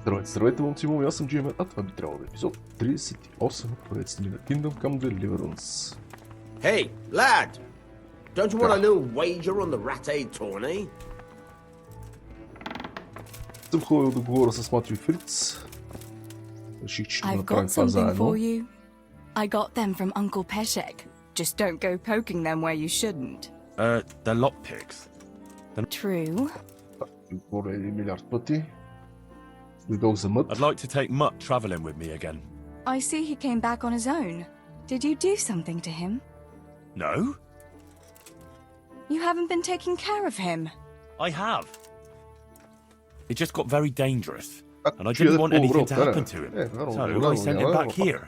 Здравейте, момци, аз съм GM, а това би трябвало да е епизод 38 от поредицата на Kingdom Come Deliverance. Hey, lad! Don't you want a little wager on the rat-aid tourney? Съм ходил да говоря с Матю и Фриц. Реших, че ще I've направим got това something заедно. for you. I got them from Uncle Peshek. Just don't go poking them where you shouldn't. They're lockpicks. True. Говоря 1 милиард пъти. Дойдох за мът. I'd like to take Mutt travelling with me again. I see he came back on his own. Did you do something to him? No? You haven't been taking care of him. I have. It just got very dangerous, and I didn't want anything to happen to him. So I sent him back here,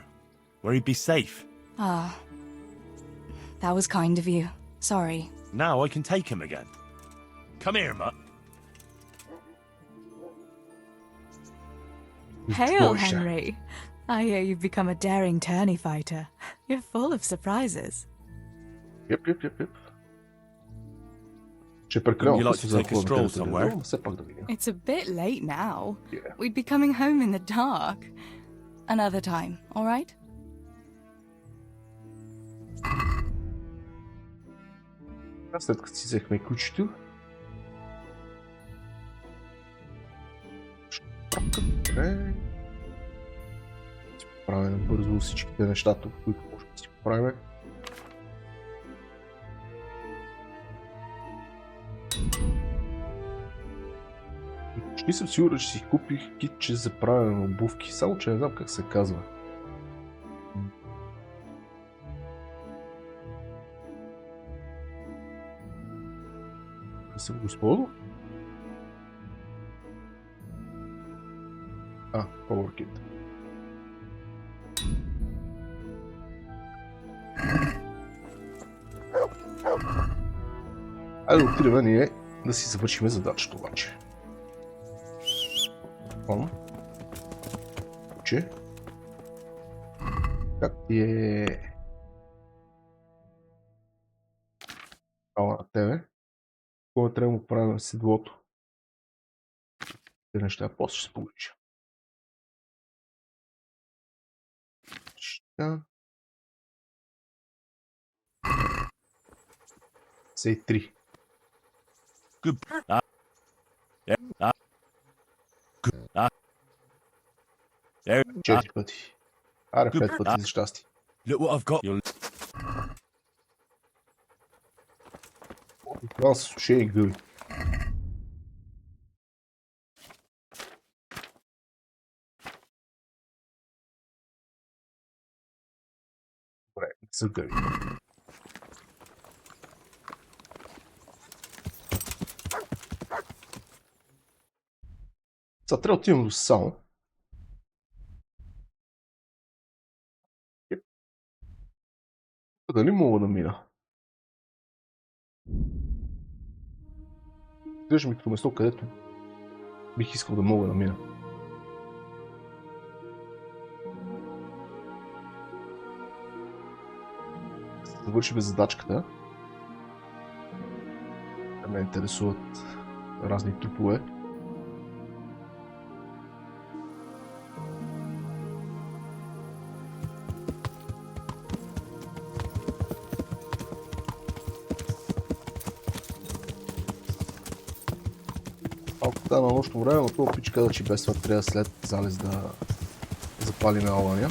where he'd be safe. Ah. That was kind of you. Sorry. Now I can take him again. Come here, Mutt. Hail, Henry. I hear you've become a daring tourney fighter. You're full of surprises. Yep. Ще прекалявам Would you like късно to за take a stroll хладната somewhere? но все пак да видим. It's a bit late now. Yeah. We'd be coming home in the dark. Another time, all right? След като си взехме ключето. Добре. Си поправим бързо всичките нещата, които можем да си поправим. Почти съм сигурен, че си купих китче за правене на обувки, само че не знам как се казва. Не съм го използвал? Power Kit. Айде да отидем ние да си завършим задачата обаче. Че? Как ти е... Ала на тебе? Кога трябва да му правим седлото? Те неща после ще се получа. Сей 3. Четири пъти. Аре, 5 пъти за щастие. Look what I've got. Това са сушени гъби. Добре, не са гъби. Сега трябва да отидем до само. Дали мога да мина? Гледаш ми като место, където бих искал да мога да мина. Завършим задачката. Да ме интересуват разни трупове. Да, на нощно време, но това пич каза, че без това трябва след залез да запалиме огъня.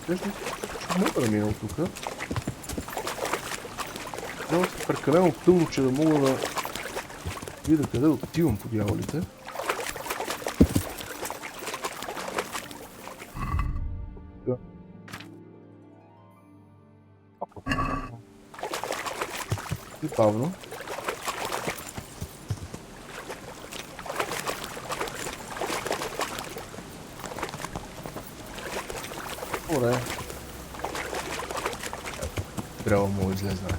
Изглежда, че мога да мина от тук. Трябва да прекалено тъмно, че да мога да видя къде отивам по дяволите. И бавно. Добре. Трябва му излезне.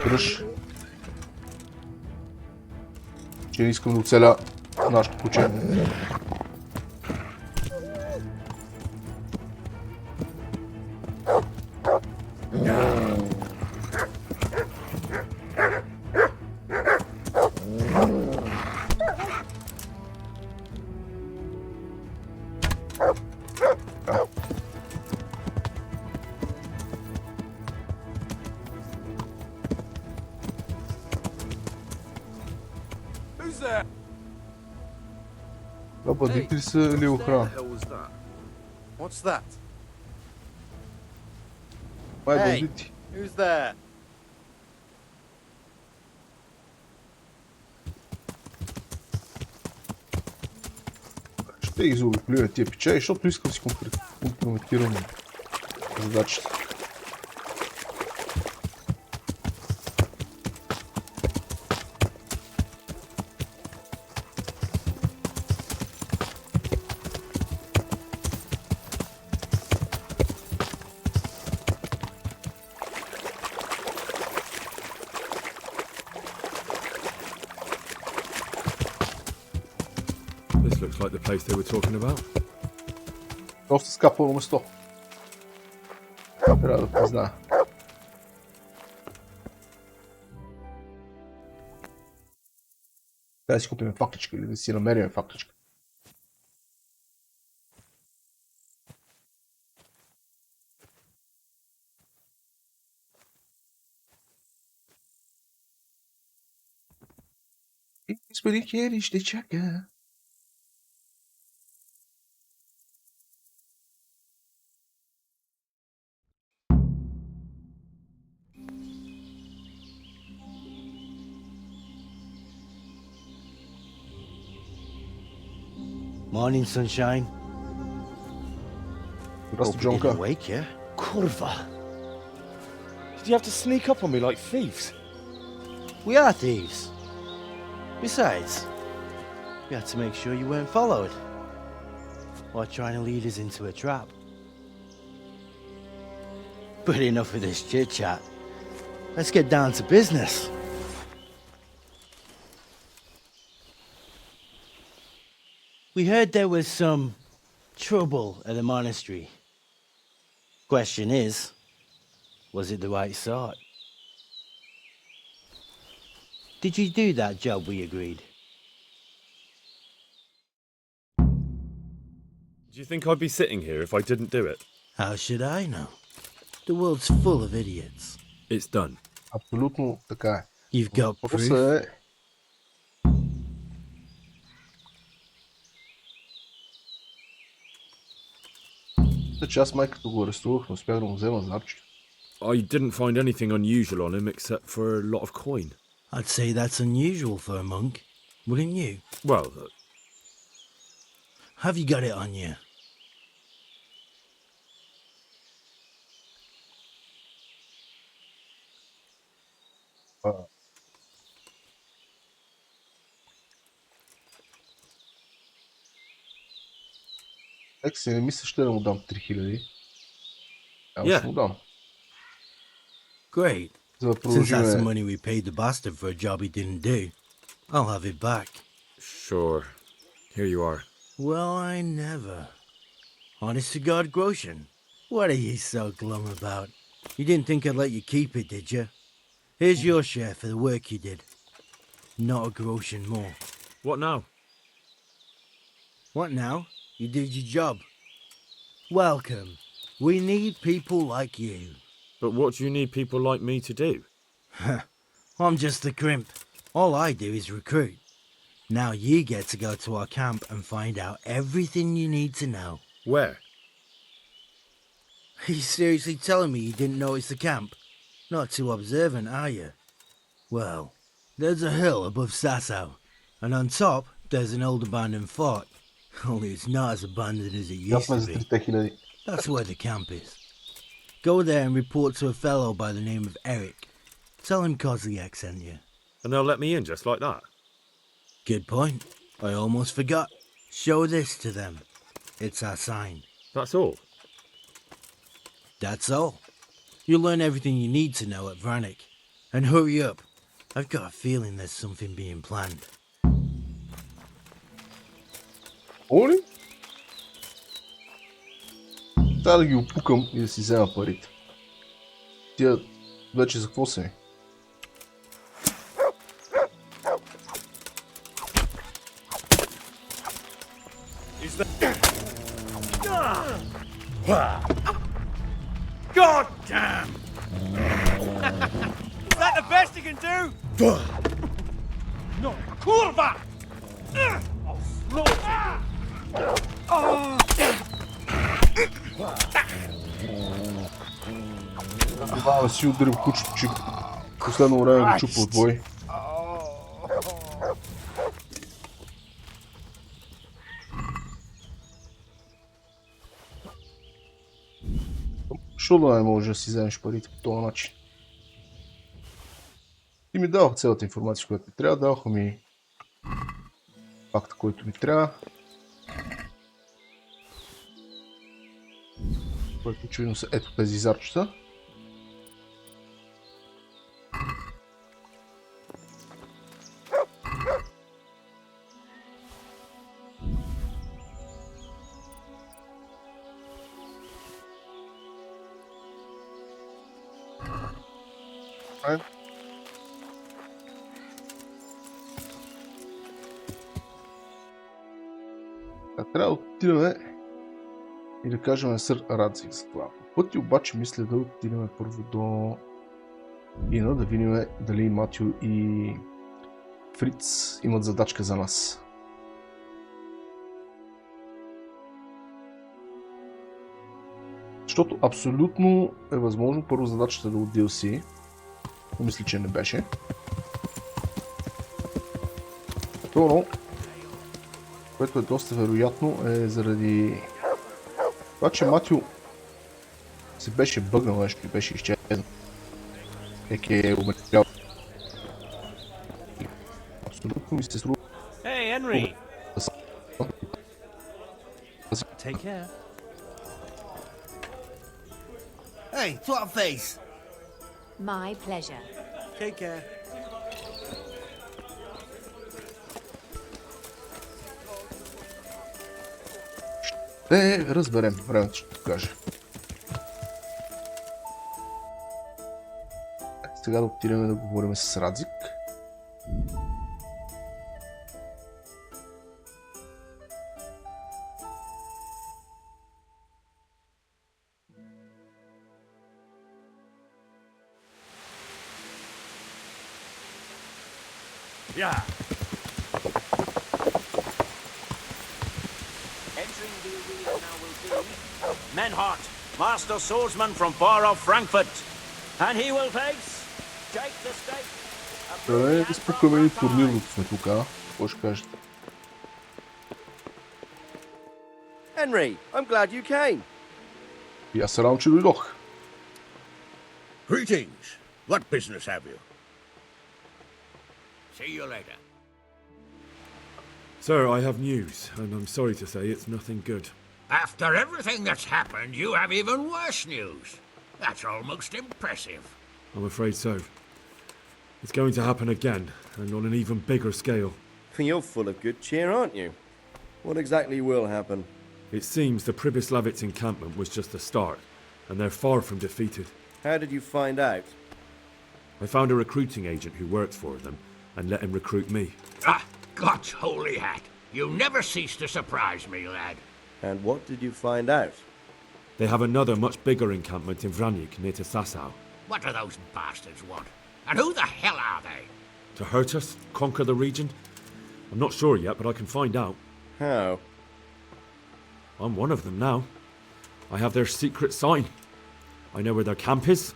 Дръж. Че не искам да оцеля нашето куче. Нападнатите са ли охрана? What's that? Май бандити. Who's there? Ще ги заобиколя тия печали, защото искам си компрометирам задачите. Like the place they were talking about. Доста скапано место. Трябва да призная. Трябва да си купим фактичка или да си намерим фактичка. И господин Хери ще чака. Morning, sunshine. Здрасти, Hope you didn't Джонка. wake you. Kurva! Did you have to sneak up on me like thieves? We are thieves. Besides, we had to make sure you weren't followed or trying to lead us into a trap. But enough of this chit-chat. Let's get down to business. We heard there was some trouble at the monastery. Question is, was it the right sort? Did you do that job we agreed? Do you think I'd be sitting here if I didn't do it? How should I know? The world's full of idiots. It's done. Абсолютно така е. You've got proof? Въпросът е... Че аз май като го арестувах, не успях да му взема запчето. I didn't find anything unusual on him except for a lot of coin. I'd say that's unusual for a monk, wouldn't you? Well, Have you got it on you? Нека си не мисля, ще да му дам 3000. Ама Yeah. ще му дам. Great. За да Since that's the продължим. money we paid the bastard for a job he didn't do, I'll have it back. sure. Here you are. Well, I never. Honest to God, Groshen, what are you so glum about? You didn't think I'd let you keep it, did you? Here's your share for the work you did. Not a Groshen more. What now? What now? You did your job. Welcome. We need people like you. But what do you need people like me to do? I'm just a crimp. All I do is recruit. Now you get to go to our camp and find out everything you need to know. Where? Are you seriously telling me you didn't notice the camp? Not too observant, are you? Well, there's a hill above Sasso, and on top there's an old abandoned fort. Only it's not as abandoned as it used Ясно е to за be. 3000. That's where the camp is. Go there and report to a fellow by the name of Eric. Tell him Kozliak sent you. And they'll let me in just like that? Good point. I almost forgot. Show this to them. It's our sign. That's all? That's all. You'll learn everything you need to know at Vranik. And hurry up. I've got a feeling there's something being planned. Оли? Трябва да ги опукам и да си взема парите. Тия вече за какво са ми? God damn! Is that the best you can do? No, kurva! I'll slaughter Това си ударим кучето, че последно време го чупа от бой. Що да не може да си вземеш парите по този начин? Ти ми даваха цялата информация, която ми трябва, даваха ми факта, който ми трябва. Което очевидно са ето тези зарчета. Трябва да отидем и да кажем на сър Радзик за това. По пъти обаче мисля да отидем първо до Ина, да видим дали Матио и Фриц имат задачка за нас. Защото абсолютно е възможно първо задачата да от DLC, но мисля, че не беше. Второ, което е доста вероятно, е заради това, че Матио се беше бъгнал нещо и беше изчезнал. Неки е умерял. Абсолютно ми се струва. Hey, Henry! Take care. Hey, twat face! My pleasure. Take care. Разберем, времето ще покаже. Сега да отидем да говорим с Радзик. Yeah. Entering the arena now will be Menhart, master swordsman from far off Frankfurt. And he will face Jake the Stake. Добре, да спукаме и турнир, докато сме тук, а? Какво ще кажете? Henry, I'm glad you came. И аз се радвам, че дойдох. Greetings. What business have you? See you later. Sir, I have news, and I'm sorry to say it's nothing good. After everything that's happened, you have even worse news. That's almost impressive. I'm afraid so. It's going to happen again, and on an even bigger scale. You're full of good cheer, aren't you? What exactly will happen? It seems the Pribyslavitz encampment was just the start, and they're far from defeated. How did you find out? I found a recruiting agent who worked for them, and let him recruit me. Ah, God's holy hat. You never cease to surprise me, lad. And what did you find out? They have another much bigger encampment in Vranik near to Sasau. What do those bastards want? And who the hell are they? To hurt us? Conquer the region? I'm not sure yet, but I can find out. How? I'm one of them now. I have their secret sign. I know where their camp is.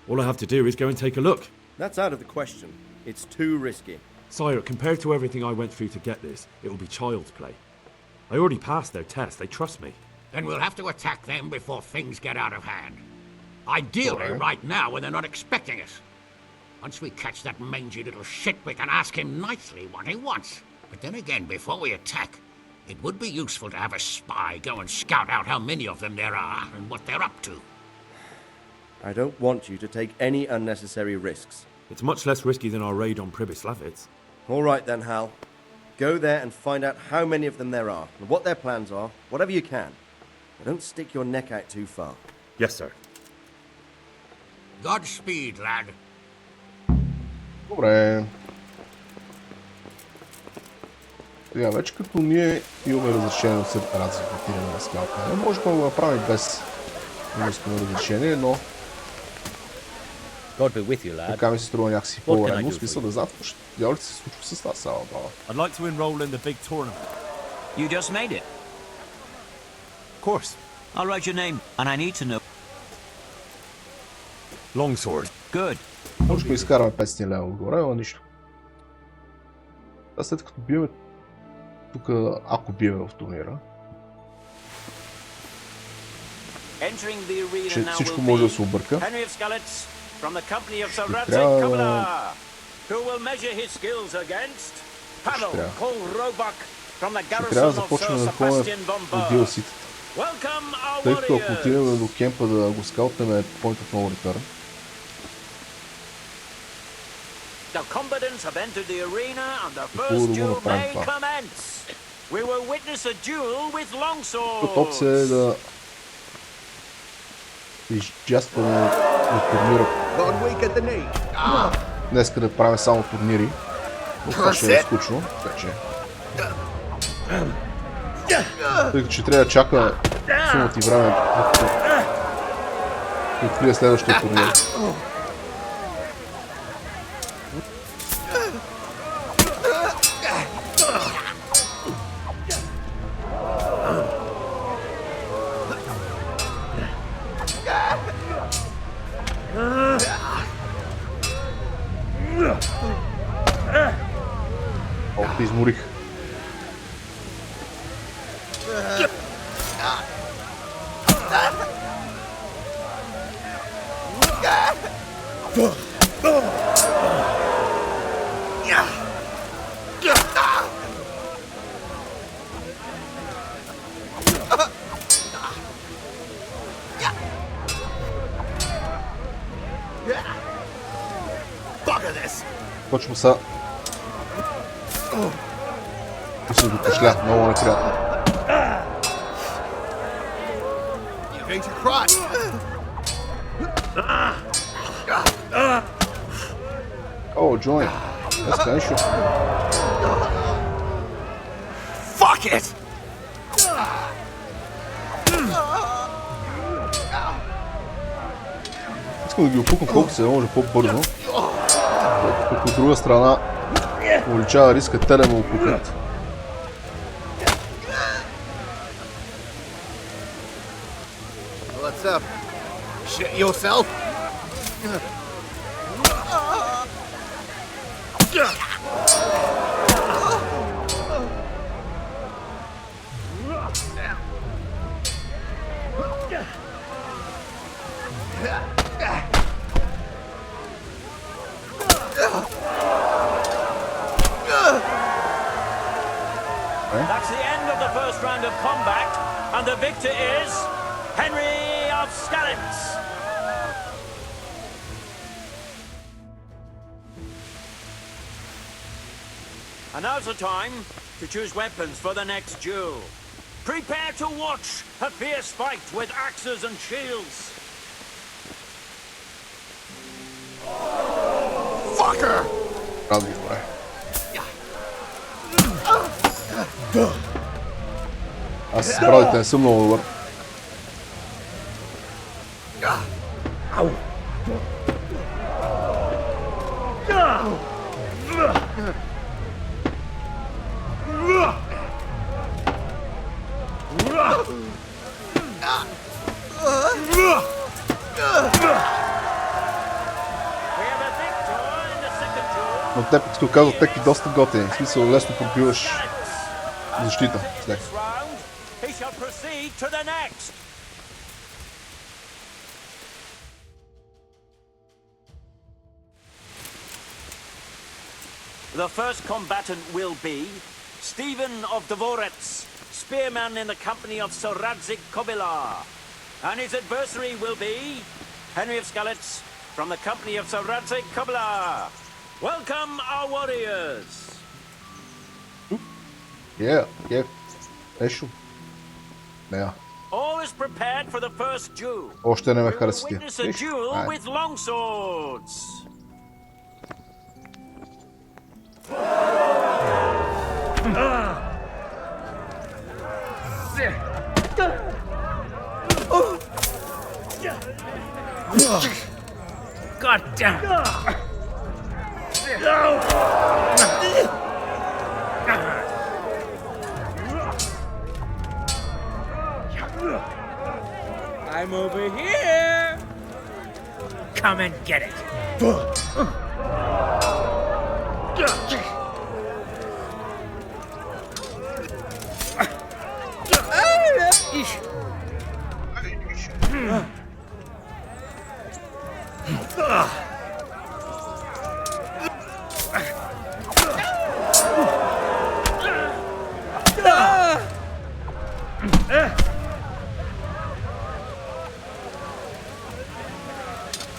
All I have to do is go and take a look. That's out of the question. It's too risky. Sire, compared to everything I went through to get this, it will be child's play. I already passed their test. They trust me. Then we'll have to attack them before things get out of hand. Ideally, right now when they're not expecting us. Once we catch that mangy little shit, we can ask him nicely what he wants. But then again, before we attack, it would be useful to have a spy go and scout out how many of them there are and what they're up to. I don't want you to take any unnecessary risks. It's much less risky than our raid on Pribyslavitz. All right then, Hal. Go there and find out how many of them there are, and what their plans are, whatever you can. But don't stick your neck out too far. Yes, sir. Godspeed, lad. Добре. Сега вече като ние имаме разрешение от съд Радзи да отидем на скалка. Може да го направим без да искаме разрешение, но така ми се струва някакси по-редно. Смисъл да знам, що дяволите се случва с тази сала баба. I'd like to enroll in the big tournament. You just made it? Of course. I'll write your name, and I need to know. Longsword. Good. Може да изкараме 500 лева отгоре, но нищо. След като биеме тук, ако биеме в турнира, че всичко може да се обърка. From the company of Sir who will measure his skills against Pavel Kolrobak from the garrison of Sir Sebastian von Burr. Welcome our Тъй като ако warriors. отидем до кемпа да го скаутнем Point of No Return. The combatants have entered the arena and the first duel may commence. We will witness a duel with longswords. Опция е да изджастваме на турнира. Днеска да правим само турнири. Но това ще е скучно, така че... Тъй като ще трябва да чака сумът и време да открия следващия турнир. Те изморих. Точно са. И се докашля, много неприятно. О, Джони. Днеска нищо. Fuck it! Искам да ги опукам колко се може по-бързо. От друга страна увеличава риска те да ме опукат. What's up? Shit yourself? That's the end of the first round of combat, and the victor is Henry of Skalitz. And now's the time to choose weapons for the next duel. Prepare to watch a fierce fight with axes and shields. Fucker! Радви, добре. Аз с брадите не съм много добър. Но те, като казват, теки доста готини. В смисъл, лесно пробиваш защита. След. He shall proceed to the next. The first combatant will be Stephen of Deliverance, spearman in the company of Sir Radzik Kobila, and his adversary will be Henry of Skalitz from the company of Sir Radzik Kobila. Welcome our warriors. Yeah. Ешо. Нея. All is prepared for the first duel. Още не ме We will хареса тия. witness a duel with long swords. God damn. I'm over here. Come and get it.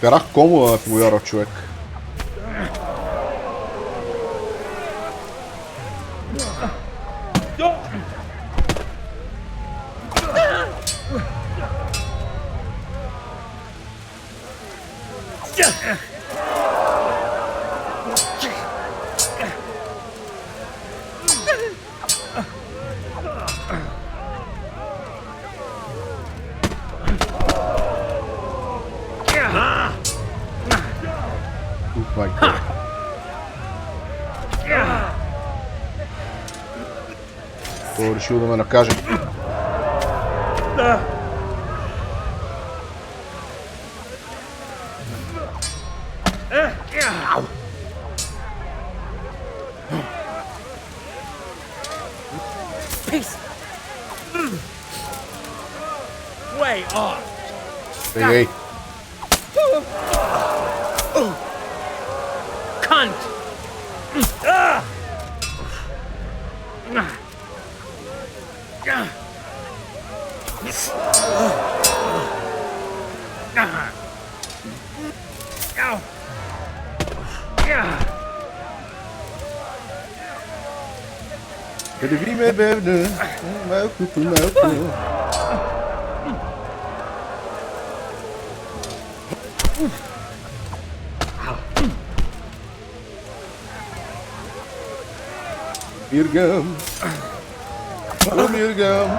Карах комо да повярва човек. Той решил да ме накаже. Way off. Ей. Cunt. Да ви ме бевне, малко по малко. Миргам. Миргам.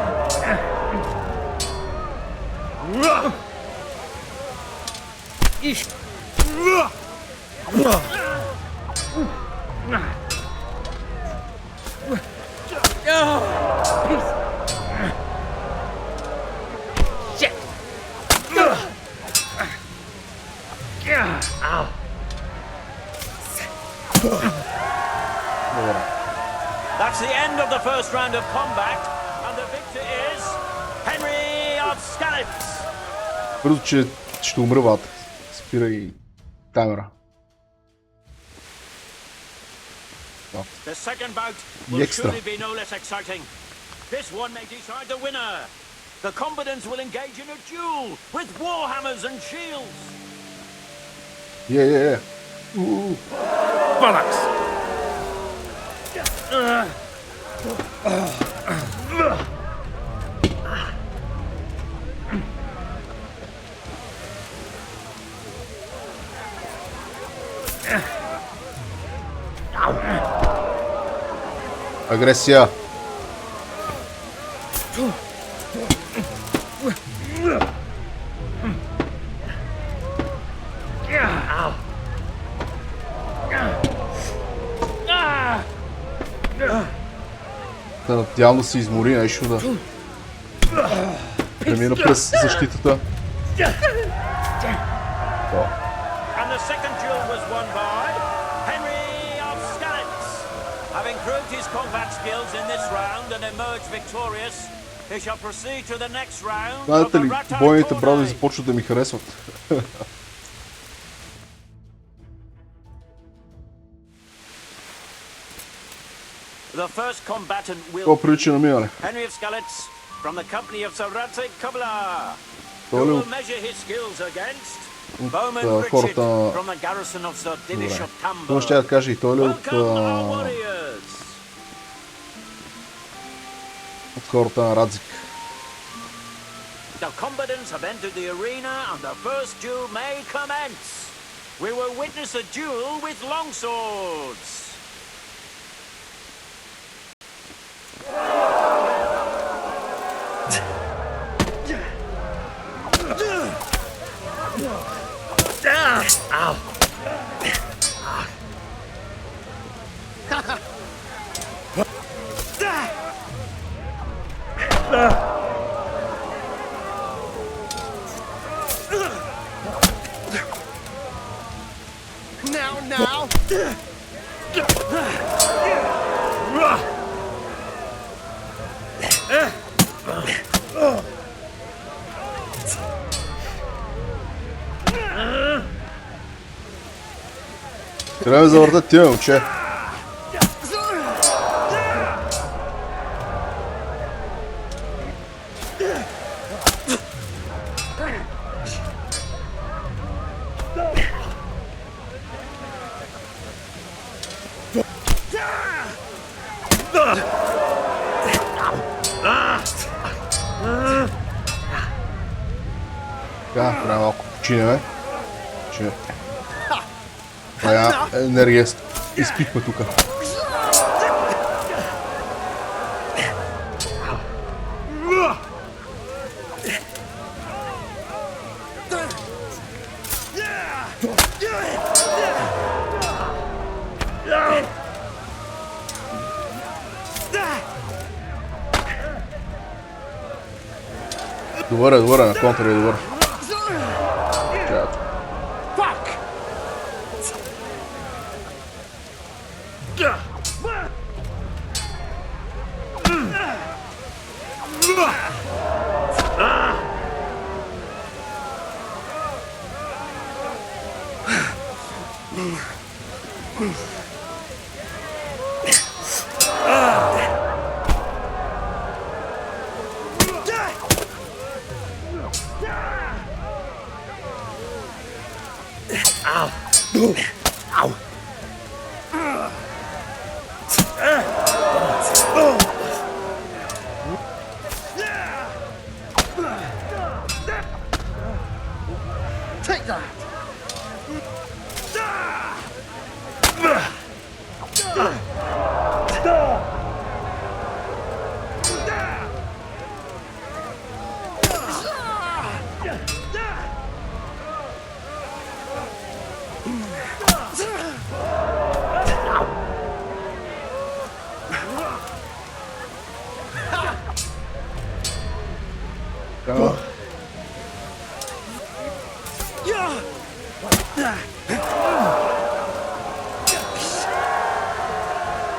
That's the end of the first round of combat, and the victor is Henry of Skalitz. Бързо, че ще умра вата. Спирай камера. The second bout will surely be no less exciting. This one may decide the winner. The combatants will engage in a duel with warhammers and shields. Yeah. Bollocks. Агресия. Явно се измори нещо да премина през защитата. Having proved his combat skills in this round and emerged victorious, he shall proceed to the next round. Знаете ли, бойните брави започват да ми харесват. The first combatant will Какво прилича на минале? Henry of Скалитц from the company of Здравейте, Той who ли will от measure his skills against Bowman хората Richard from the garrison of Създадена. Това ще я кажа и той ли от хората на Радзик? The combatants have entered the arena and the first duel may commence. We will witness a duel with longswords. Now! Трябва да завъртат тия момче. Така, трябва малко починеме. Че... Тая енергия изпихме тука. Добър, на контър е добър.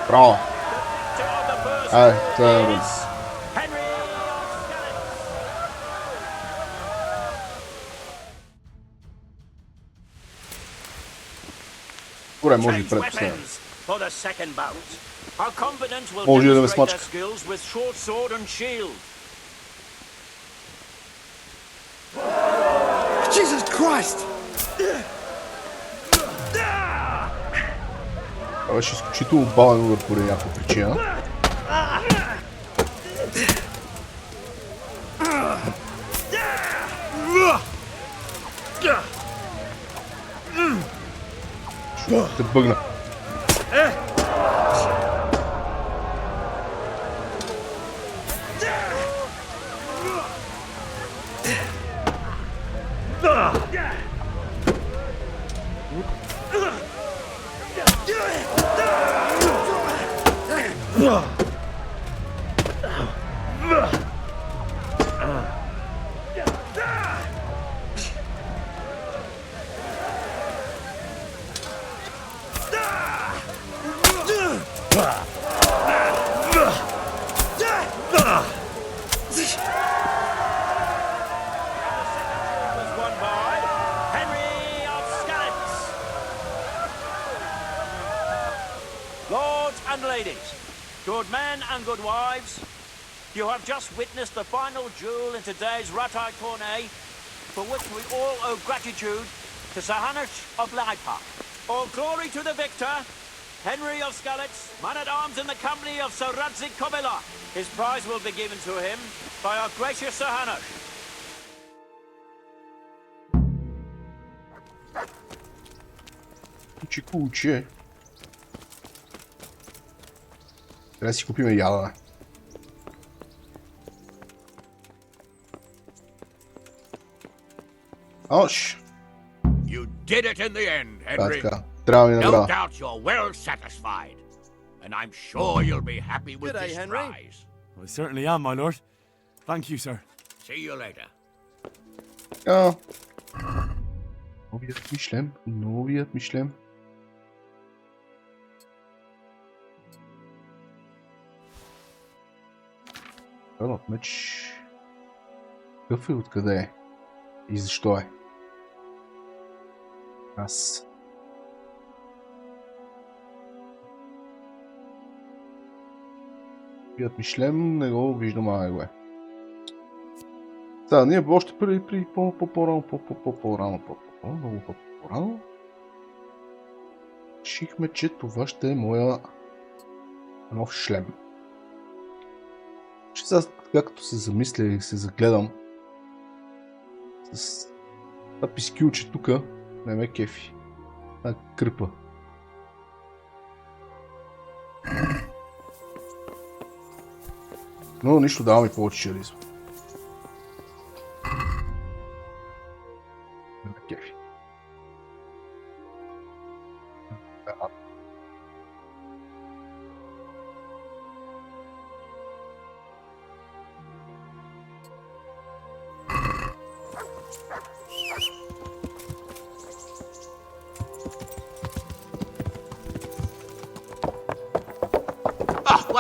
Браво! Това е рун. Добре, може и предпоследно. Може и да ме смачка. Jesus Christ! Това беше изключително бавен удар поради някаква причина. Ще те бъгна. good men and good wives, you have just witnessed the final duel in today's Ratai tourney, for which we all owe gratitude to Sahanash of Laipa. All glory to the victor, Henry of Skalitz, man-at-arms in the company of Sir Radzik Kobila. His prize will be given to him by our gracious Sahanash. Куче. Трябва да си купиме ядене. Ош! You did it in the end, Henry. Трябва ми No награда. doubt you're well satisfied. And I'm sure you'll be happy with G'day, this Henry. prize. I certainly am, my lord. Thank you, sir. See you later. Новият ми шлем. Кърнат меч. Какъв е, откъде е? И защо е? Аз. Новият ми шлем, не го виждам, го е. Сега, ние още преди по-рано, много по-рано. Решихме, че това ще е моя нов шлем. Че сега, както се замисля и се загледам с това пискилче тука, не ме кефи. Кръпа. Но нищо, дава ми повече чаризма. Не ме кефи.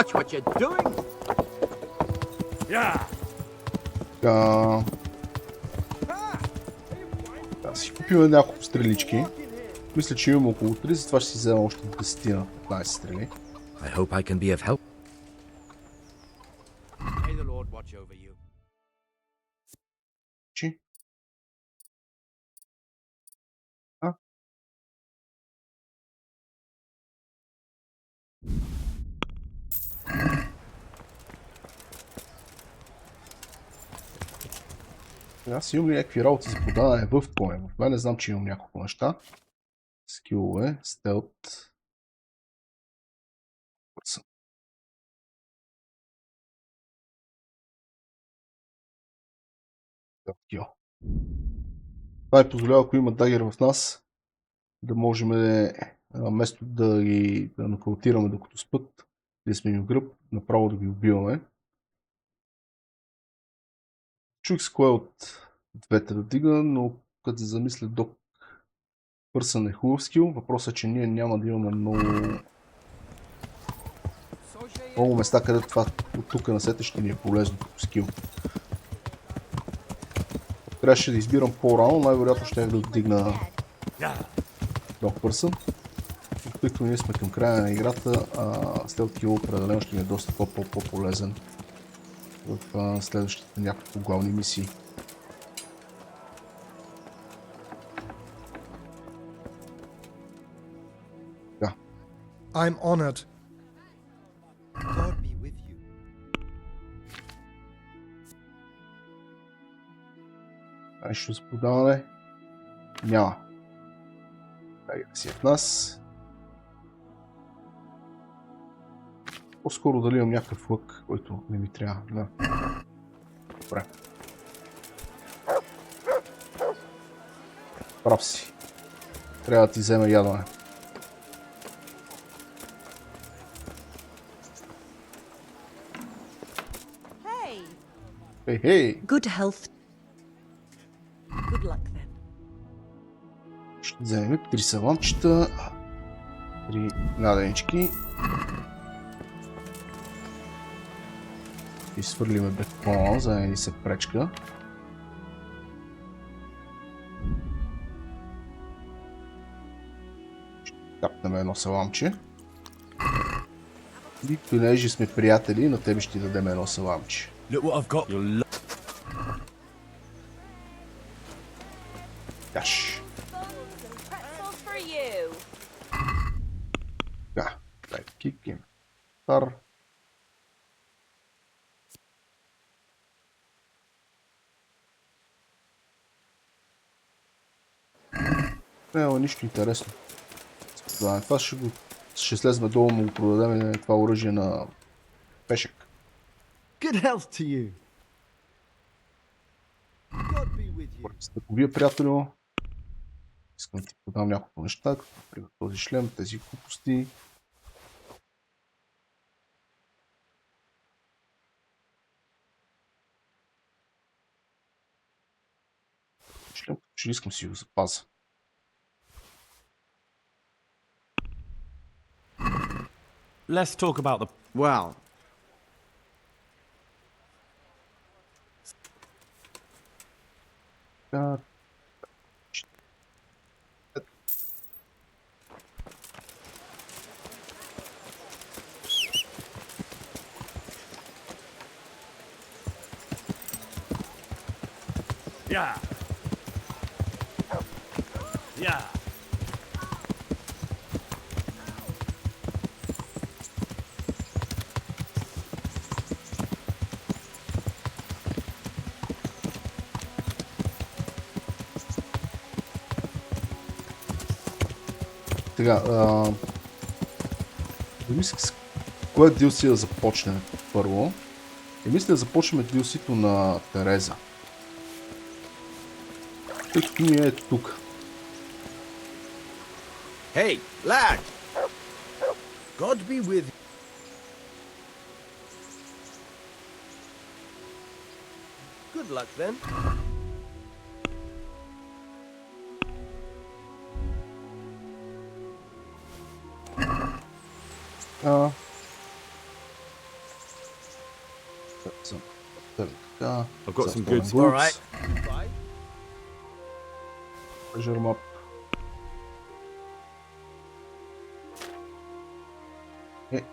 Watch what you're doing. Yeah. Да си купим няколко стрелички. Мисля, че имам около 3, затова ще си взема още 10-15 стрели. I hope I can be of help. May the Lord watch over you. Аз имам ли някакви работи за подаване в поем? В мен не знам, че имам няколко неща. Скилове, стелт. Това е позволява, ако има дагер в нас, да можем вместо да ги нокаутираме докато спът, да сме им в гръб, направо да ги убиваме. Чух с кое от двете да дига, но като се замисля док пърсън е хубав скил. Въпросът е, че ние няма да имаме много места, където това от тук насетне ще ни е полезно като скил. Трябваше да избирам по-рано, най-вероятно ще да дигна док пърсън. Тъй като ние сме към края на играта, стелт кил определено ще ми е доста по-полезен в следващите няколко главни мисии. Да. I'm honored. God be with you. Нещо за продаване няма. Дай да си е в нас. По-скоро дали имам някакъв лък, който не ми трябва. Да. Добре. Прав си. Трябва да ти взема ядване. Hey. Good health. Good luck then. Ще вземем 3 саламчета, 3 наденички. И свърлиме бетона, за да ни се пречка. Ще тапнем едно саламче. И понеже сме приятели, на тебе ще ти дадем едно саламче. Каш. Така, дай киким. Тар. Няма нищо интересно. Това ще слезме долу, му го продадем това оръжие на пешек. Good health to you. Стъковия, приятелю. Искам да ти подам няколко неща, като например този шлем, тези глупости. Шлем, че искам си го запазя. Let's talk about the... Well. Yeah. Yeah. Сега, мисля с кое DLC да започнем първо. И мисля да започнем DLC-то на Тереза. Тъй като ми е тук. Hey, lad! God be with you. Good luck then. I've got some goods. All right. Treasure map.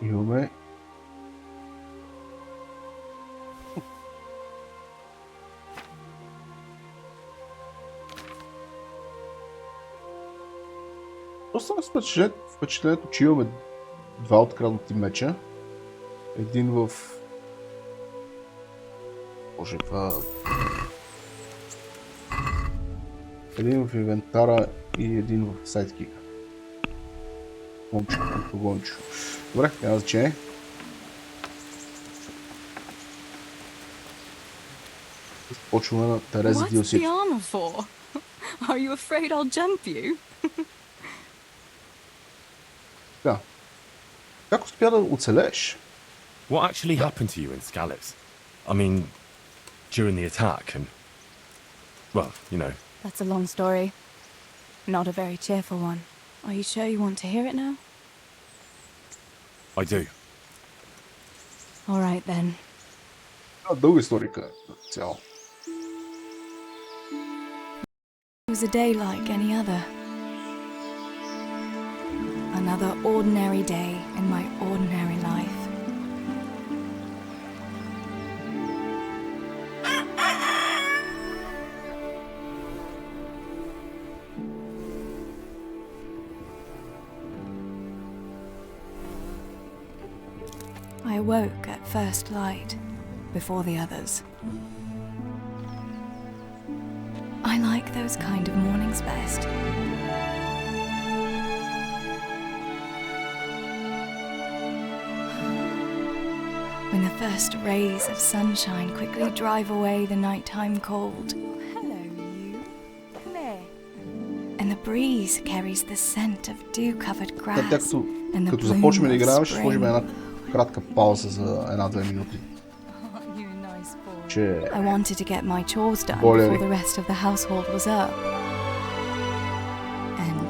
Имаме. Оставам с впечатлението, че имаме два откраднати меча. Един в... Боже, това... Един в инвентара и един в сайдкика. Гончо. Добре, няма значение. Почваме на Тереза DLC. What's the armor for? Are you afraid I'll jump you? Така. Как успя да оцелееш? What actually happened to you in Skalitz? I mean, during the attack and... Well, you know. That's a long story. Not a very cheerful one. Are you sure you want to hear it now? I do. All right then. Дълга историка цяло. It was a day like any other. Another ordinary day in my ordinary life. I awoke at first light, before the others. I like those kind of mornings best. When the first rays of sunshine quickly drive away the nighttime cold. Hello, you. Come here. And the breeze carries the scent of dew-covered grass. Като започваме да играем, ще сложим една кратка пауза за 1-2 минути. I wanted to get my chores done before the rest of the household was up. And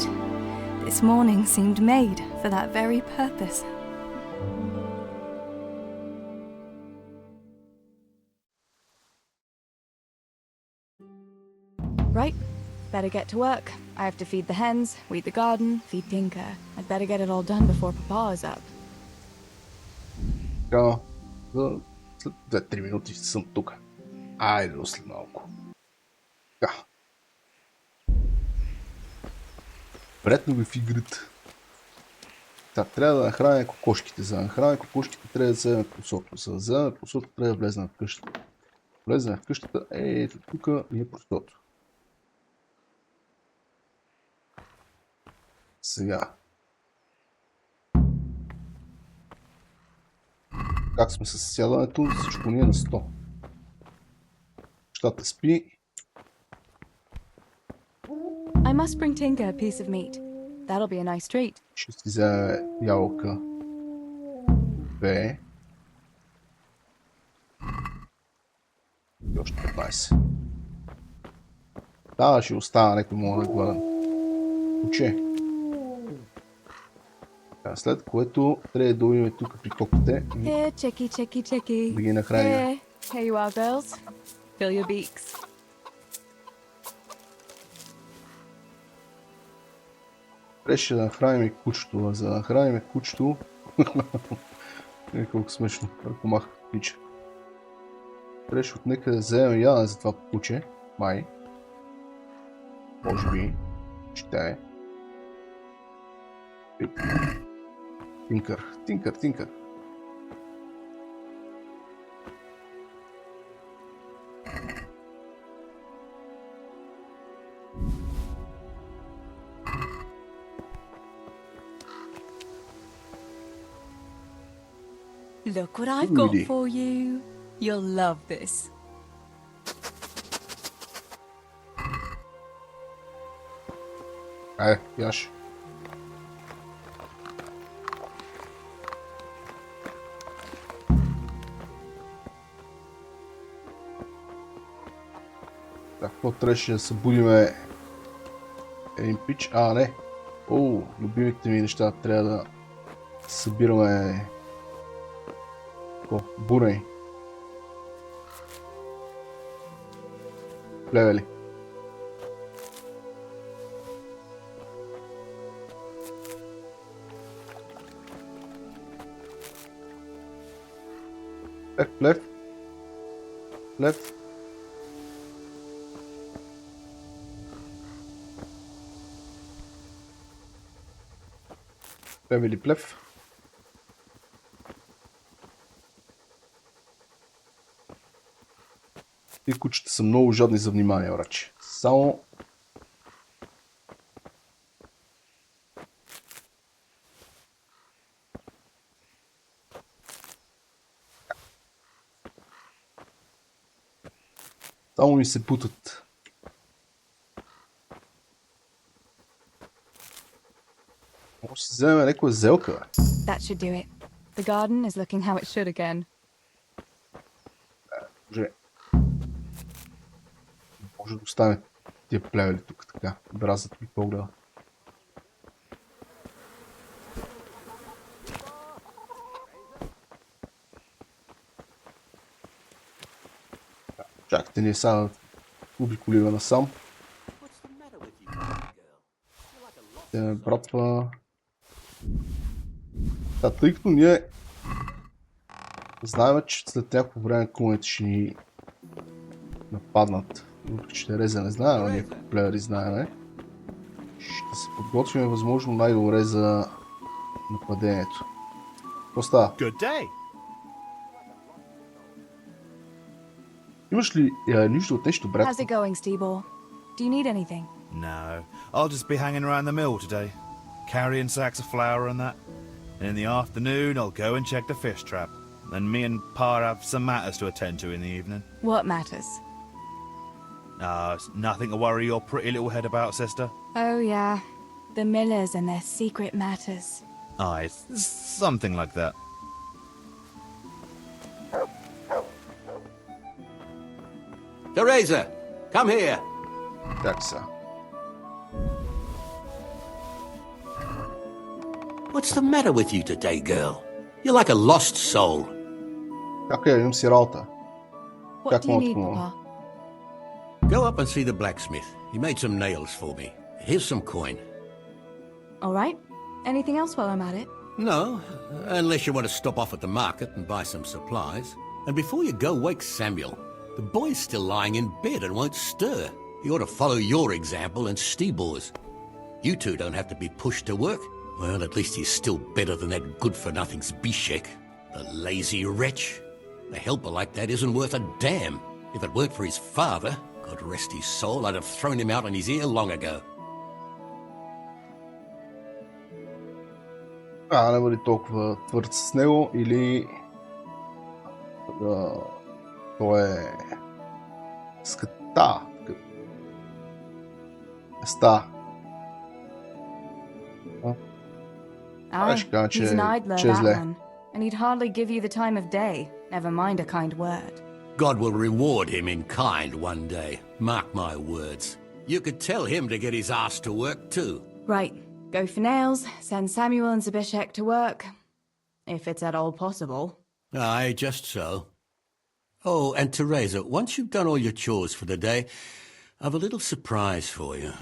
this morning seemed made for that very purpose. Right, better get to work. I have to feed the hens, weed the garden, feed Tinker. I'd better get it all done before Papa is up. Така, след 2-3 минути съм тук. Айде до след малко. Така. Вредно ви в играта. Трябва да нахраня кокошките. За да нахраня кокошките трябва да вземем просото. За да вземем просото трябва да влезем в къщата. Влезем в къщата, ето тук ми е просото. Сега. Как сме с сядането? Всичко ни е на 100. Щата спи. I must bring Tinker a piece of meat. That'll be a nice treat. Ще си вземе ябълка. 2. И още 15. Да, ще остава някой мога да гладен. Куче. След което трябва да дойдем тук при коките и да ги нахраним. Here you are, girls. Fill your beaks. Трябваше да нахраним кучето, за да нахраним кучето... Колко смешно, ръкомах пича. Трябваше от нека да вземем ядене за това куче, май. Може би, ще е. Тинкър. Look what I've got for you. You'll love this. Яш. Какво трябваше да събудиме един пич? Не. Любимите ми неща трябва да събираме бурени. Плевели. Плев. Плевели плев. И кучета са много жадни за внимание, врачи. Само... Само ми се путат. Може да си вземем някоя зелка, бе. That should do it. The garden is looking how it should again. Може да оставим тия плевели тук така. Бразът ми погледа. Чакайте ние сега публикуваме насам. Те ме братва. Тъй като ние знаем, че след някакво време клоните ще ни нападнат. Въпреки че Реза не знае, но някакви плеери знаем. Ще се подготвим възможно най-добре за нападението. Какво става? Имаш ли нужда от нещо, брат? How's it going, Steeble? Do you need anything? No, I'll just be hanging around the mill today, carrying sacks of flour and that. And in the afternoon, I'll go and check the fish trap. And me and Pa have some matters to attend to in the evening. What matters? It's nothing to worry your pretty little head about, sister. Oh, yeah. The Millers and their secret matters. It's something like that. Teresa, come here. Так са. What's the matter with you today, girl? You're like a lost soul. Как имам си работа? What do you need, Papa? Go up and see the blacksmith. He made some nails for me. Here's some coin. All right. Anything else while I'm at it? No, unless you want to stop off at the market and buy some supplies. And before you go, wake Samuel. The boy's still lying in bed and won't stir. You ought to follow your example and Stebor's. You two don't have to be pushed to work. Well, at least he's still better than that good-for-nothing's Bishek. The lazy wretch. A helper like that isn't worth a damn. If it weren't for his father, God rest his soul, I'd have thrown him out on his ear long ago. Не бъде толкова твърд с него, или той е ската. He's an idler, that one, and he'd hardly give you the time of day, never mind a kind word. God will reward him in kind one day, mark my words. You could tell him to get his ass to work too. Right, go for nails, send Samuel and Zabishek to work, if it's at all possible. Aye, just so. Oh, and Teresa, once you've done all your chores for the day, I've a little surprise for you.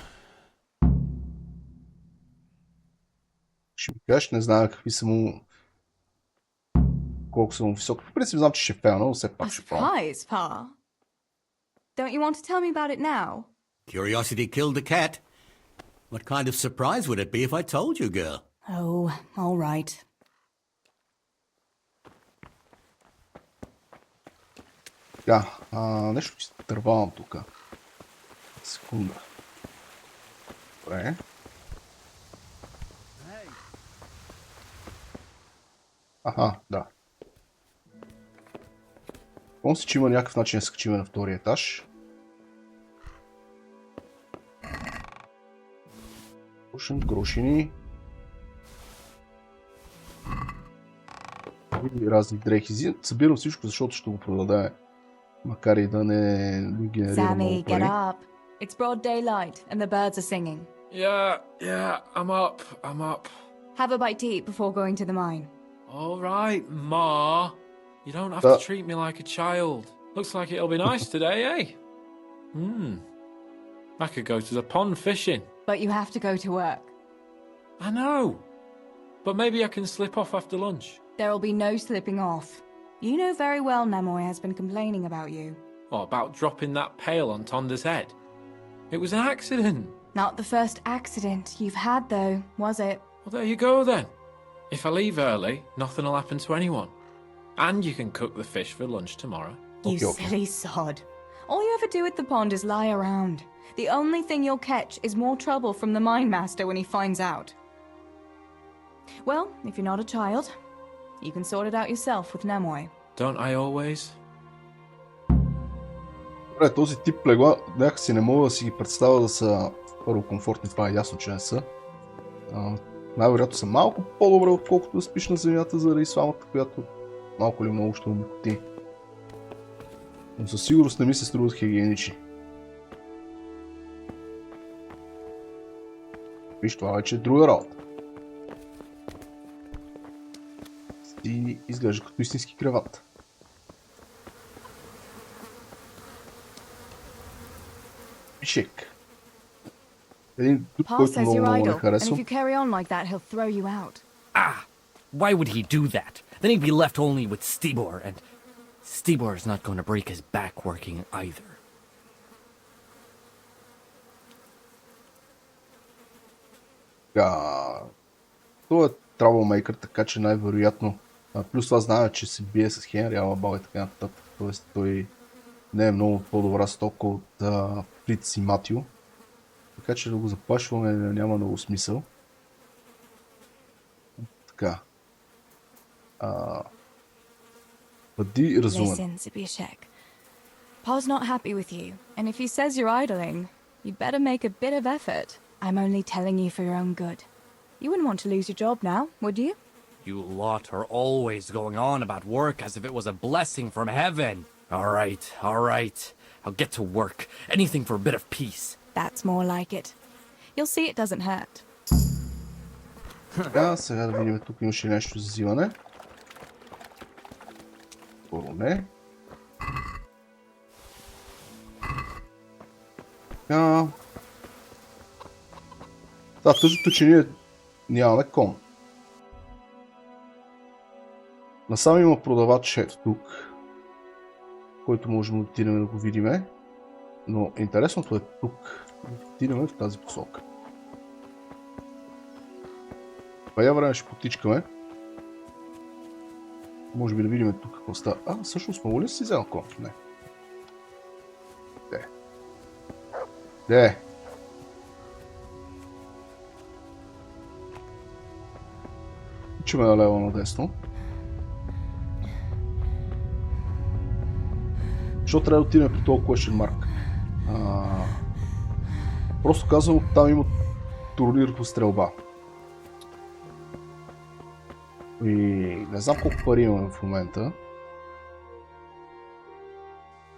Ще ми кажеш, не знам какви са му... колко са му високи. В принцип знам, че ще фейлна, но все пак ще пробвам. Surprise, Pa? Don't you want to tell me about it now? Curiosity killed the cat. What kind of surprise would it be if I told you, girl? Oh, all right. Да, нещо че тървавам тук. Секунда. Добре. Аха, да. Помня си, че има някакъв начин да скачиме на втория етаж. Пушен, грошини. И разни дрехи. Събирам всичко, защото ще го продадем. Макар и да не генерира много пари. Sammy, get up. It's broad daylight and the birds are singing. Yeah, I'm up. Have a bite to eat before going to the mine. All right, Ma. You don't have to treat me like a child. Looks like it'll be nice today, eh? I could go to the pond fishing. But you have to go to work. I know. But maybe I can slip off after lunch. There'll be no slipping off. You know very well Nemoy has been complaining about you. What, about dropping that pail on Tonda's head? It was an accident. Not the first accident you've had, though, was it? Well, there you go, then. If I leave early, nothing will happen to anyone. And you can cook the fish for lunch tomorrow. You silly sod. All you ever do at the pond is lie around. The only thing you'll catch is more trouble from the mine master when he finds out. Well, if you're not a child, you can sort it out yourself with Nemoy. Don't I always? Добре, този тип легла някакси не мога да си ги представя да са първо комфортни, това е ясно, че не са. Най-вероятно са малко по-добре, отколкото да спиш на земята заради сламата, която малко или много ще умикоти. Но със сигурност не ми се струват хигиенични. Виж, това вече е друга работа. И изглежда като истински креват. Пишек. Един друг, който много не харесва. Why would he do that? Then he'd be left only with Stibor, and Stibor is not going to break his back working either. Той е траблмейкър, така че най-вероятно. Плюс това знае, че се бие с Хенри, Алабал и така нататък. Тоест той не е много по-добра стока от Фриц и Матио. Така че да го заплашваме няма много смисъл. Така. Бъди разумен. Listen, Zabishek. Pa's not happy with you, and if he says you're idling, you'd better make a bit of effort. I'm only telling you for your own good. You wouldn't want to lose your job now, would you? You lot are always going on about work as if it was a blessing from heaven. All right. I'll get to work. Anything for a bit of peace. That's more like it. You'll see it doesn't hurt. Така, сега да видим, тук имаше нещо за взимане. Скоро не. Така. Да, тъжното, че ние нямаме кон. Насам има продавач ето тук, който можем да отидем да го видиме. Но интересното е тук да отидем в тази посока. Бая време ще потичкаме. Може би да видим тук какво става. Всъщност мога ли си взема конф? Не. Де? Тичаме налево надесно. Защо трябва да отидем при този question mark? Просто казвам, там има турнир по стрелба. И не знам колко пари имаме в момента.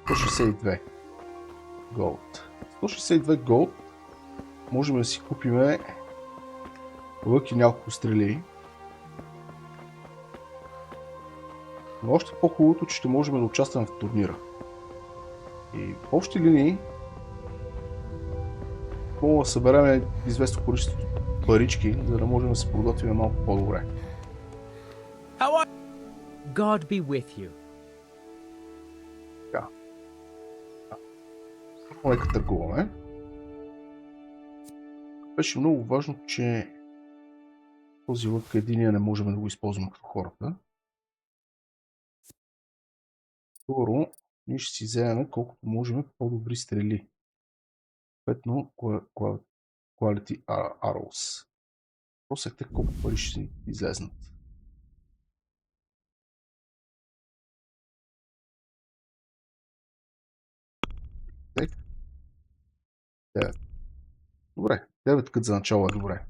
162 голд. 162 голд можем да си купиме лък и няколко стрели. Но още по-хубавото, че ще можем да участваме в турнира. И в общи линии мога да съберем известно количество парички, за да можем да се подготвим малко по-добре. God be with you. Така. Нека търгуваме. Беше много важно, че този лък единия не можем да го използваме като хората. Второ, ние ще си вземем колкото можем по-добри стрели. Петно, quality arrows. Просехте колко пари ще си излезнат. Так. 9. Добре, 9 кът за начало е добре.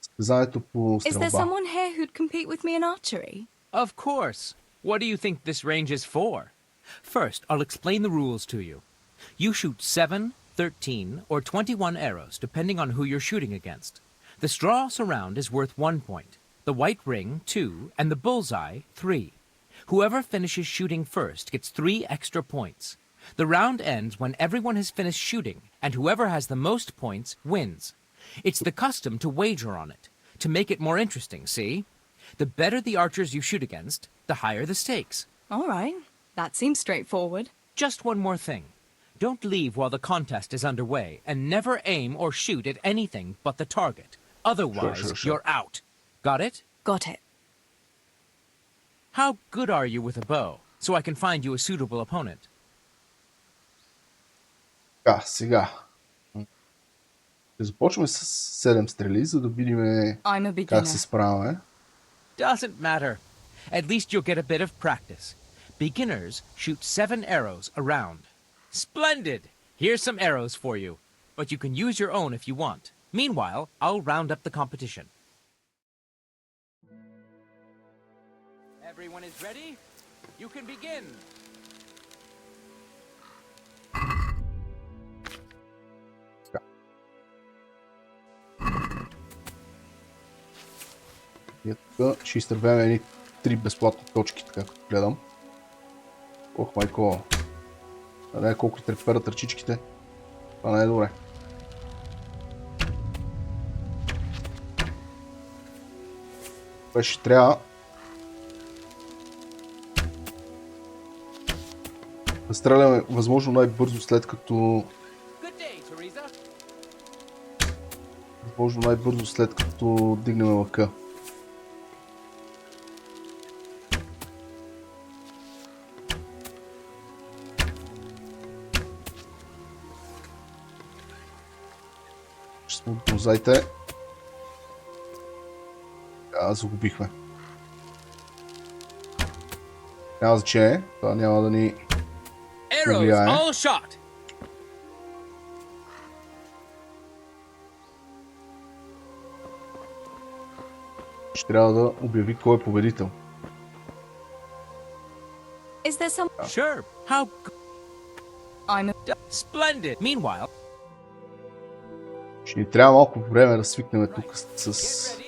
Състезанието по стрелба. Is there someone here who'd compete with me in archery? Of course. What do you think this range is for? First, I'll explain the rules to you. You shoot 7, 13, or 21 arrows, depending on who you're shooting against. The straw surround is worth 1 point, the white ring 2, and the bullseye 3. Whoever finishes shooting first gets 3 extra points. The round ends when everyone has finished shooting, and whoever has the most points wins. It's the custom to wager on it, to make it more interesting, see? The better the archers you shoot against, the higher the stakes. All right, that seems straightforward. Just one more thing. Don't leave while the contest is underway, and never aim or shoot at anything but the target. Otherwise, you're out. Got it? Got it. How good are you with a bow, so I can find you a suitable opponent? Сега. Ще започваме с 7 стрели, за да видим как се справяме. Doesn't matter. At least you'll get a bit of practice. Beginners shoot 7 arrows around. Splendid! Here's some arrows for you, but you can use your own if you want. Meanwhile, I'll round up the competition. Everyone is ready? You can begin. И тук ще изтървем едни 3 безплатни точки, така като гледам. Ох, майко. Не, колко треперат ръчичките. Това не е добре. Това ще трябва да стреляме възможно най-бързо след като дигнем лъка. Ще сме ползайте. Загубихме. Няма значение, това няма да ни повлияе. Ще трябва да обяви кой е победител. Is there some... Sure. How... I'm splendid. Meanwhile... Ще ни трябва малко време да свикнем тук с...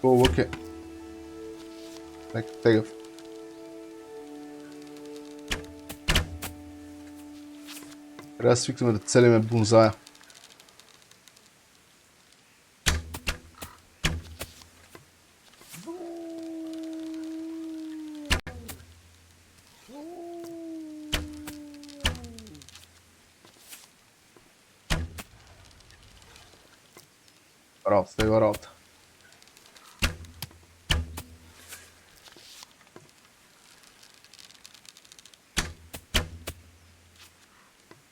О, лък е. Нека тегъв. Трябва да свикнем да целиме бонзая. Работа, тега работа.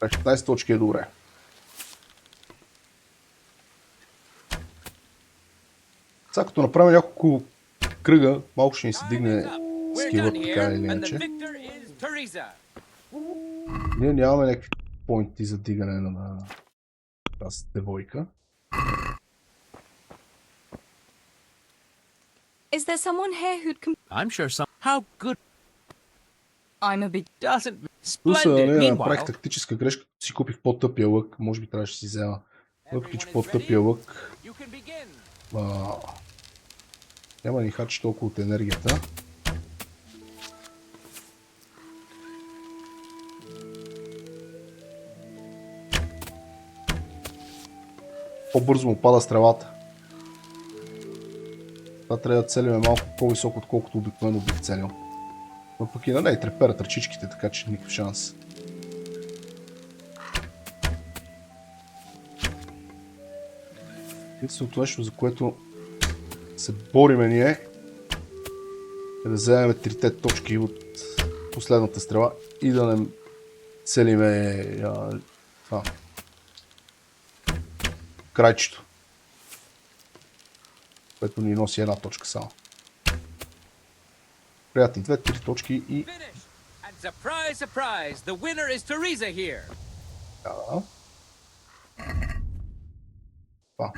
Е, 15 точки е добре. Сега като направим няколко кръга, малко ще ни се дигне скилът, така или иначе. Ние нямаме някакви поинти за дигане на тази девойка. Is there someone here who'd come? I'm sure some. How good. I'm a bit. Doesn't. Splendid. Направих тактическа грешка, си купих по-тъпия лък, може би трябваше да си взема. Въпреки че по-тъпия лък няма ни хачи толкова от енергията. По-бързо му пада стрелата. Това трябва да целиме малко по-високо, отколкото обикновено бих целил. Но пък и на нея треперят ръчичките, така че никакъв шанс. Единственото нещо, за което се бориме ние, е да вземем 3 точки от последната стрела и да не целиме това крайчето, което ни носи 1 точка само. Приятни 2-3 точки и... Surprise, surprise! The winner is Teresa here. Да. Това.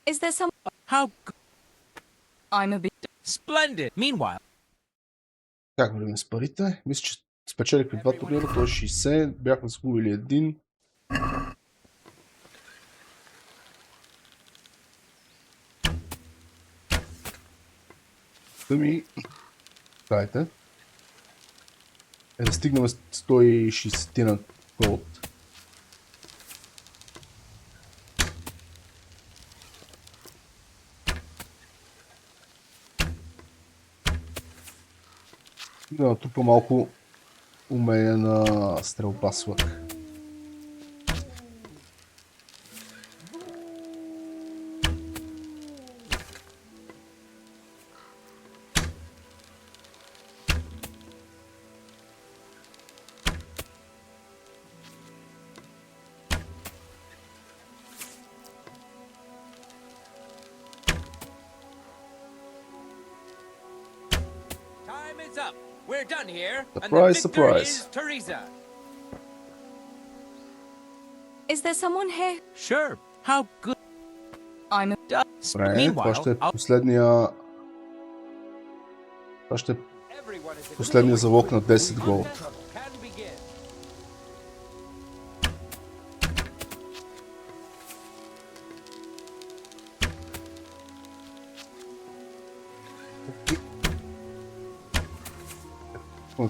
Is there some? How? I'm a bit. Splendid. Meanwhile. Как вървим с парите? Мисля, че спечелихме 2 турнира, т.е. 60, бяхме загубили 1. Ми, дайте, е да стигнем 160 на голд. Да натрупа малко умение на стрелба с лък. Surprise, surprise. Is there someone here? Sure. How good. I'm a. Добре, това ще е последния... Това ще е последния залог на 10 голд.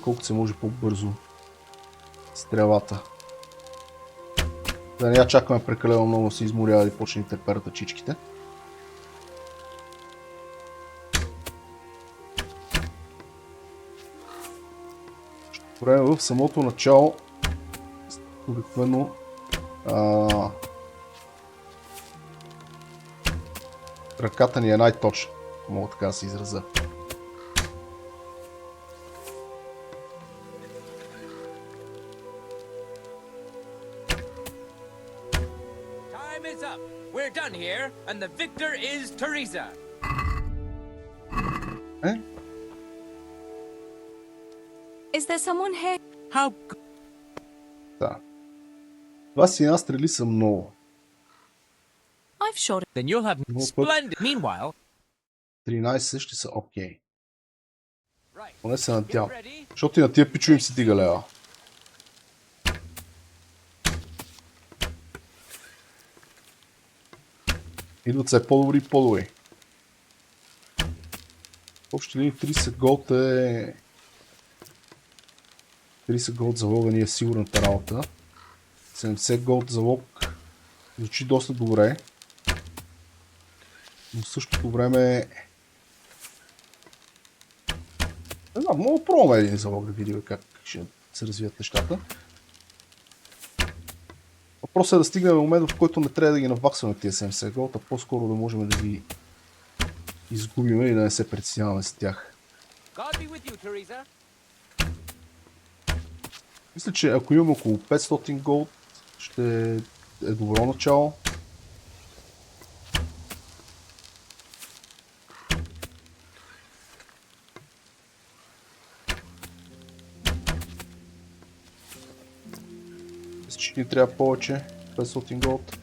Колкото се може по-бързо стрелата. Да не я чакаме прекалено много да се изморява и почне да треперят ръчичките. Време в самото начало обикновено ръката ни е най-точна, мога така да се изразя. And the victor is Teresa. Is there someone here? How? Да. Това си една стрели са много. I've shot. Then you'll have splendid. Meanwhile, 13 ще са окей. Поне се надявам. Защото и на тия пичо им се дига лева. Идват се по-добри и по-добри. Общо ли 30 голд е 30 голд залога ни е сигурната работа. 70 голд залог звучи доста добре. Но в същото време... Не знам, мога да пробваме един залог да видим как ще се развият нещата. Въпросът е да стигнем до момент, в който не трябва да ги наваксваме тия 70 голд, а по-скоро да можем да ги изгубим и да не се притесняваме с тях. Мисля, че ако имам около 500 голд, ще е добро начало. Мисля, че ни трябва повече. 500 голд.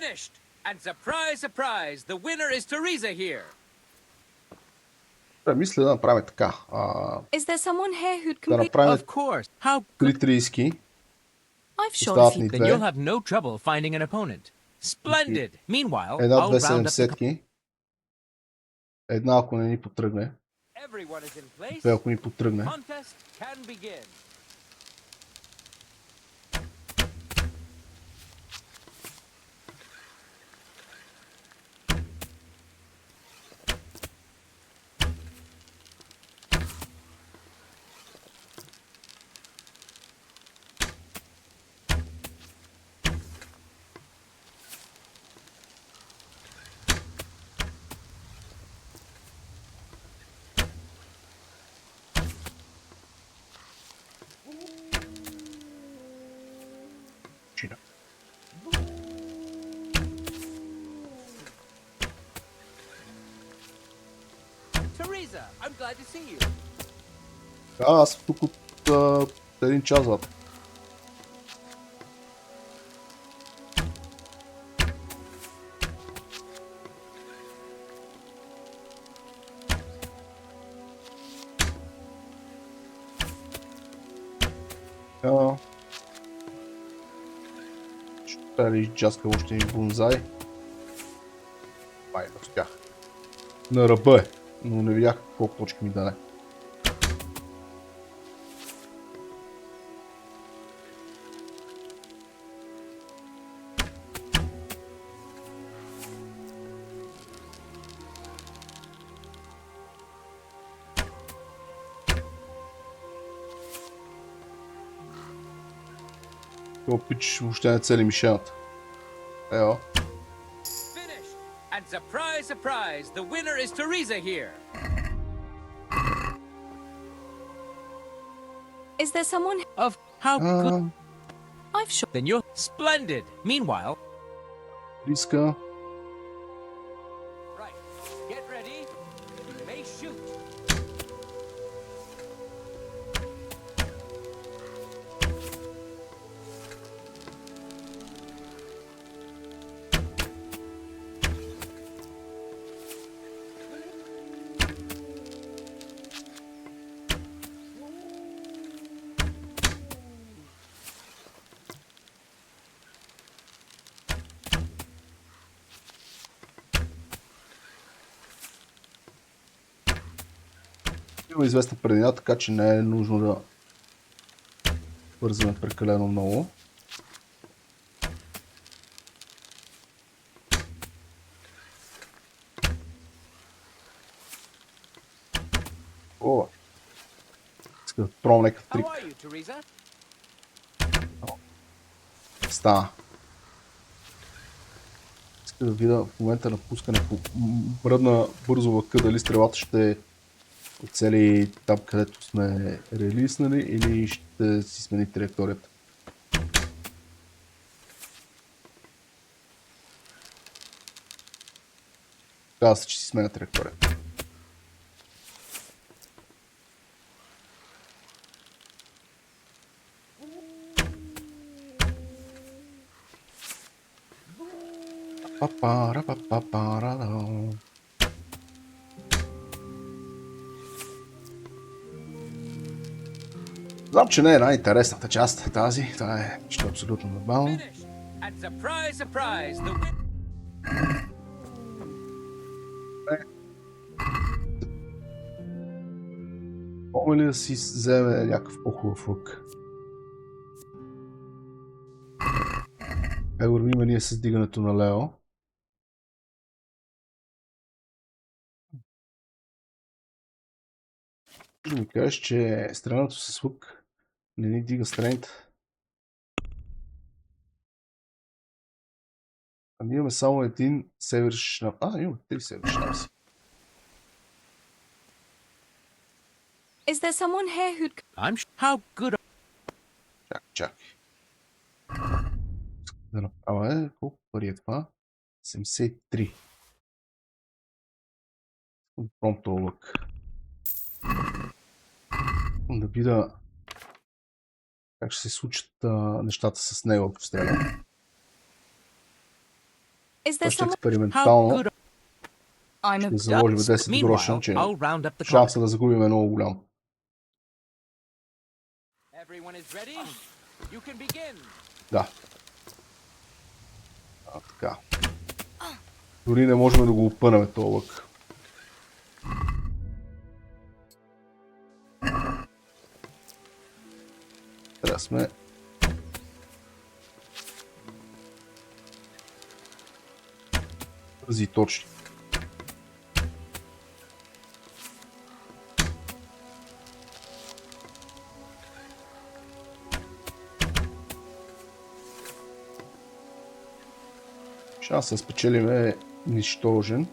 Finished! And surprise, surprise, the winner is Teresa here. Мисля да направим така. Is there someone here who'd Да complete? направим Of course. How 330. I've shot Остават a ни few. Then you'll две. have no trouble finding an opponent. Splendid. Meanwhile, Една I'll round up the 270. Една ако не ни потръгне. Everyone is in place. Две ако ни потръгне. Contest can begin. Teresa, I'm glad to see you. Аз съм тук от един час, брат. Ще трябва да изджаскам още един бонзай. Май, да успях. На ръба е, но не видях колко точки ми даде. Това пич въобще не цели мишената. Ео. And surprise, surprise, the winner is Teresa here. Is there someone? Of how good? I've shot. Then you're splendid. Meanwhile, Риска. right. Get ready. You may shoot. Има известна предина, така че не е нужно да бързаме прекалено много. О! Иска да пробвам някакъв трик. How are you, Teresa? Стана. Иска да видя в момента на пускане по мръдна бързо лъка дали стрелата ще оцели там, където сме релиснали, или ще си смени траекторията. Казва се, че си сменя траекторията. Знам, че не е най-интересната част тази. Това е нещо абсолютно нормално. Мога ли да си вземе някакъв по-хубав лък? Вървим ние с дигането на Лео. Да ми кажеш, че стрелянето с лък не ни дига стрейнт. А ние имаме само един север шнап. Имаме 3 север шнапси. Is there someone here who'd... How good... Чакай. Да направя колко пари е това? 73. Промто лък. Да видя как ще се случат нещата с него, ако стрелям. Това ще експериментално ще заложим 10 гроша, че шанса да загубим е много голям. Да. Така. Дори не можем да го опънем този лък. Трябва сме бързи и точни. Шансът да спечелим е нищожен.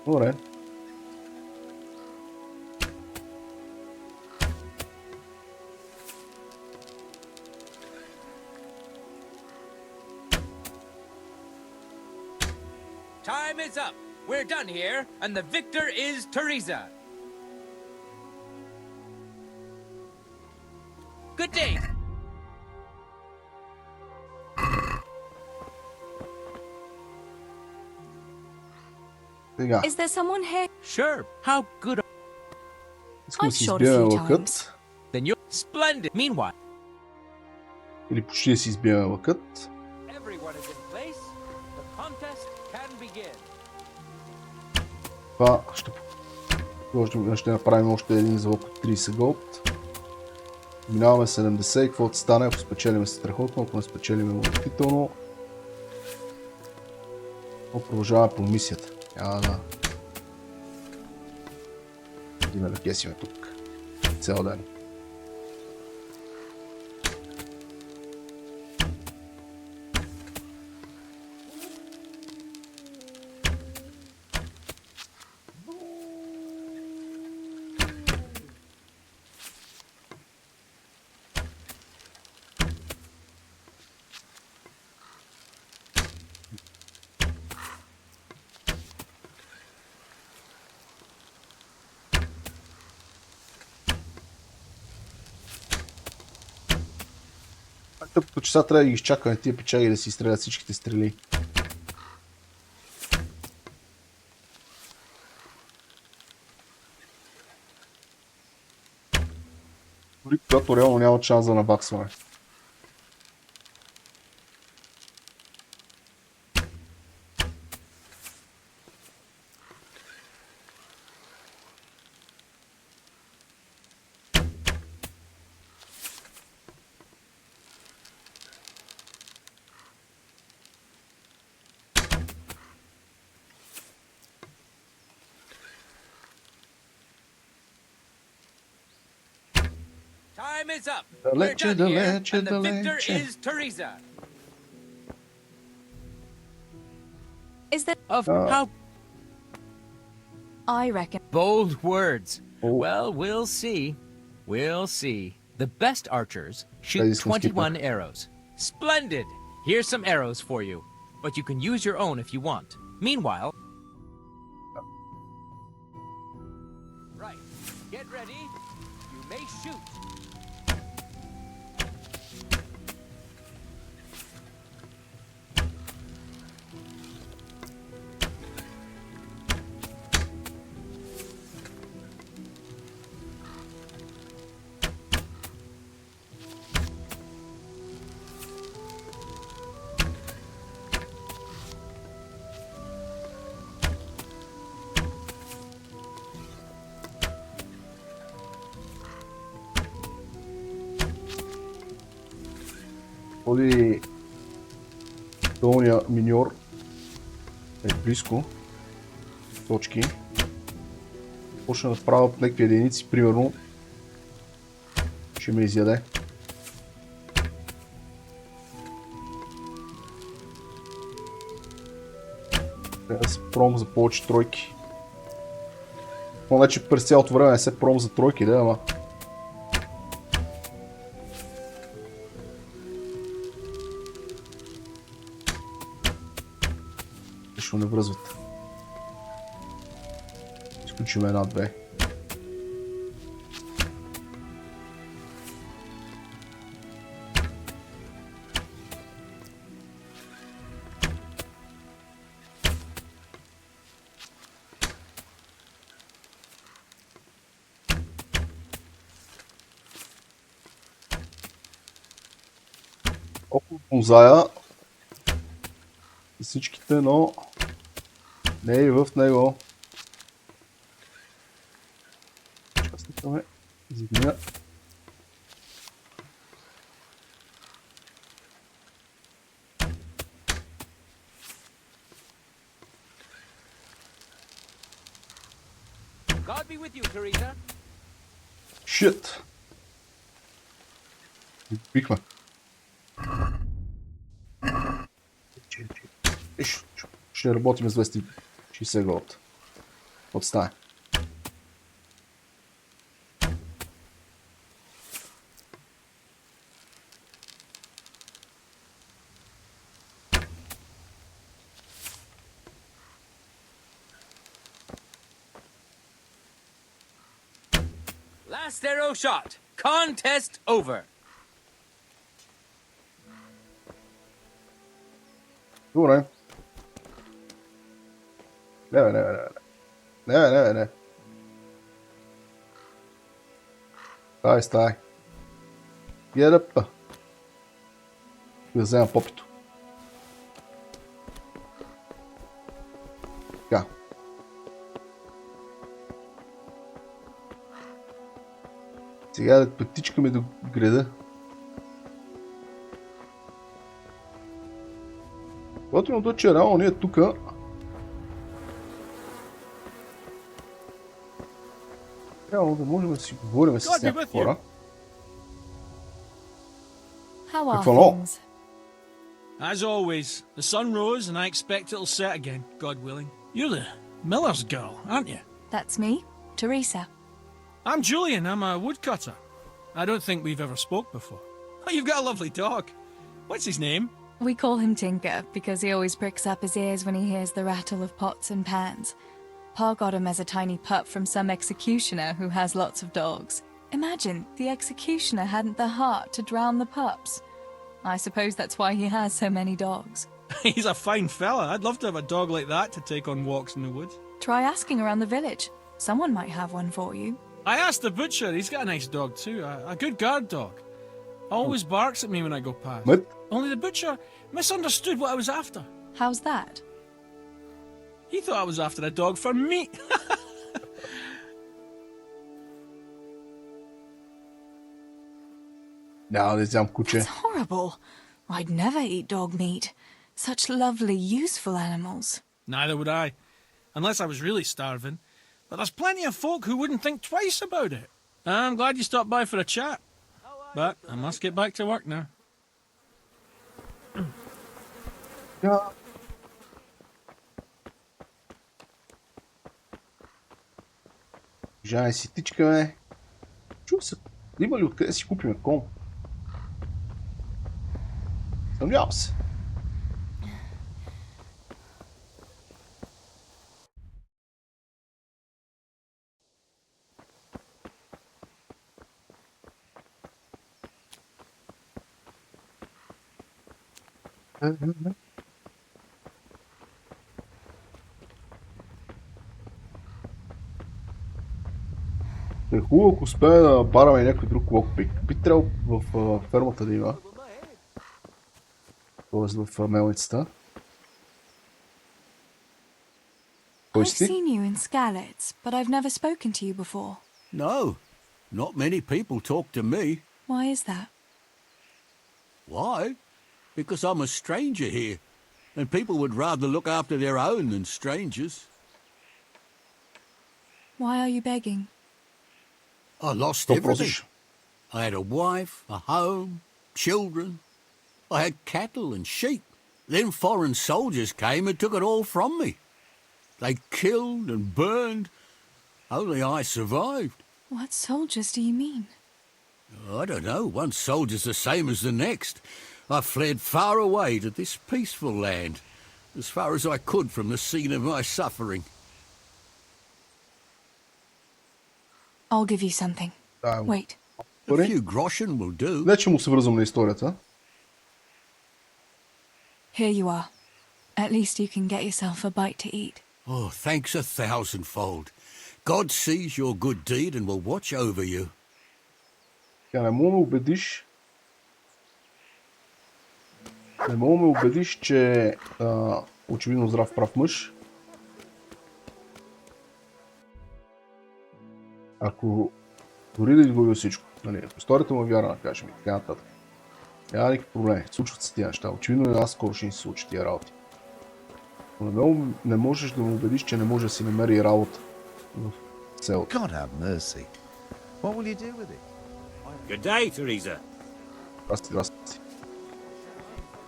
Добре. Time is up. We're done here, and the victor is Teresa. Good day. Is there someone here? Sure. How good. Искам да си избием лъкът. Then you're splendid. Meanwhile. Или почти да си избием лъкът. Everyone is in place. The contest can begin. Това ще направим още един залог от 30 голд. Минаваме 70 и каквото стане, ако спечелим страхотно, ако не спечелим отвратително. Продължаваме по мисията. Да идеме да кесиме тук цял ден. Тъпото часа трябва да ги изчакаме тия печаги да си стрелят всичките стрели. Дори когато реално няма шанс за набаксване. Time is up. Далече, We're done here, далече, and the victor далече. is Teresa. Is there... Of how I reckon... bold words. Well, we'll see. We'll see. The best archers shoot 21 arrows. Splendid! Here's some arrows for you. But you can use your own if you want. Meanwhile... Right. Get ready. You may shoot. Ходи долния миньор е близко. Точки. Почна да правя някакви единици, примерно. Ще ме изяде. Трябва да се пром за повече тройки. Вече през цялото време не се пром за тройки, да, ама. Защо не връзват? Изключим една-две. Около бонзая и всичките, но не и в него. Частикаме зигния. God be with you, Teresa. Shit. Пикме. Ще работим с 260 голд. Отстане. Last arrow shot. Contest over. Добре. Не. Стай. Гедъпа. Да взема попито. Така. Сега да пътичкаме до града. Готиното, че реално ние тука реално да можем да си говорим с някакви хора. How are Какво? things? As always, the sun rose and I expect it'll set again, God willing. You're the miller's girl, aren't you? That's me, Teresa. I'm Julian, I'm a woodcutter. I don't think we've ever spoke before. Oh, you've got a lovely dog. What's his name? We call him Tinker because he always pricks up his ears when he hears the rattle of pots and pans. Pa got him as a tiny pup from some executioner who has lots of dogs. Imagine, the executioner hadn't the heart to drown the pups. I suppose that's why he has so many dogs. He's a fine fella. I'd love to have a dog like that to take on walks in the woods. Try asking around the village. Someone might have one for you. I asked the butcher, he's got a nice dog too, a good guard dog. Always barks at me when I go past. What? Only the butcher misunderstood what I was after. How's that? He thought I was after a dog for meat. Няма да вземам куче. It's horrible. I'd never eat dog meat. Such lovely, useful animals. Neither would I, unless I was really starving. But there's plenty of folk who wouldn't think twice about it. I'm glad you stopped by for a chat. But I must get back to work now. Yeah. Жай си тичкаме. Чува се, има ли откъде си купиме ком? Съмнявам се. Е хубаво, ако успеем да бараме някой друг локпик. Би трябвало в фермата да има. Тоест в мелницата. Кой I've си? seen you in Skalitz, but I've never spoken to you before. No, not many people talk to me. Why is that? Why? because I'm a stranger here, and people would rather look after their own than strangers. Why are you begging? I lost everything. I had a wife, a home, children. I had cattle and sheep. Then foreign soldiers came and took it all from me. They killed and burned. Only I survived. What soldiers do you mean? I don't know. One soldier's the same as the next. I fled far away to this peaceful land, as far as I could from the scene of my suffering. I'll give you something. Wait. A few groschen will do. Не, че му се връзвам на историята. Here you are. At least you can get yourself a bite to eat. Oh, thanks a thousandfold. God sees your good deed and will watch over you. Не мога ме убедиш. Не мога ме убедиш, че очевидно здрав прав мъж. Ако дори да изгубил всичко, нали, ако историята му е вярна, кажем и така нататък. Няма никакви проблеми. Случват се тия неща. Очевидно и аз скоро ще ни се случи тия работи. Но не можеш да му убедиш, че не може да си намери работа в селото. God have mercy. What will you do with it? Good day, Teresa. Здрасти.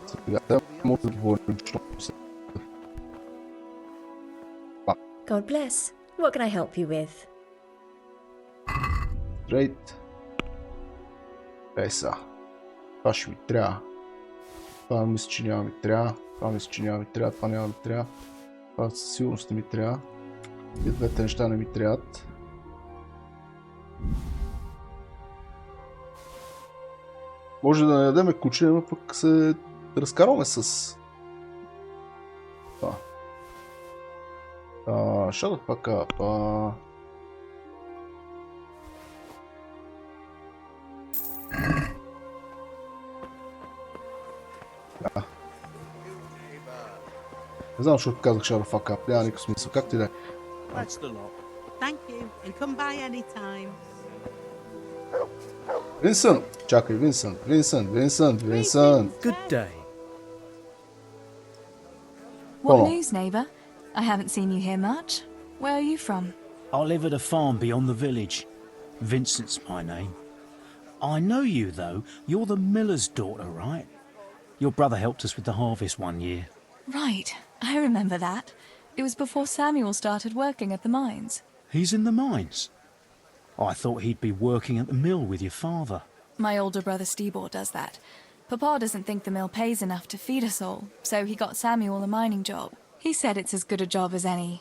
Сега може да говорим, защото God bless. What can I help you with? Здравейте. Са. Това ще ми трябва. Това мисля, че няма ми трябва. Това мисля, че няма ми трябва. Това няма ми трябва. Това със сигурност не ми трябва. И двете неща не ми трябват. Може да не ядеме куче, но пък се разкарваме с това. Shut the fuck up. Да. Не знам, защото казах shut the fuck up. Няма никакъв смисъл. Как ти да е? That's the lot. Thank you, and come by anytime. Винсънт! Чакай, Винсънт! Good day. What news, neighbour? I haven't seen you here much. Where are you from? I live at a farm beyond the village. Vincent's my name. I know you, though. You're the miller's daughter, right? Your brother helped us with the harvest one year. Right, I remember that. It was before Samuel started working at the mines. He's in the mines? I thought he'd be working at the mill with your father. My older brother Stebor does that. Papa doesn't think the mill pays enough to feed us all, so he got Samuel a mining job. He said it's as good a job as any.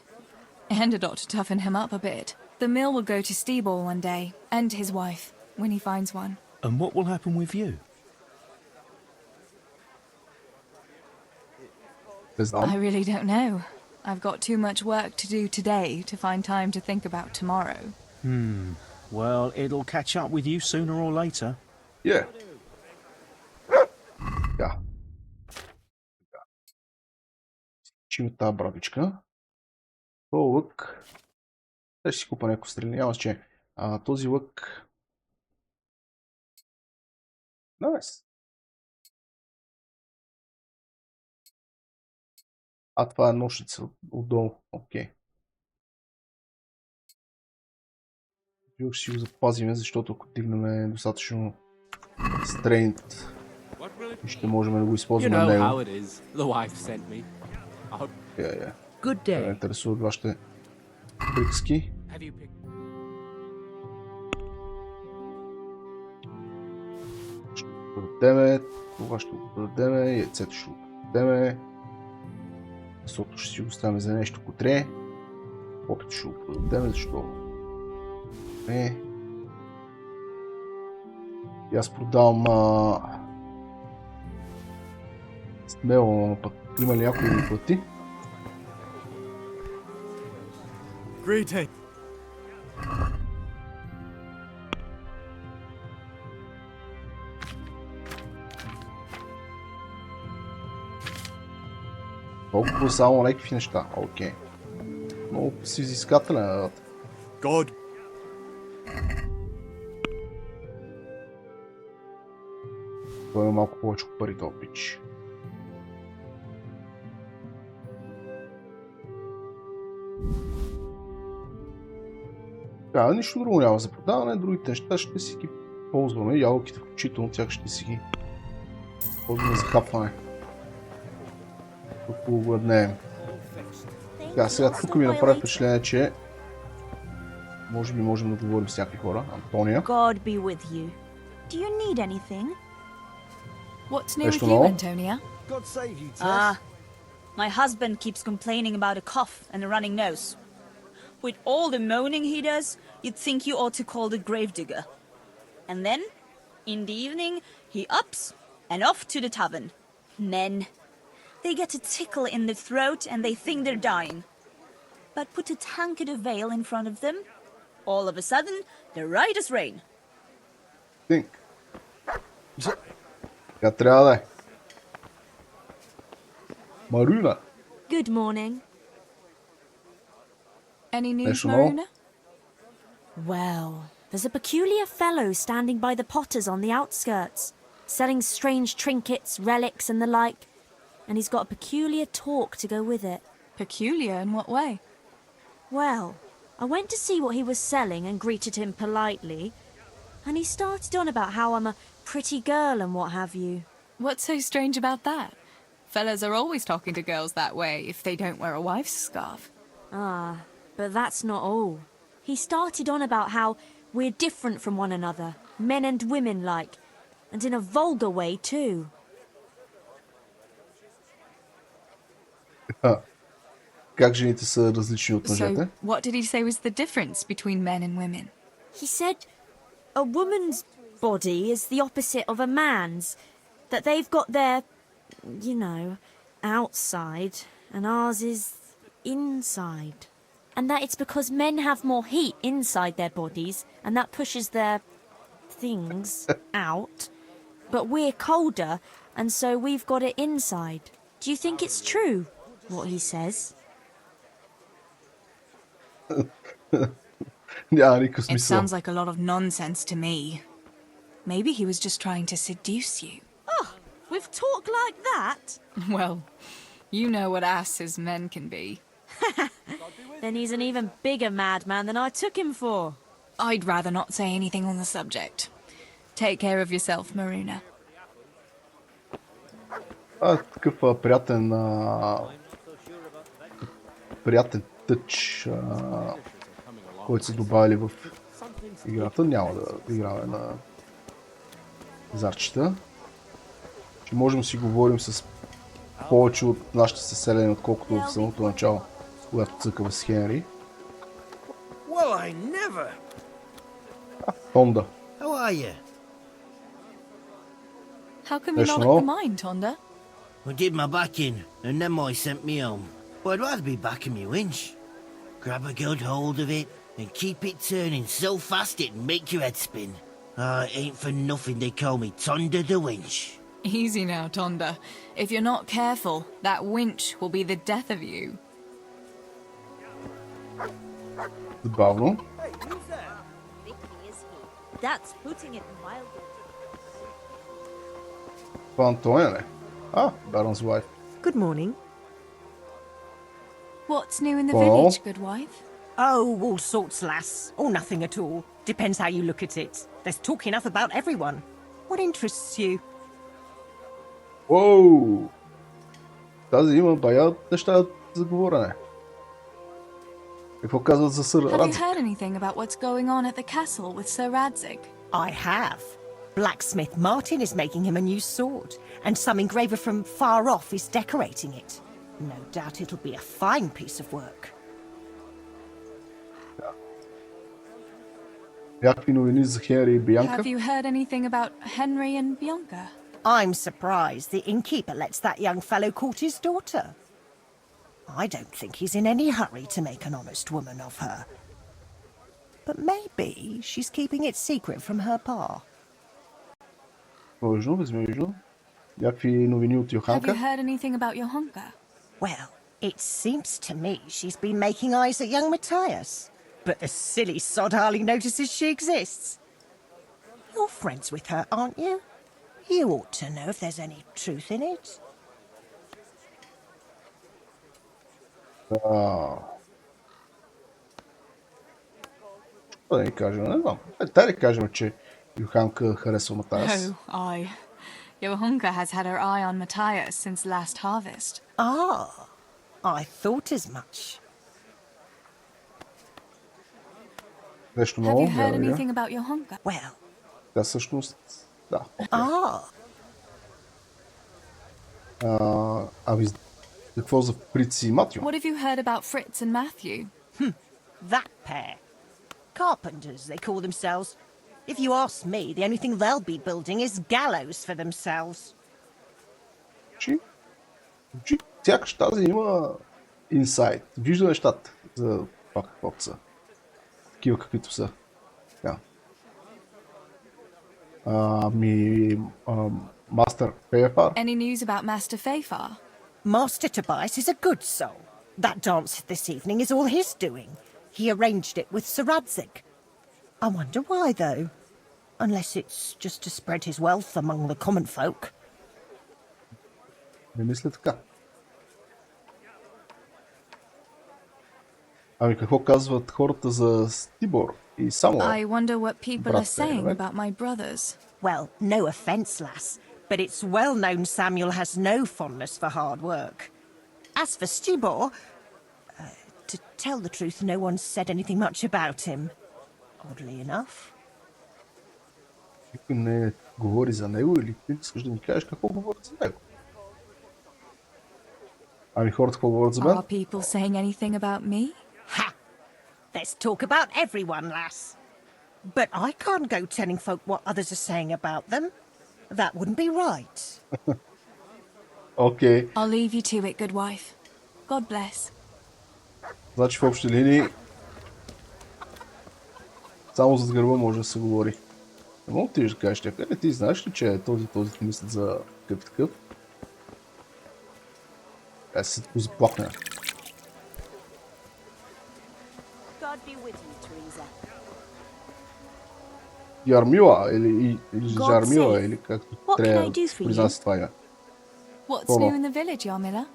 And it ought to toughen him up a bit. The mill will go to Stebor one day, and his wife, when he finds one. And what will happen with you? I really don't know. I've got too much work to do today to find time to think about tomorrow. Well, it'll catch up with you sooner or later. Yeah. Да. Чим тази бравичка. Този лък. Ще си купа някакво стрелни. Няма че. Този лък. Найс. Това е нощица отдолу. Окей. Ще си го запазим, защото ако дигнем достатъчно стрейнт, ще можем да го използваме на него. Good day. Ме интересуват вашите приказки. Ще го продадеме, това ще го продадеме, яйцето ще го продадеме. Месото ще си го оставим за нещо котре. Опит ще го продадеме, защо не. И аз продавам смело, но пък има ли някой да ми плати? Greeting. Толкова само някакви неща. Окей. Много си изискателен. God. Той има малко повече пари, този пич. Нищо друго няма за продаване, другите неща ще си ги ползваме, ябълките включително, тях ще си ги ползваме за хапване. Ако огладнеем. Сега тук ми направи впечатление, че може би можем да говорим с някакви хора. Антония. God be with you. Do you need anything? What's new with Нещо you, ново? Antonia? God save you, Tess. My husband keeps complaining about a cough and a running nose. With all the moaning he does, you'd think you ought to call the gravedigger. And then, in the evening, he ups and off to the tavern. Men. They get a tickle in the throat and they think they're dying. But put a tankard of ale in front of them, all of a sudden, they're right as rain. Think. Така трябва да е. Марина. Good morning. Any news, Нещо Marina? ново? Well, there's a peculiar fellow standing by the potters on the outskirts, selling strange trinkets, relics, and the like. And he's got a peculiar talk to go with it. Peculiar in what way? Well, I went to see what he was selling and greeted him politely, and he started on about how I'm a pretty girl and what have you. What's so strange about that? Fellas are always talking to girls that way if they don't wear a wife's scarf. Ah, but that's not all. He started on about how we're different from one another, men and women like, and in a vulgar way too. Как жените са различни от мъжете? So, what did he say was the difference between men and women? He said a woman's body is the opposite of a man's, that they've got their, you know, outside, and ours is inside. And that it's because men have more heat inside their bodies, and that pushes their things out. But we're colder, and so we've got it inside. Do you think it's true, what he says? Няма никакъв It смисъл. sounds like a lot of nonsense to me. Maybe he was just trying to seduce you. Oh, with talk like that? Well, you know what asses men can be. Then he's an even bigger madman than I took him for. I'd rather not say anything on the subject. Take care of yourself, Marina. Такъв приятен тъч, който са добавили в играта. Няма да играме на зарчета. Че можем да си говорим с повече от нашите съселени, отколкото в самото начало, когато цъкаме с Хенри. Well, I never. Тонда. How are you? How come you're not at the mine, Tonda? I did my backing, and then I sent me home. But I'd rather be backing me winch. Grab a good hold of it, and keep it turning so fast it'd make your head spin. It ain't for nothing they call me Tonda the Winch. Easy now, Tonda. If you're not careful, that winch will be the death of you. Забавно. That's putting it mildly. Това Антония ли? Baron's wife. Good morning. What's new in the Well. village, good wife? Oh, all sorts, lass. Or nothing at all. Depends how you look at it. There's talk enough about everyone. What interests you? Оу! Тази има бая неща за говорене. Какво казват за сър Have you Радзик? heard anything about what's going on at the castle with Sir Radzig? I have. Blacksmith Martin is making him a new sword, and some engraver from far off is decorating it. No doubt it'll be a fine piece of work. Някакви новини за Хенри и Бианка? Have you heard anything about Henry and Bianca? I'm surprised the innkeeper lets that young fellow court his daughter. I don't think he's in any hurry to make an honest woman of her. But maybe she's keeping it secret from her pa. Възможно. Някакви новини от Have Йоханка? you heard anything about Johanka? Well, it seems to me she's been making eyes at young Matthias. But the silly sod hardly notices she exists. You're friends with her, aren't you? You ought to know if there's any truth in it. Да ни кажем, не знам. Дай да кажем, че Йоханка харесва Матаяс. Oh, aye. Johanka has had her eye on Matthias since last harvest. Ah, I thought as much. Нещо Have ново? you heard anything about Johanka? Well. Тя всъщност... Да. Ами, какво за Фриц и Матю? What have you heard about Fritz and Matthew? That pair. Carpenters, they call themselves. If you ask me, the only thing they'll be building is gallows for themselves. Сякаш тази има инсайт. Вижда нещата за това каквото са. Такива каквито са. Yeah. Master Fayfar? Any news about Master Fayfar? Master Tobias is a good soul. That dance this evening is all his doing. He arranged it with Sir Radzik. I wonder why, though. Unless it's just to spread his wealth among the common folk. Не мисля така. Ами какво казват хората за Стибор и Самуел? I wonder what people are saying about my brothers. Well, no offence, lass, but it's well known Samuel has no fondness for hard work. As for Stibor, to tell the truth, no one's said anything much about him. Oddly enough. Никой не говори за него или ти искаш да ми кажеш какво говорят за него? Ами хората какво говорят за мен? Are people saying anything about me? Ha! There's talk about everyone, lass. But I can't go telling folk what others are saying about them. That wouldn't be right. Окей. I'll leave you to it, good wife. God bless. Значи в общи линии само зад гърба може да се говори. Не мога ти да кажеш някъде. Ти знаеш ли, че този ти мислят за такъв? Аз се го заплахне. God be with you, Teresa. Ярмила или Жармила или както трябва да произнася това име. What's new in the village, Yarmila?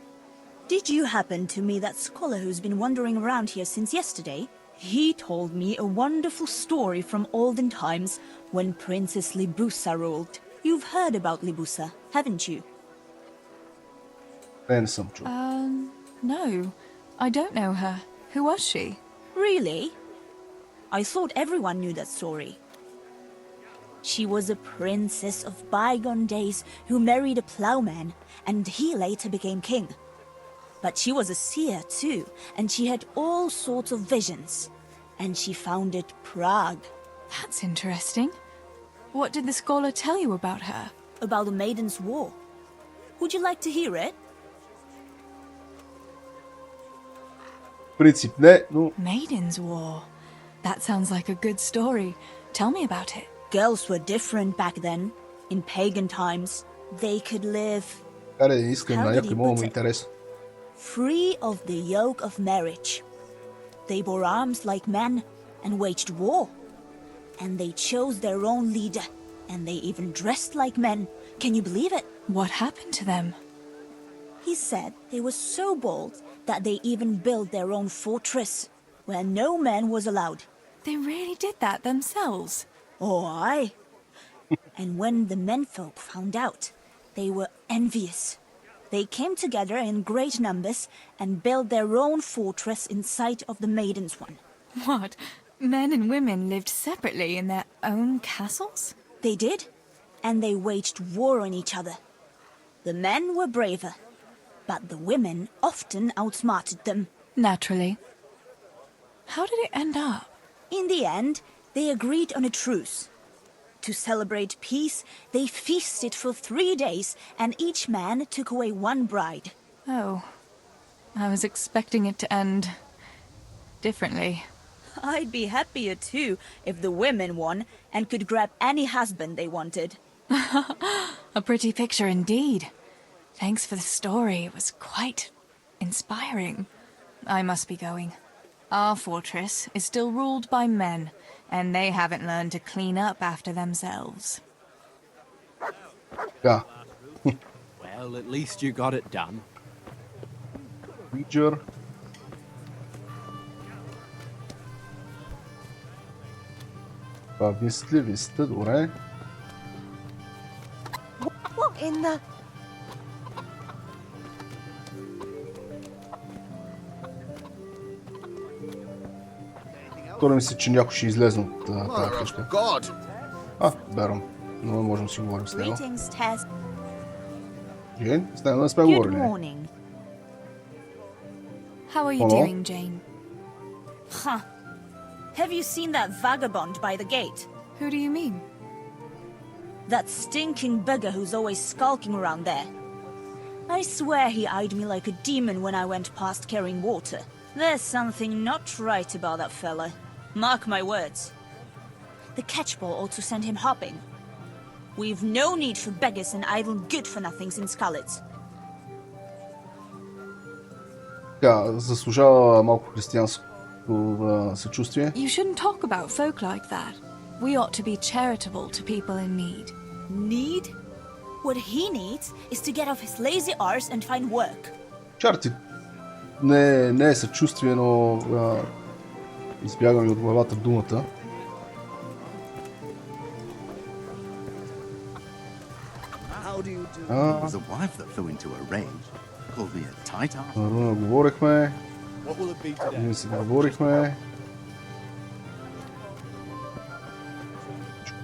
Did you happen to meet that scholar who's been wandering around here since yesterday? He told me a wonderful story from olden times when Princess Libusa ruled. You've heard about Libusa, haven't you? Не съм чул. No. I don't know her. Who was she? Really? I thought everyone knew that story. She was a princess of bygone days who married a plowman, and he later became king. But she was a seer too, and she had all sorts of visions. And she founded Prague. That's interesting. What did the scholar tell you about her? About the Maiden's War. Would you like to hear it? Принцип не, но... Maiden's War. That sounds like a good story. Tell me about it. Girls were different back then. In pagan times, they could live... Аре, искам на някой много му интересно. Free of the yoke of marriage. They bore arms like men and waged war. And they chose their own leader. And they even dressed like men. Can you believe it? What happened to them? He said they were so bold that they even built their own fortress where no man was allowed. They really did that themselves? Oh, aye. And when the menfolk found out, they were envious. They came together in great numbers and built their own fortress in sight of the Maiden's one. What? Men and women lived separately in their own castles? They did, and they waged war on each other. The men were braver, but the women often outsmarted them. Naturally. How did it end up? In the end, they agreed on a truce. To celebrate peace, they feasted for 3 days, and each man took away one bride. Oh. I was expecting it to end differently. I'd be happier too if the women won and could grab any husband they wanted. A pretty picture indeed. Thanks for the story. It was quite inspiring. I must be going. Our fortress is still ruled by men, and they haven't learned to clean up after themselves. Yeah. Well, at least you got it done. Creature. Това висят ли? Висите, добре. What in the... Втора ми се, че някой ще излезе от тази къща. Берам. Но можем да си говорим с него. Джейн, с него не сме говорили. How are you doing, Jane? Huh. Have you seen that vagabond by the gate? Who do you mean? That stinking beggar who's always skulking around there. I swear he eyed me like a demon when I went past carrying water. There's something not right about that fella. Mark my words. The catchpole ought to send him hopping. We've no need for beggars and idle good-for-nothings in Skalitz. Заслужава малко християнско съчувствие. You shouldn't talk about folk like that. We ought to be charitable to people in need. Need? What he needs is to get off his lazy arse and find work. Чарти не е съчувствие, но избягам и от главата думата. There's a wife that flew into a rage. Called me a tight ass. Говорихме. Ние си говорихме.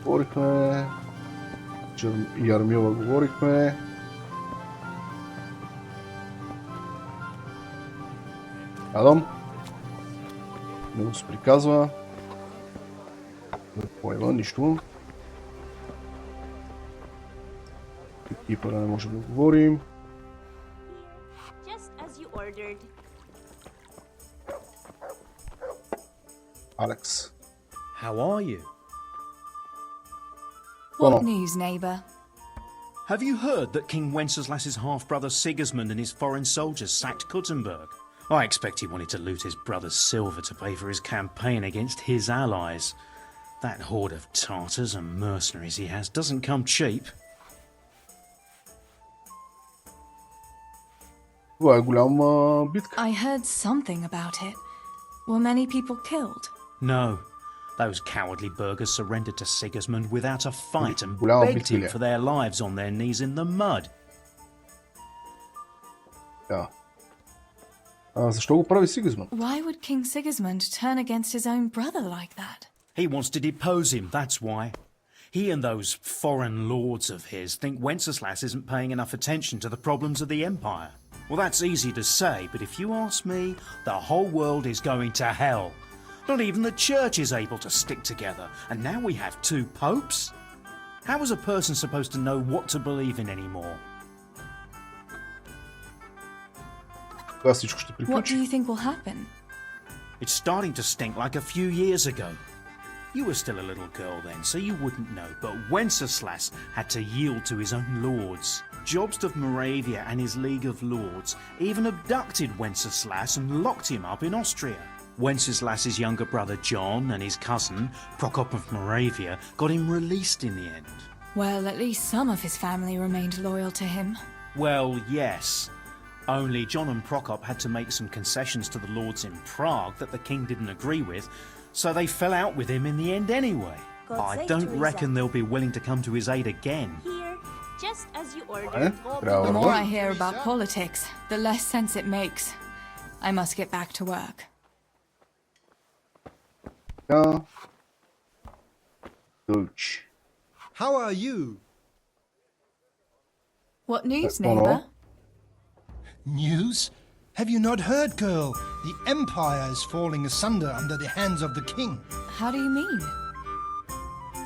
Говорихме. Ярмила говорихме. Адам. Него се приказва. Не поема нищо. Екипа не можем да говорим. Alex. How are you? What news, neighbour? Have you heard that King Wenceslas's half-brother Sigismund and his foreign soldiers sacked Kuttenberg? I expect he wanted to loot his brother's silver to pay for his campaign against his allies. That horde of Tartars and mercenaries he has doesn't come cheap. Това е голяма битка. I heard something about it. Were many people killed? No. Those cowardly burghers surrendered to Sigismund without a fight and голяма begged битка him for their lives on their knees in the mud. Да. Защо го прави Сигизмунд? Why would King Sigismund turn against his own brother like that? He wants to depose him, that's why. He and those foreign lords of his think Wenceslas isn't paying enough attention to the problems of the empire. Well, that's easy to say, but if you ask me, the whole world is going to hell. Not even the church is able to stick together, and now we have 2 popes? How is a person supposed to know what to believe in anymore? What do you think will happen? It's starting to stink like a few years ago. You were still a little girl then, so you wouldn't know, but Wenceslas had to yield to his own lords. Jobst of Moravia and his League of Lords even abducted Wenceslas and locked him up in Austria. Wenceslas's younger brother John and his cousin, Prokop of Moravia, got him released in the end. Well, at least some of his family remained loyal to him. Well, yes. Only John and Prokop had to make some concessions to the lords in Prague that the king didn't agree with, so they fell out with him in the end anyway. I don't reckon they'll be willing to come to his aid again. Here, just as you ordered. The more I hear about politics, the less sense it makes. I must get back to work. How are you? What news, neighbour? News? Have you not heard, girl? The empire is falling asunder under the hands of the king. How do you mean?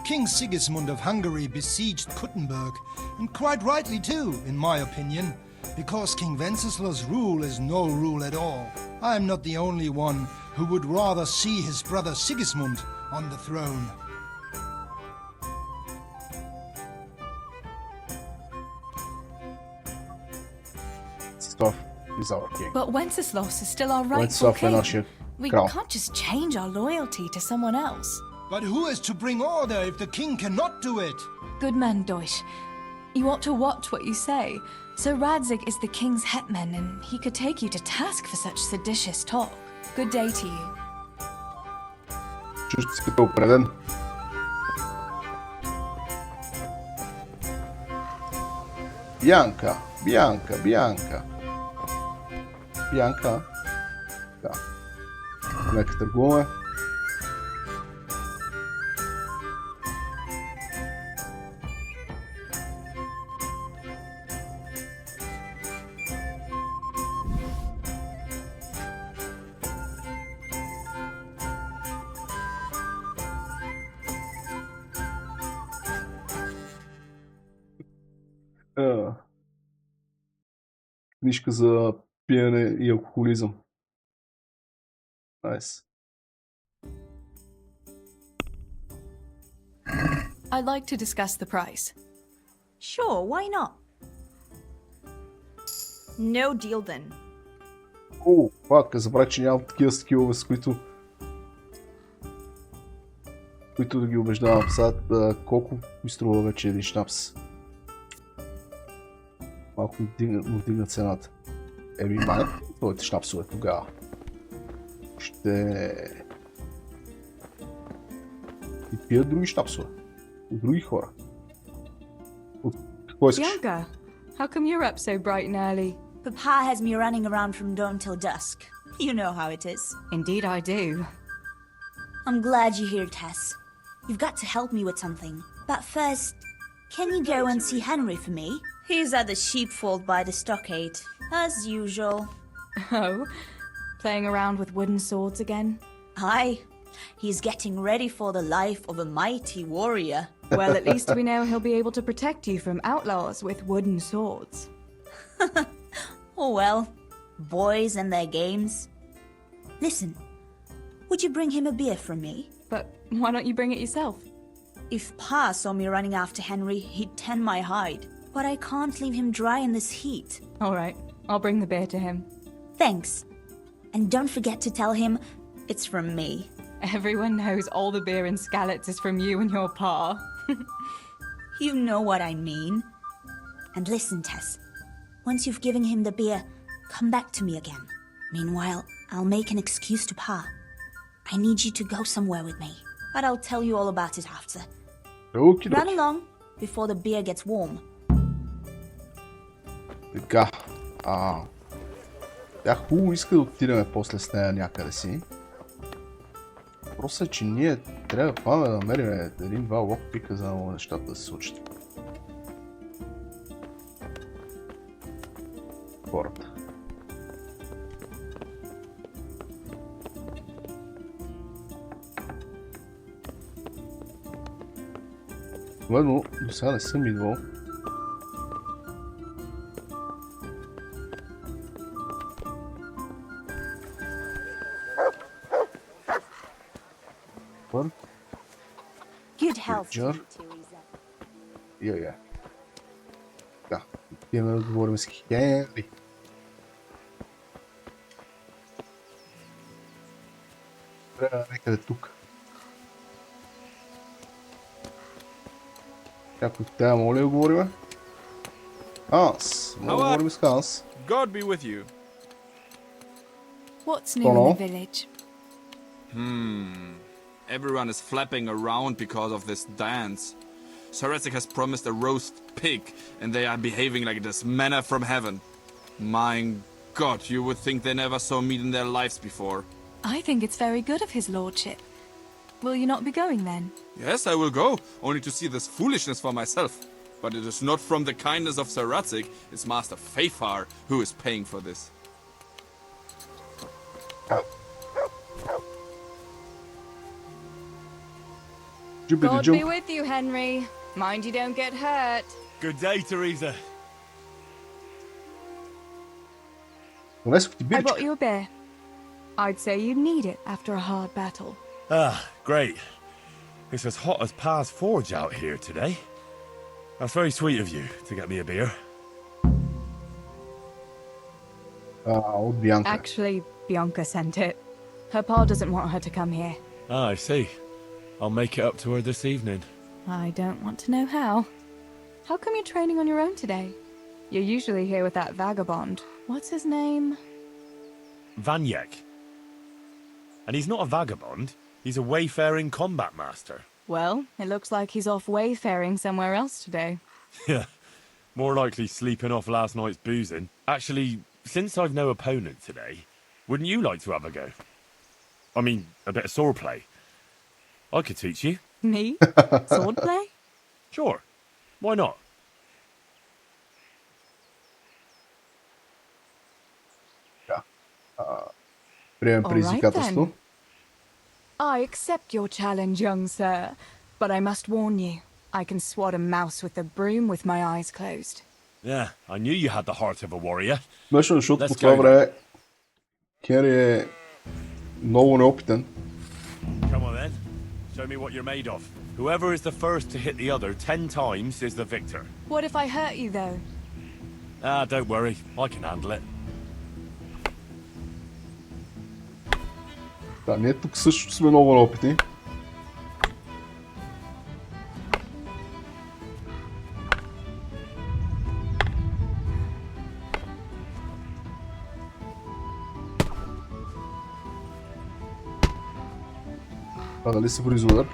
King Sigismund of Hungary besieged Kuttenberg, and quite rightly too, in my opinion, because King Wenceslas' rule is no rule at all. I am not the only one who would rather see his brother Sigismund on the throne. Is our king. But Wenceslas is still our rightful king. We can't just change our loyalty to someone else. But who is to bring order if the king cannot do it? Good man, Deutsch. You ought to watch what you say. Sir Radzig is the king's hetman, and he could take you to task for such seditious talk. Good day to you. Бянка. Да. Нека търгуваме. Книжка за пиене и алкохолизъм. Nice. I'd like to discuss the price. Sure, why not? No deal then. О, пак, забравя, че нямам такива скилове, с които да ги убеждавам. Сега колко ми струва вече един шнапс? Малко му вдигна цената. Май, твоите шнапсове тогава. Ще и пия други шнапсове. От други хора. От какво искаш? Bianca, how come you're up so bright and early? Papa has me running around from dawn till dusk. You know how it is. Indeed I do. I'm glad you're here, Tess. You've got to help me with something. But first, can you go and see Henry for me? He's at the sheepfold by the stockade, as usual. Oh, playing around with wooden swords again? Aye, he's getting ready for the life of a mighty warrior. Well, at least we know he'll be able to protect you from outlaws with wooden swords. Oh well, boys and their games. Listen, would you bring him a beer from me? But why don't you bring it yourself? If Pa saw me running after Henry, he'd tan my hide. But I can't leave him dry in this heat. All right, I'll bring the beer to him. Thanks. And don't forget to tell him it's from me. Everyone knows all the beer in Skalitz is from you and your pa. You know what I mean. And listen, Tess. Once you've given him the beer, come back to me again. Meanwhile, I'll make an excuse to Pa. I need you to go somewhere with me. But I'll tell you all about it after. Okay. Run along before the beer gets warm. Така. Тя хубаво иска да отидем после с нея някъде си. Въпросът е, че ние трябва да намерим един-два локпика, за да могат нещата да се случат. Хората. Следно, до сега не съм идвал. Good health, Teresa. Yeah. Да, отиваме да говорим с Хенри. Трябва някъде тук. Някой от тая моля да говорим? Ханс. Моля да говорим с Ханс. God be with you. What's new in the village? Everyone is flapping around because of this dance. Sarasic has promised a roast pig, and they are behaving like this manna from heaven. My God, you would think they never saw meat in their lives before. I think it's very good of his lordship. Will you not be going then? Yes, I will go, only to see this foolishness for myself. But it is not from the kindness of Sarasic, it's Master Fafar who is paying for this. God be with you, Henry. Mind you don't get hurt. Good day, Teresa. I bought you a beer. I'd say you need it after a hard battle. Ah, great. It's as hot as Pa's forge out here today. That's very sweet of you to get me a beer. Old Bianca. Actually, Bianca sent it. Her pa doesn't want her to come here. Ah, I see. I'll make it up to her this evening. I don't want to know how. How come you're training on your own today? You're usually here with that vagabond. What's his name? Vanyek. And he's not a vagabond. He's a wayfaring combat master. Well, it looks like he's off wayfaring somewhere else today. Yeah, More likely sleeping off last night's boozing. Actually, since I've no opponent today, wouldn't you like to have a go? I mean, a bit of swordplay. I could teach you. Me? Swordplay? Sure. Why not? Приемем предизвикателство. I accept your challenge, young sir, but I must warn you, I can swat a mouse with a broom with my eyes closed. Yeah, I knew you had the heart of a warrior. Смешно, защото по това време Хенри е много неопитен. Come on then. Show me what you're made of. Whoever is the first to hit the other 10 times is the victor. What if I hurt you, though? Don't worry. I can handle it. Да, ние тук също сме много неопитни. Това дали се бързо удар?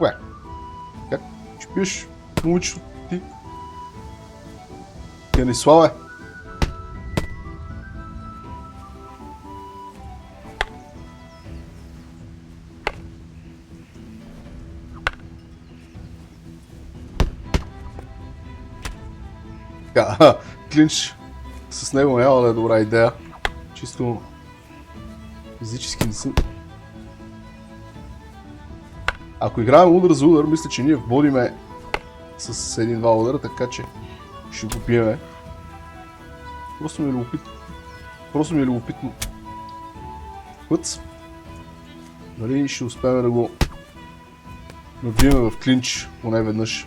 Бе! Как чупиш момичето ти? Яниславе! Клинч с него няма да е добра идея. Чисто физически не съм. Ако играем удар за удар, мисля, че ние водиме с един-два удара, така че ще го биеме. Просто ми е любопитно. Път. Дали ще успеем да го набиеме в клинч поне веднъж.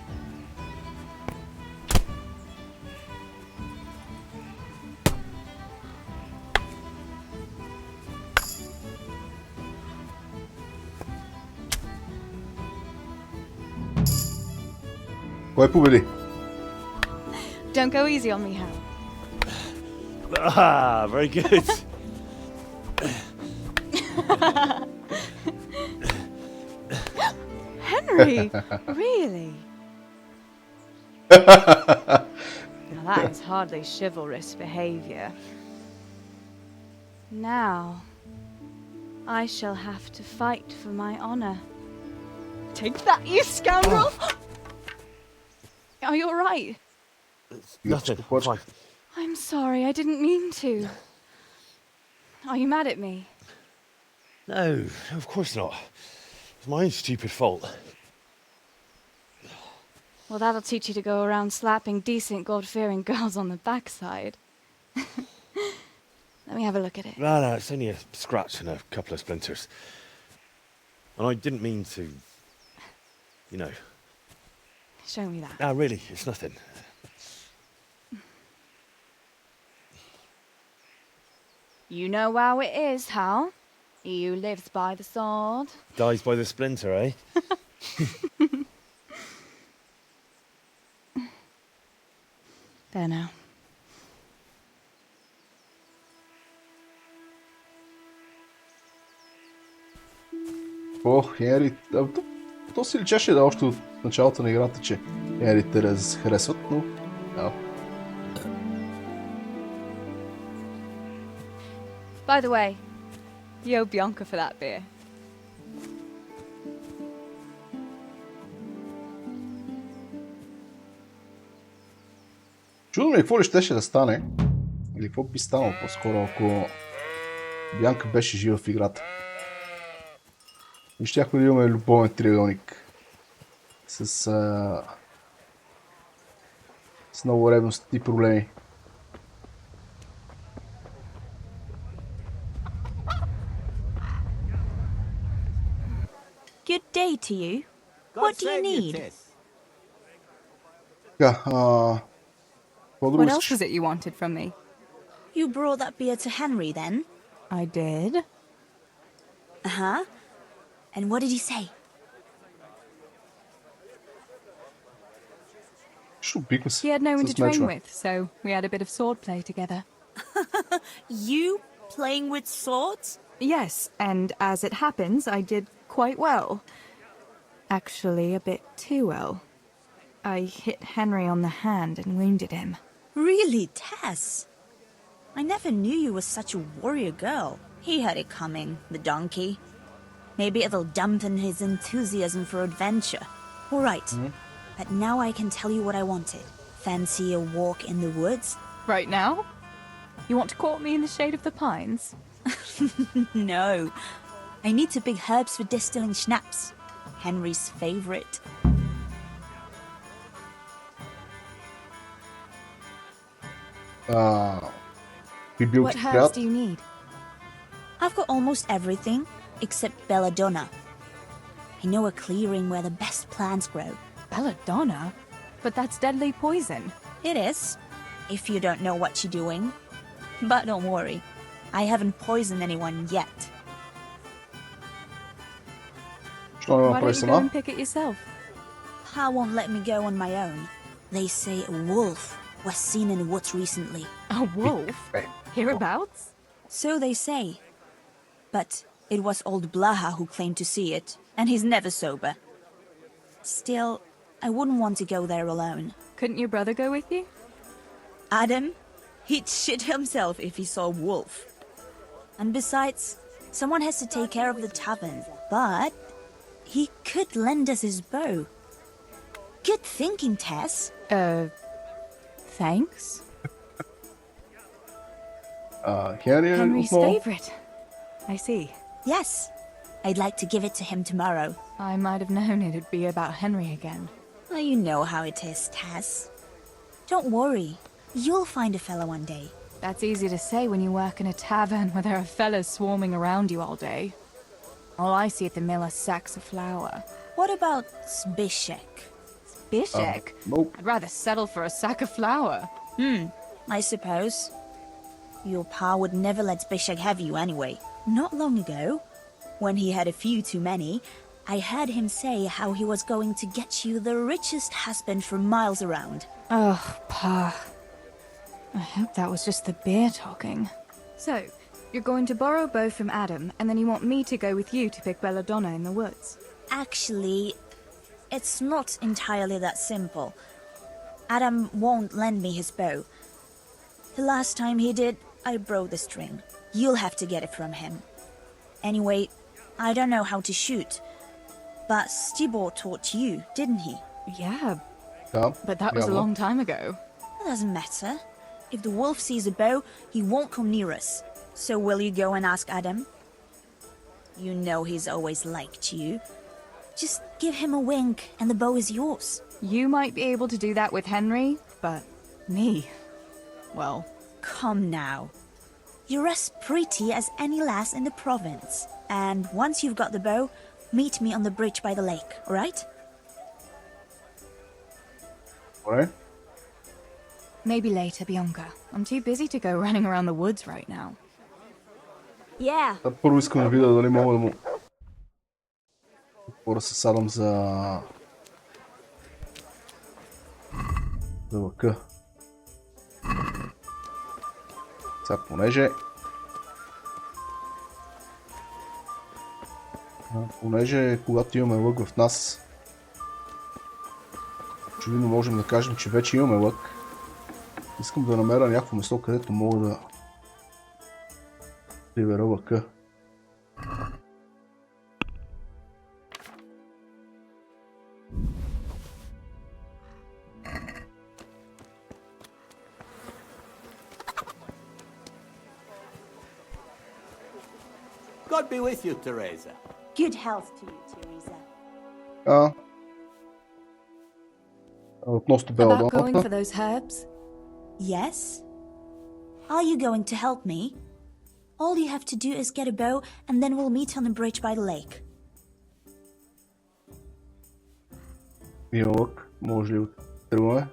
Кой победи? Don't go easy on me, Hal. Very good. Henry, really? Now that is hardly chivalrous behavior. Now, I shall have to fight for my honor. Take that, you scoundrel! Are you alright? Nothing. Fine. I'm sorry, I didn't mean to. Are you mad at me? No, of course not. It's my own stupid fault. Well, that'll teach you to go around slapping decent, God-fearing girls on the backside. Let me have a look at it. No, it's only a scratch and a couple of splinters. And I didn't mean to, you know. Show me that. No, really, it's nothing. You know how it is, Hal. He who lives by the sword Dies by the splinter, eh? There now. Хенри... То си личеше да още от началото на играта, че Хенри те харесват, но... Да. By the way, you owe Bianca for that beer. Чудо ми какво ли щеше да стане, или какво би станало по-скоро, ако Бянка беше жива в играта. И щяхме да имаме любовен триъгълник с много ревност и проблеми. Good day to you. What do you need? What else was it you wanted from me? You brought that beer to Henry then? I did. Uh-huh. And what did he say? He had no one to train with, so we had a bit of swordplay together. You playing with swords? Yes, and as it happens, I did quite well. Actually, a bit too well. I hit Henry on the hand and wounded him. Really, Tess? I never knew you were such a warrior girl. He had it coming, the donkey. Maybe it'll dampen his enthusiasm for adventure. All right, but now I can tell you what I wanted. Fancy a walk in the woods? Right now? You want to court me in the shade of the pines? No. I need to pick herbs for distilling schnapps. Henry's favorite. What herbs do you need? I've got almost everything except belladonna. I know a clearing where the best plants grow. Belladonna? But that's deadly poison. It is, if you don't know what you're doing. But don't worry, I haven't poisoned anyone yet. Why don't you go and pick it yourself? Pa won't let me go on my own. They say a wolf was seen in the woods recently. A wolf? Hereabouts? So they say. But it was old Blaha who claimed to see it, and he's never sober. Still, I wouldn't want to go there alone. Couldn't your brother go with you? Adam? He'd shit himself if he saw a wolf. And besides, someone has to take care of the tavern. But he could lend us his bow. Good thinking, Tess. Thanks? Henry's favorite. I see. Yes. I'd like to give it to him tomorrow. I might have known it'd be about Henry again. Well, you know how it is, Tess. Don't worry. You'll find a fella one day. That's easy to say when you work in a tavern where there are fellas swarming around you all day. All I see at the mill are sacks of flour. What about Zbyszek? Zbyszek? Nope. I'd rather settle for a sack of flour. I suppose. Your pa would never let Zbyszek have you anyway. Not long ago, when he had a few too many, I heard him say how he was going to get you the richest husband for miles around. Oh, Pa. I hope that was just the beer talking. So, you're going to borrow a bow from Adam, and then you want me to go with you to pick belladonna in the woods? Actually, it's not entirely that simple. Adam won't lend me his bow. The last time he did, I broke the string. You'll have to get it from him. Anyway, I don't know how to shoot. But Stibor taught you, didn't he? Yeah. But that was a long time ago. It doesn't matter. If the wolf sees a bow, he won't come near us. So will you go and ask Adam? You know he's always liked you. Just give him a wink and the bow is yours. You might be able to do that with Henry, but me, well... Come now. You're as pretty as any lass in the province. And once you've got the bow, meet me on the bridge by the lake, alright? Alright. Maybe later, Bianca. I'm too busy to go running around the woods right now. Yeah. Първо искам да видя дали мога да му... Да се садам за лъка. Сега, понеже когато имаме лък в нас, очевидно можем да кажем, че вече имаме лък. Искам да намеря някакво место, където мога да прибера лъка. God be with you, Teresa. Good health to you, Teresa. Относно About беладоната. going for those herbs? Yes? Are you going to help me? All you have to do is get a bow, and then we'll meet on the bridge by the lake. Има лък. Може ли тръгваме?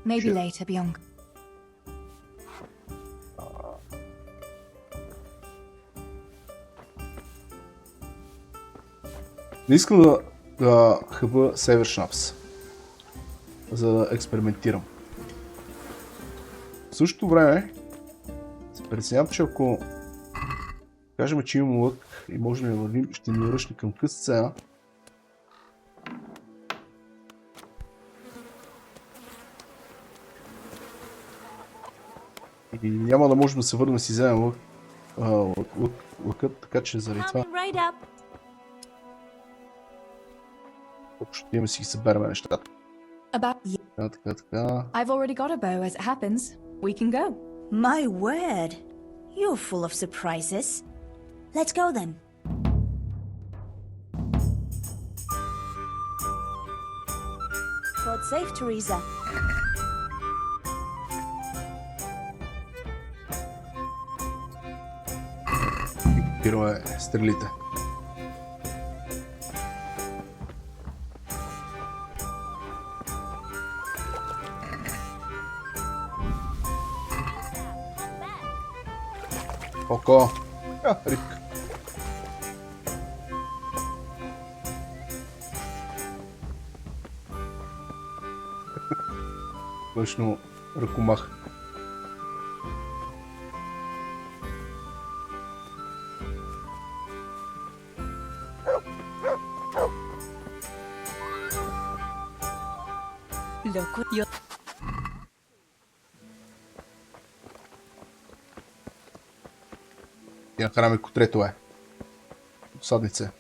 Maybe later, Bianca. Не искам да хъба север шнапс, за да експериментирам. В същото време се преценявам, че ако кажем, че имам лък И може да вървим, ще ни връща към къс сцена. И няма да можем да се върнем да си вземем лъкът, така че заради това ще имаме си ги съберем нещата. Така. I've already got a bow as it happens. We can go. My word. You're full of surprises. Let's go then. God save Teresa. Пираме стрелите. Око. Рик. Външно ръкомах. Look what you're... Я караме котрето е. Саднице.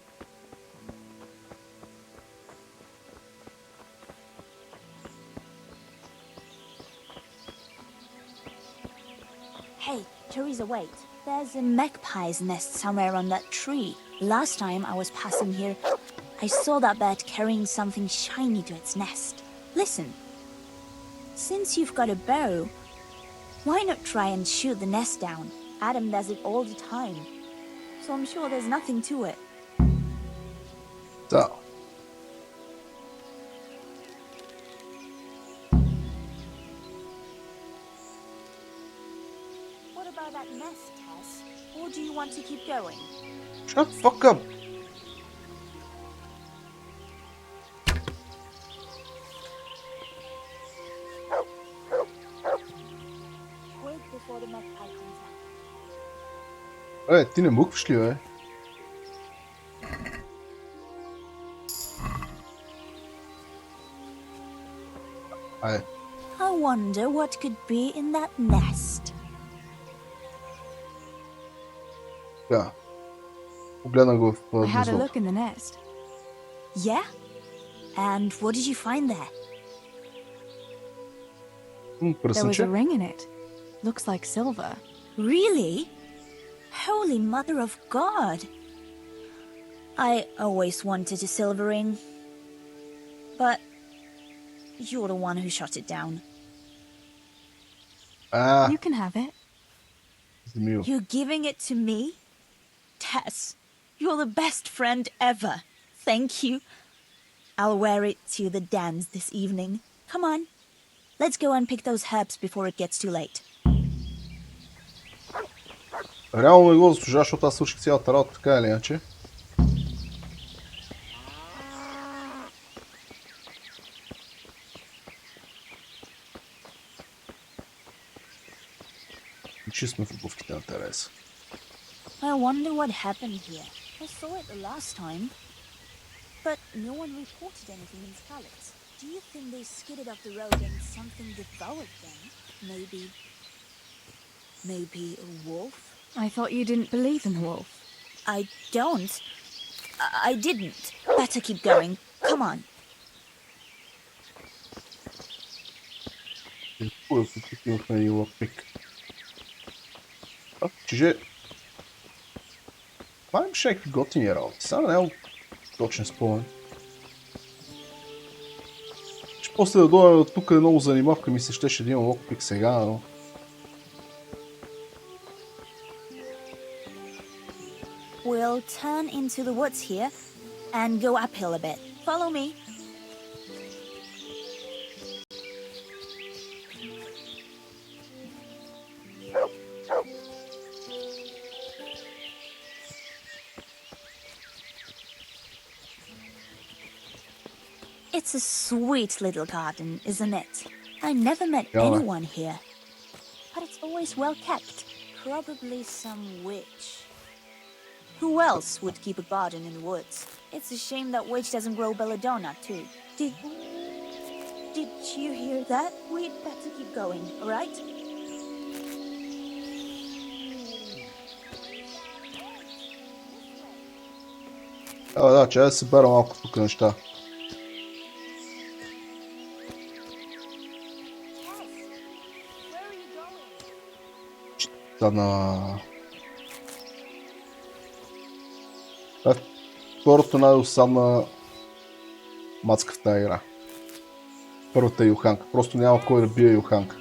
Hey, Teresa, wait. There's a magpie's nest somewhere on that tree. Last time I was passing here, I saw that bird carrying something shiny to its nest. Listen. Since you've got a bow, why not try and shoot the nest down? Adam does it all the time. So I'm sure there's nothing to it. So. What about that nest, Tess? Or do you want to keep going? Shut the fuck up! Quick before the magpie comes out. Ти не мукваш ли, бе? Айде. I wonder what could be in that nest. Така. Погледна го в I had a гнездото. look in the nest. Yeah? And what did you find there? There was Пръсниче. a ring in it. Looks like silver. Really? Holy Mother of God! I always wanted a silver ring. But you're the one who shot it down. You can have it. You're giving it to me? Tess, you're the best friend ever. Thank you. I'll wear it to the dance this evening. Come on. Let's go and pick those herbs before it gets too late. Реално не го заслужава, защото аз свърших цялата работа, така или иначе. И че сме в обувките на Тереса. I wonder what happened here. I saw it the last time, but no one reported anything in Skalitz. Do you think they skidded off the road and something devoured them? Maybe a wolf? I thought you didn't believe in the wolf. I don't. I didn't. Better keep going. Come on. Имахме и локпик. Чуже... Това имаше някакви готини работи. Сега не е точен спомен. Че после да дойдем тук е много занимавка, ми се щеше да има локпик сега, но... We'll turn into the woods here and go uphill a bit. Follow me. It's a sweet little garden, isn't it? I never met anyone here. But it's always well kept. Probably some witch. Who else would keep a garden in the woods? It's a shame that witch doesn't grow belladonna, too. Did you hear that? We'd better keep going, alright? Да, че да се събера малко тук неща. На... Втората най-досадна мацка в тази игра. Първата е Йоханка. Просто няма кой да бие Йоханка.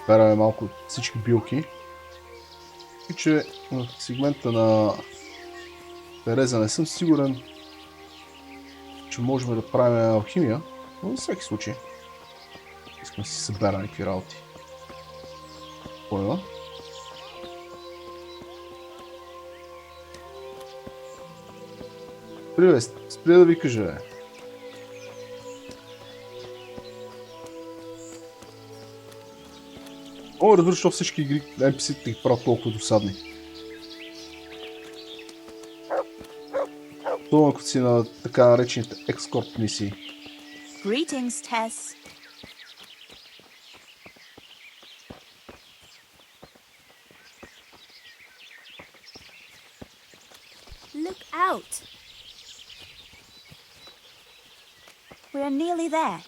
Бераме малко всички билки. И че в сегмента на Тереза не съм сигурен, че можем да правим алхимия, но за всеки случай искам да си събера някакви работи. Поема. Привет, спри да ви кажа, бе. О, разбира, защо всички игри NPC-те ги правят толкова досадни. Това като си на така наречените екскорт мисии. Greetings, Tess. Look out. We're nearly there.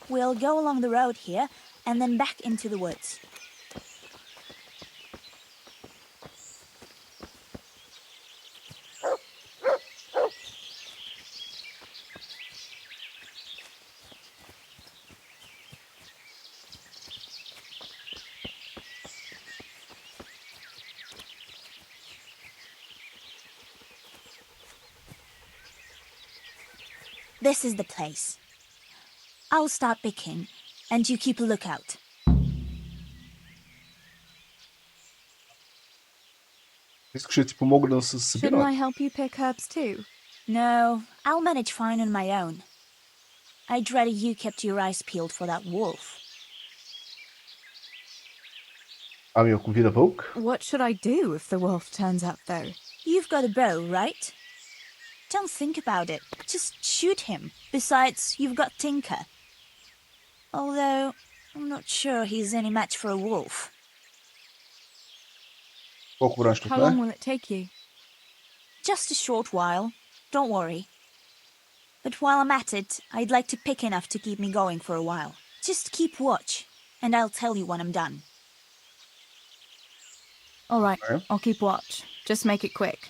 We'll go along the road here and then back into the woods. This is the place. I'll start picking, and you keep a lookout. Искаш да ти помогна да се събира? Shouldn't I help you pick herbs too? No, I'll manage fine on my own. I dreaded you kept your eyes peeled for that wolf. Ами ако видя вълк? What should I do if the wolf turns up though? You've got a bow, right? Don't think about it. Just shoot him. Besides, you've got Tinker. Although, I'm not sure he's any match for a wolf. Колко време ще How long will it take you? Just a short while. Don't worry. But while I'm at it, I'd like to pick enough to keep me going for a while. Just keep watch, and I'll tell you when I'm done. All right, I'll keep watch. Just make it quick.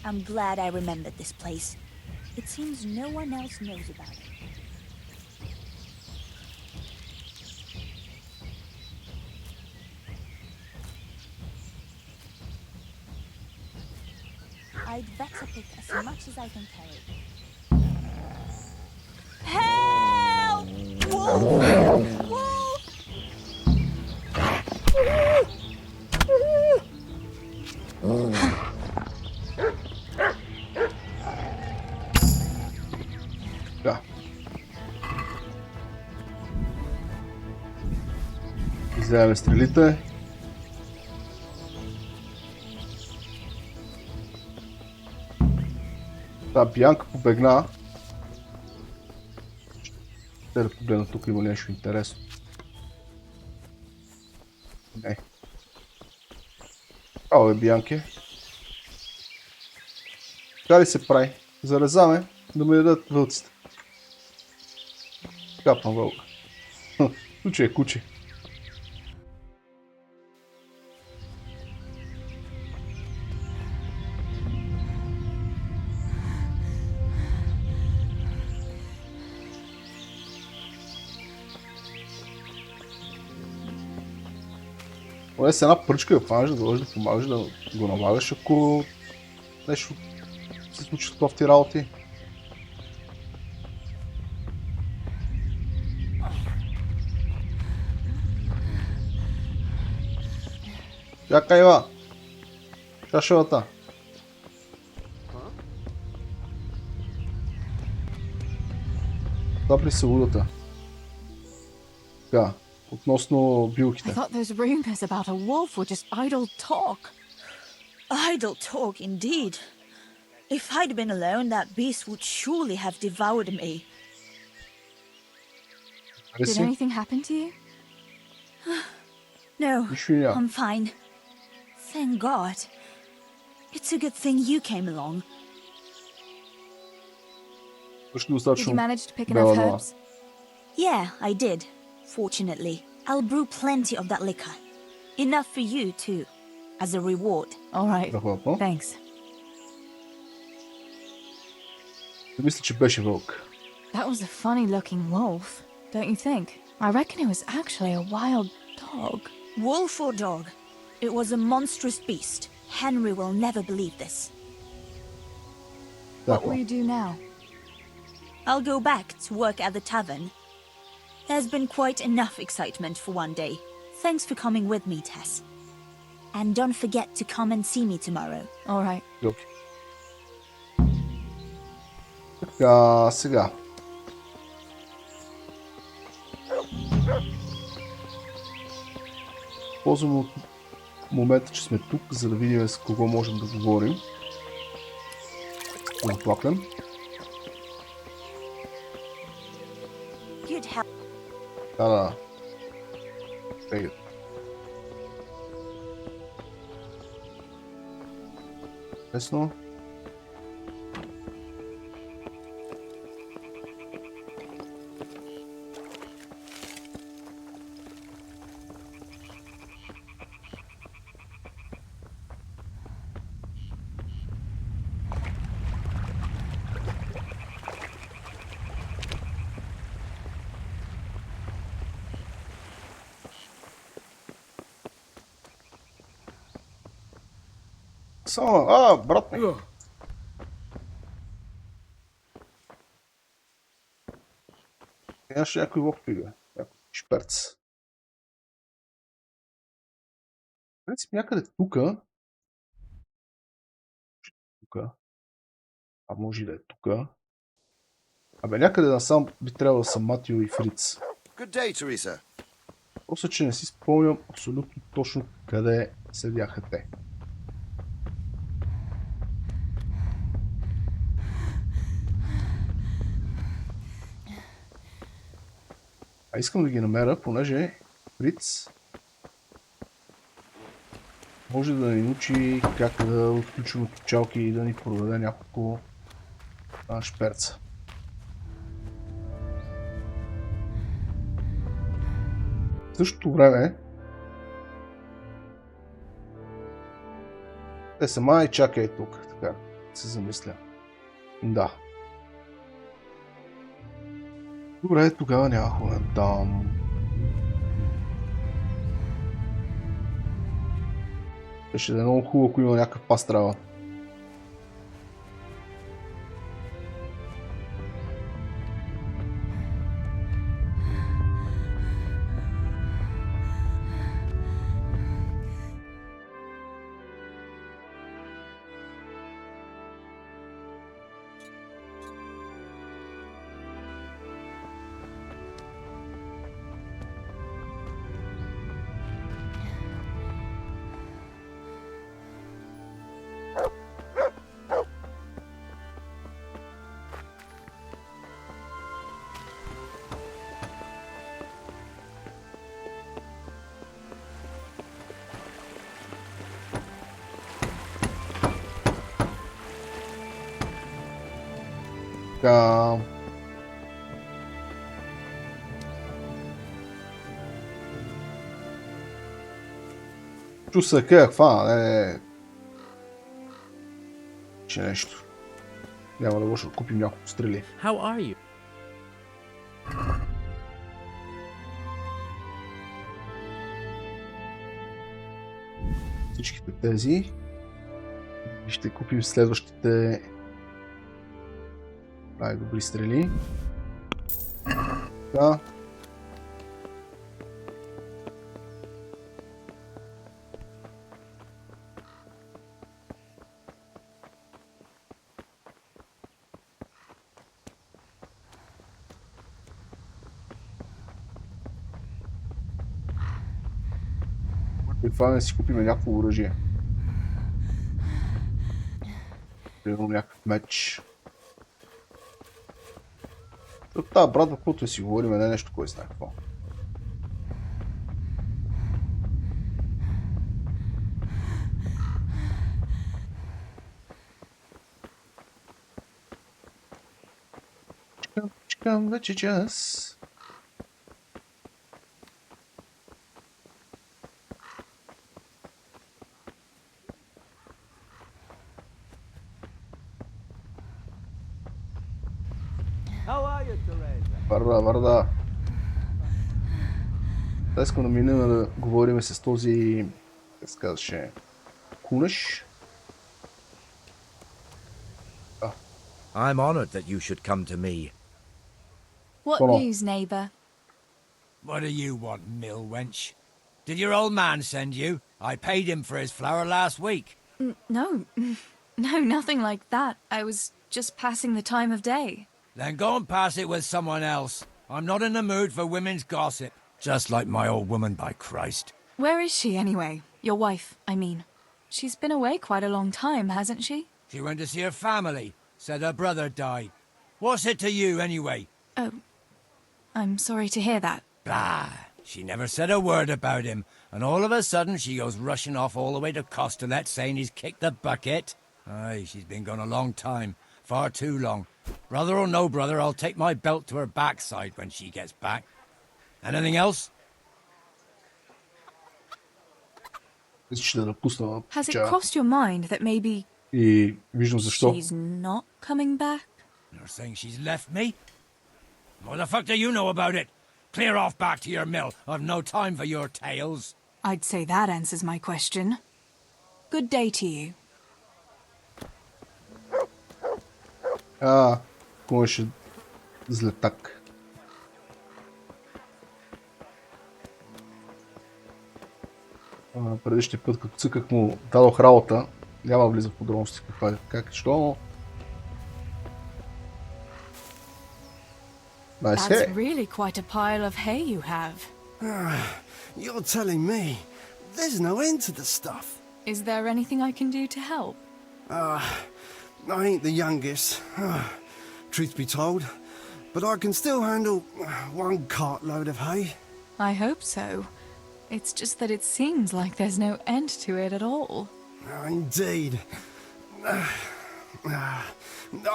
I'm glad I remembered this place. It seems no one else knows about it. I'd better pick as much as I can carry. Help! Wolf! Wolf! Да. Изляваме стрелите. Да, Бянка побегна. Ще да погледна, тук има нещо интересно. Не. Ало е, Бянке. Така ли се прави? Зарезаме да ме ядат вълците. Капам вълка. Куче е куче. Поне с една пръчка да хванеш, да дойдеш да помагаш, да го налагаш, ако нещо се случи с кофти работи. Чакай, Ива! Шашевата! Това при събудата. Така, относно билките. I thought those rumors about a wolf were just idle talk. Idle talk, indeed. If I'd been alone, that beast would surely have devoured me. Did anything happen to you? No, Нищо. I'm fine. Thank God. It's a good thing you came along. Did you manage to pick enough herbs? Yeah, I did. Fortunately, I'll brew plenty of that liquor. Enough for you, too, as a reward. All right. Thanks. Мисля, че беше вълк. That was a funny-looking wolf, don't you think? I reckon it was actually a wild dog. Wolf or dog? It was a monstrous beast. Henry will never believe this. What will you do now? I'll go back to work at the tavern. There's been quite enough excitement for one day. Thanks for coming with me, Tess. And don't forget to come and see me tomorrow. All right. Okay. Така, сега. Ползваме от момента, че сме тук, за да видим с кого можем да говорим. Да плакнем. Да. Лесно. Само, брат ми. Имаше някой лок пига. Някой шперц. В принцип някъде тука. А може да е тука. Абе някъде насам би трябвало да са Матио и Фриц. Просто че не си спомням абсолютно точно къде седяха те. А искам да ги намеря, понеже Фриц може да ни научи как да отключим отключалки и да ни продаде няколко шперца. В същото време те са май чакай тук, така се замисля. Да. Добре, тогава няма ходен там. Ще да е много хубаво, ако има някакъв пас трава. Така... Чу се каква, че нещо. Няма да може да купим няколко стрели. How are you? Всичките тези. И ще купим следващите най-добри стрели. Да. И това не си купиме някакво оръжие. Примерно някакъв меч. От тази брадва, каквото си говорим, не е нещо, кой знае какво. Чекам вече час. Варда. Та искам да минем да говорим с този, как се казваше, кунеш. I'm honored that you should come to me. What news, neighbour? What do you want, mill wench? Did your old man send you? I paid him for his flour last week. No. No, nothing like that. I was just passing the time of day. Then go and pass it with someone else. I'm not in the mood for women's gossip. Just like my old woman, by Christ. Where is she, anyway? Your wife, I mean. She's been away quite a long time, hasn't she? She went to see her family. Said her brother died. What's it to you, anyway? Oh, I'm sorry to hear that. Bah! She never said a word about him, and all of a sudden she goes rushing off all the way to Costalet saying he's kicked the bucket. Aye, she's been gone a long time. Far too long. Brother or no brother, I'll take my belt to her backside when she gets back. Anything else? Has it crossed your mind that maybe И виждам защо. she's not coming back? You're saying she's left me? What the fuck do you know about it? Clear off back to your mill. I've no time for your tales. I'd say that answers my question. Good day to you. Кунеш злетак. Предишния път, като цъках му, дадох работа. Няма влиза в подробности как и що, но... Nice That's hay. really quite a pile of hay you have. You're telling me there's no end to the stuff. Is there anything I can do to help? I ain't the youngest, truth be told, but I can still handle one cartload of hay. I hope so. It's just that it seems like there's no end to it at all. Indeed.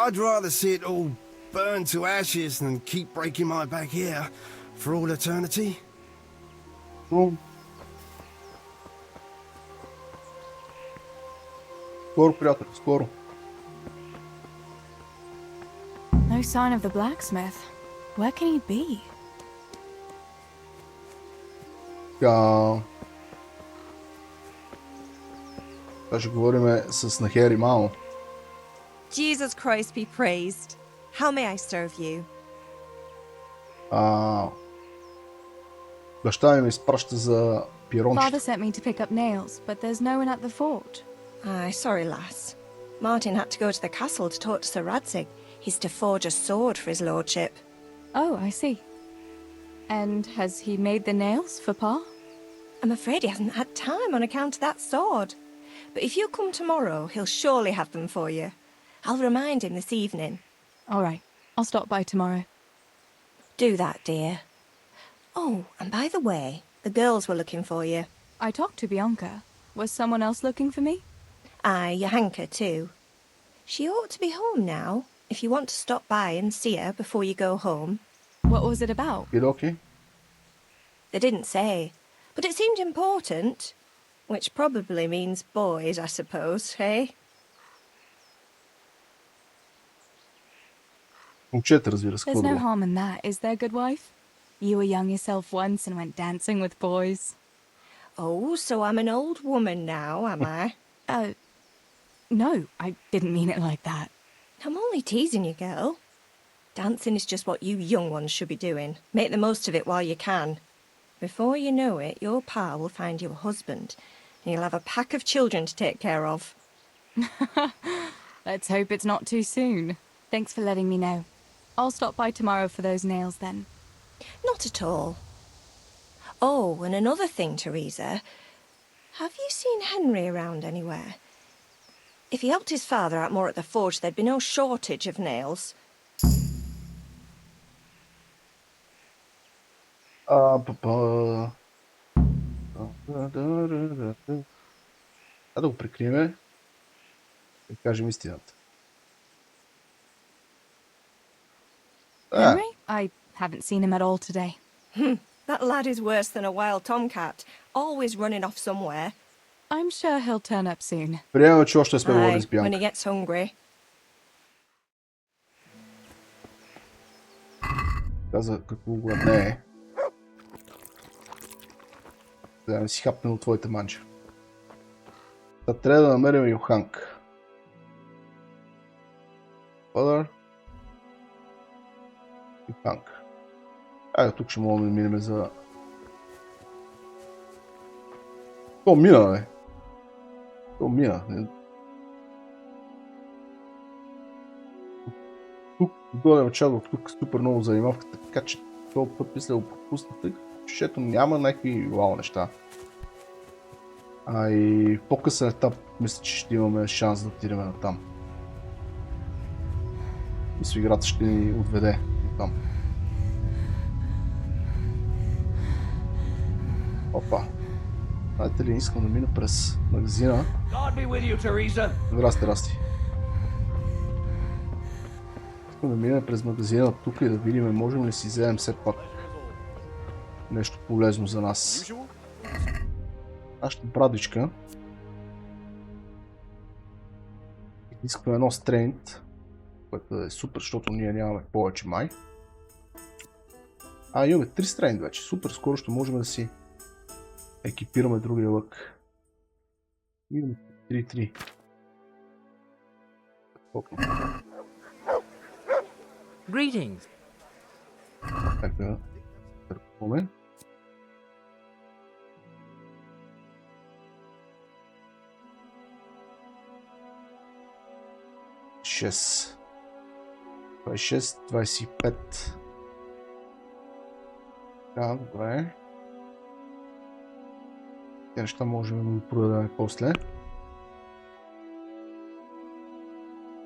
I'd rather see it all burn to ashes than keep breaking my back here for all eternity. Скоро, приятел, скоро. No sign of the blacksmith. Where can he be? Ще говорим с Нахери мамо. Jesus Christ be praised. How may I serve you? Баща ми изпраща за пирончета. Father sent me to pick up nails, but there's no one at the fort. Aye, sorry, lass. Martin had to go to the castle to talk to Sir Radzig. He's to forge a sword for his lordship. Oh, I see. And has he made the nails for Pa? I'm afraid he hasn't had time on account of that sword. But if you come tomorrow, he'll surely have them for you. I'll remind him this evening. All right. I'll stop by tomorrow. Do that, dear. Oh, and by the way, the girls were looking for you. I talked to Bianca. Was someone else looking for me? Aye, Johanka too. She ought to be home now, if you want to stop by and see her before you go home. What was it about? Okay. They didn't say, but it seemed important. Which probably means boys, I suppose, hey? There's no harm in that, is there, good wife? You were young yourself once and went dancing with boys. Oh, so I'm an old woman now, am I? No, I didn't mean it like that. I'm only teasing you, girl. Dancing is just what you young ones should be doing. Make the most of it while you can. Before you know it, your pa will find you a husband, and you'll have a pack of children to take care of. Let's hope it's not too soon. Thanks for letting me know. I'll stop by tomorrow for those nails then. Not at all. Oh, and another thing, Teresa. Have you seen Henry around anywhere? If he helped his father out more at the forge, there'd be no shortage of nails. Да го прикрием и кажем истината. Henry? I haven't seen him at all today. That lad is worse than a wild tomcat, always running off somewhere. I'm sure he'll turn up soon. Приемаме, че още сме говорили с Aye, when Бянка. he gets hungry. Каза какво гладне е. Да не си хапнем от твоите манча. Та трябва да намерим Йоханг. Father. Йоханг. Айде, тук ще можем да минем за... То мина, бе. То мина. Тук дойдем чадър, тук супер много занимавка, така че този път мисля да го пропусна, тъй като няма някакви вау неща. А и в по-късен етап мисля, че ще имаме шанс да отидем на там. Мисля, играта ще ни отведе там. Опа. Знаете ли, искам да мина през магазина. Здрасти. Искам да минем през магазина тук и да видим, можем ли си вземем все пак нещо полезно за нас. Нашата брадичка искаме едно стрейнт, което е супер, защото ние нямаме повече май. Имаме 3 стрейнт вече. Супер, скоро ще можем да си екипираме другия лък. Имаме 3-3. Greetings. Така, търпваме. Шест. 26, 25. Да, добре. Те неща можем да го продадем после.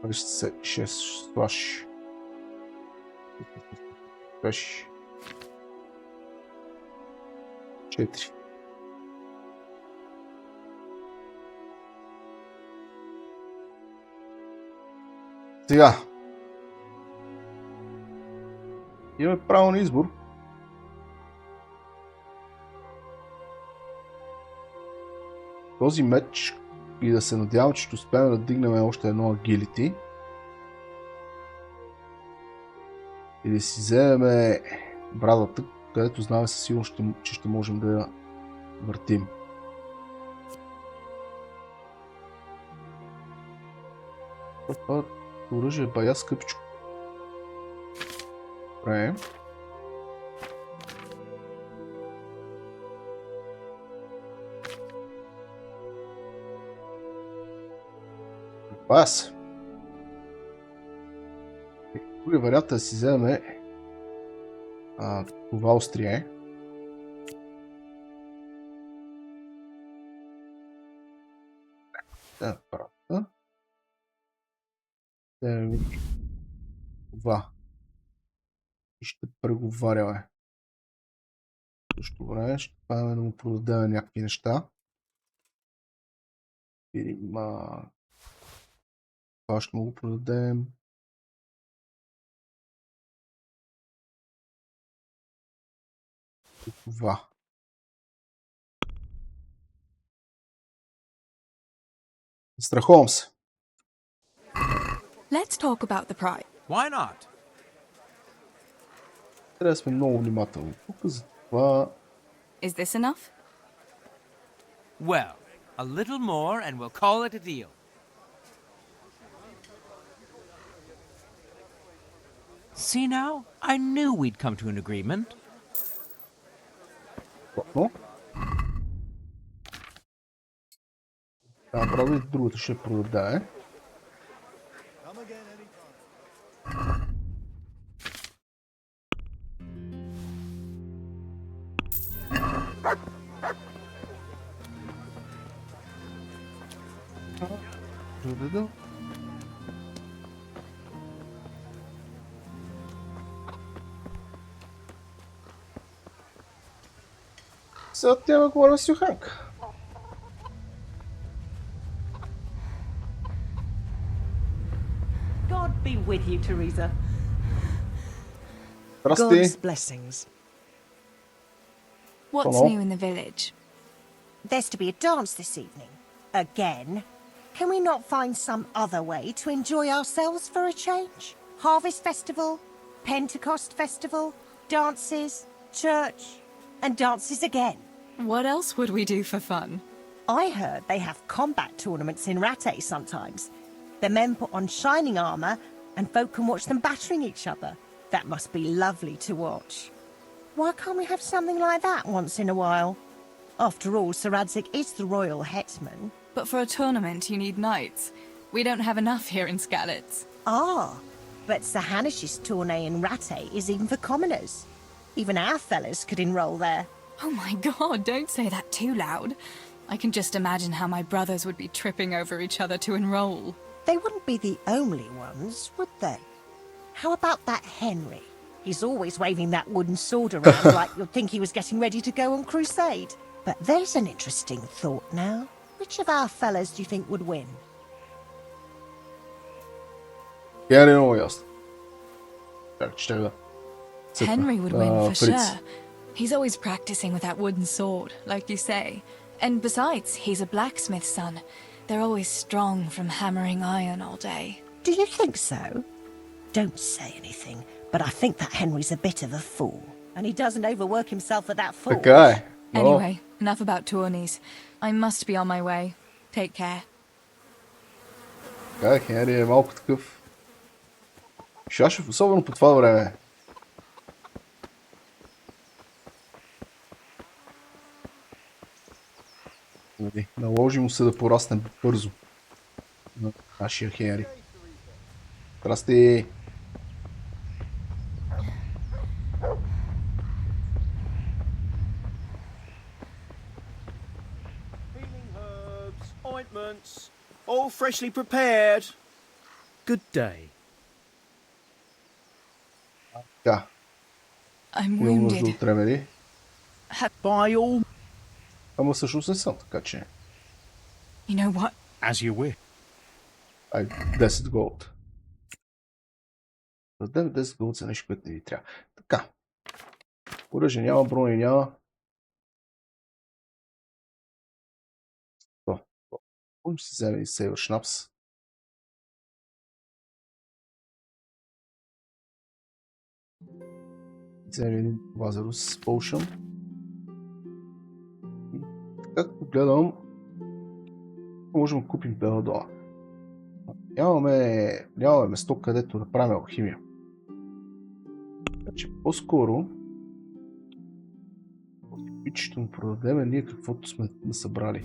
26 слаш. 4. Сега. Имаме право на избор. Този меч и да се надявам, че ще успеем да дигнем още едно агилити. И да си вземем брадата, където знаем със сигурност, че ще можем да я въртим. Това оръжие е бая скъпичко. Добре. Пас. Другия вариант е да си вземем това острие. Да, правда. Това. И ще преговаряме. Също време ще правим да му продадем някакви неща. Видим. Това ще му го продадем. Това. Страхувам се. Let's talk about the prize. Why not? Трябва да сме много внимателни. Тук за това... Is this enough? Well, a little more and we'll call it a deal. See now? I knew we'd come to an agreement. Какво? Правда и другата ще продаде. Сега отиваме да говорим с Йоханка. God be with you, Teresa. Здрасти. God's blessings. What's Hello. new in the village? There's to be a dance this evening. Again. Can we not find some other way to enjoy ourselves for a change? Harvest festival, Pentecost festival, dances, church, and dances again. What else would we do for fun? I heard they have combat tournaments in Ratte sometimes. The men put on shining armour and folk can watch them battering each other. That must be lovely to watch. Why can't we have something like that once in a while? After all, Sir Radzig is the royal hetman. But for a tournament, you need knights. We don't have enough here in Skalitz. Ah, but Sir Hanish's tourney in Ratte is even for commoners. Even our fellas could enrol there. Oh my god, don't say that too loud. I can just imagine how my brothers would be tripping over each other to enroll. They wouldn't be the only ones, would they? How about that Henry? He's always waving that wooden sword around like you'd think he was getting ready to go on crusade. But there's an interesting thought now. Which of our fellas do you think would win? Я не много ясно. Как ще да... Henry would win for Fritz. sure. He's always practicing with that wooden sword, like you say. And besides, he's a blacksmith's son. They're always strong from hammering iron all day. Do you think so? Don't say anything, but I think that Henry's a bit of a fool. And he doesn't overwork himself at that forge. Така е. Anyway, enough about tourneys. I must be on my way. Take care. Така е, Хенри е малко такъв шашев, особено по това време. Наложи му се да порасне бързо на нашия Хенри. Здрасти! Ointments, all freshly prepared. Good day. Така. I'm Имам нужда wounded. от ремери. By all... Ама всъщност не съм, така че... You know what? As you wish. Ай, 10 голд. Дадем 10 голд за нещо, което не ви трябва. Така. Оръжие няма, брони няма. Можем си вземе и сейвър шнапс. Вземе един Лазарус Potion. И както гледам, можем да купим Беладоа. Нямаме место, където да правим алхимия. Значи по-скоро ще му продадем ние каквото сме насъбрали.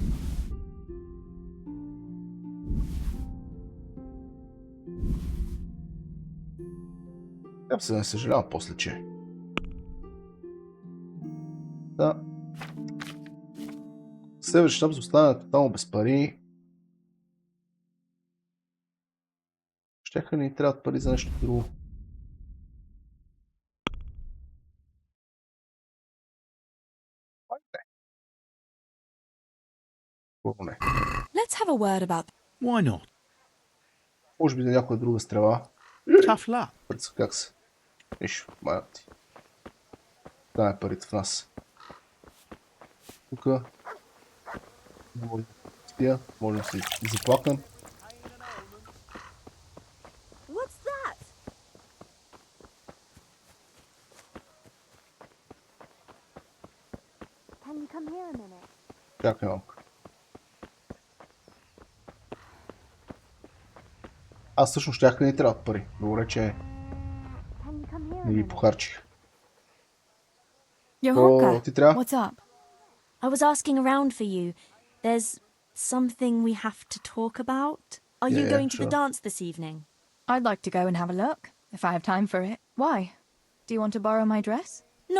Трябва се да не съжалявам после, че. Да. Север щаб за остане тотално без пари. Щяха ни трябват пари за нещо друго. Не. Let's have a word about... Why not? Може би за някоя друга стрела. Tough luck. Пред как се? Нищо, майната ти. Дай парите в нас. Тука. Може да си заплакнем. What's that? Can you come here a minute? Чакай малко. Аз всъщност щях да ни трябват пари. Добре, че не ги похарчих. Johanka, ти трябва? What's up? I was asking around for you. There's something we have to talk about. Are you Yeah, going to the sure. dance this evening? I'd like to go and have a look, if I have time for it. Why? Do you want to borrow my dress?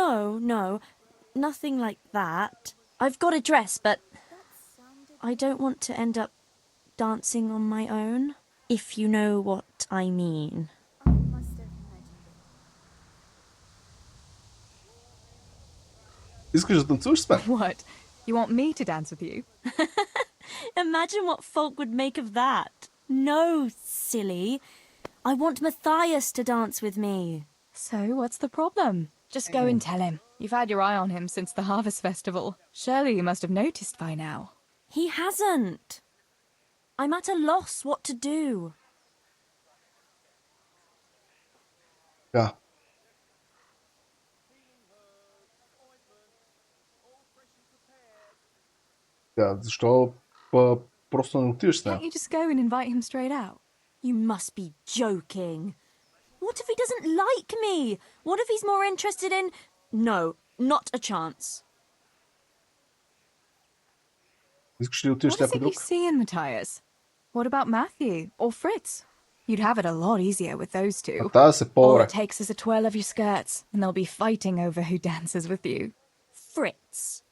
No, nothing like that. I've got a dress, but I don't want to end up dancing on my own, if you know what I mean. Искаш да танцуваш с мен? What? You want me to dance with you? Imagine what folk would make of that. No, silly. I want Matthias to dance with me. So, what's the problem? Just go and tell him. You've had your eye on him since the Harvest Festival. Surely you must have noticed by now. He hasn't. I'm at a loss what to do. Да. Да, защо просто не отидеш с Can't нея? you just go and invite him straight out? You must be joking. What if he doesn't like me? What if he's more interested in... No, not a chance. Искаш ли да отидеш What с is някой it you друг? see in Matthias? What about Matthew or Fritz? You'd have it a lot easier with those two. Matthias е All по-добре. it takes is a twirl of your skirts, and they'll be fighting over who dances with you. Fritz.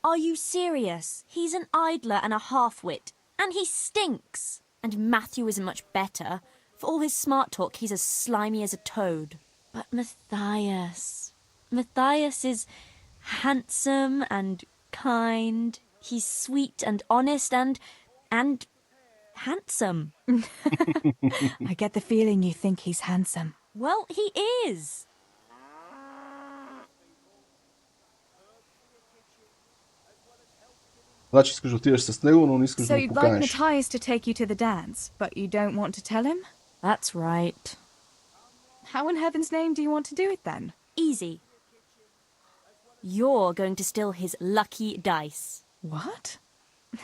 Are you serious? He's an idler and a half-wit, and he stinks. And Matthew isn't much better. For all his smart talk, he's as slimy as a toad. But Matthias... Matthias is handsome and kind. He's sweet and honest and handsome. I get the feeling you think he's handsome. Well, he is. Значи искаш да отидеш с него, но не искаш So да го you'd like поканеш. Matthias to take you to the dance, but you don't want to tell him? That's right. How in heaven's name do you want to do it then? Easy. You're going to steal his lucky dice. What?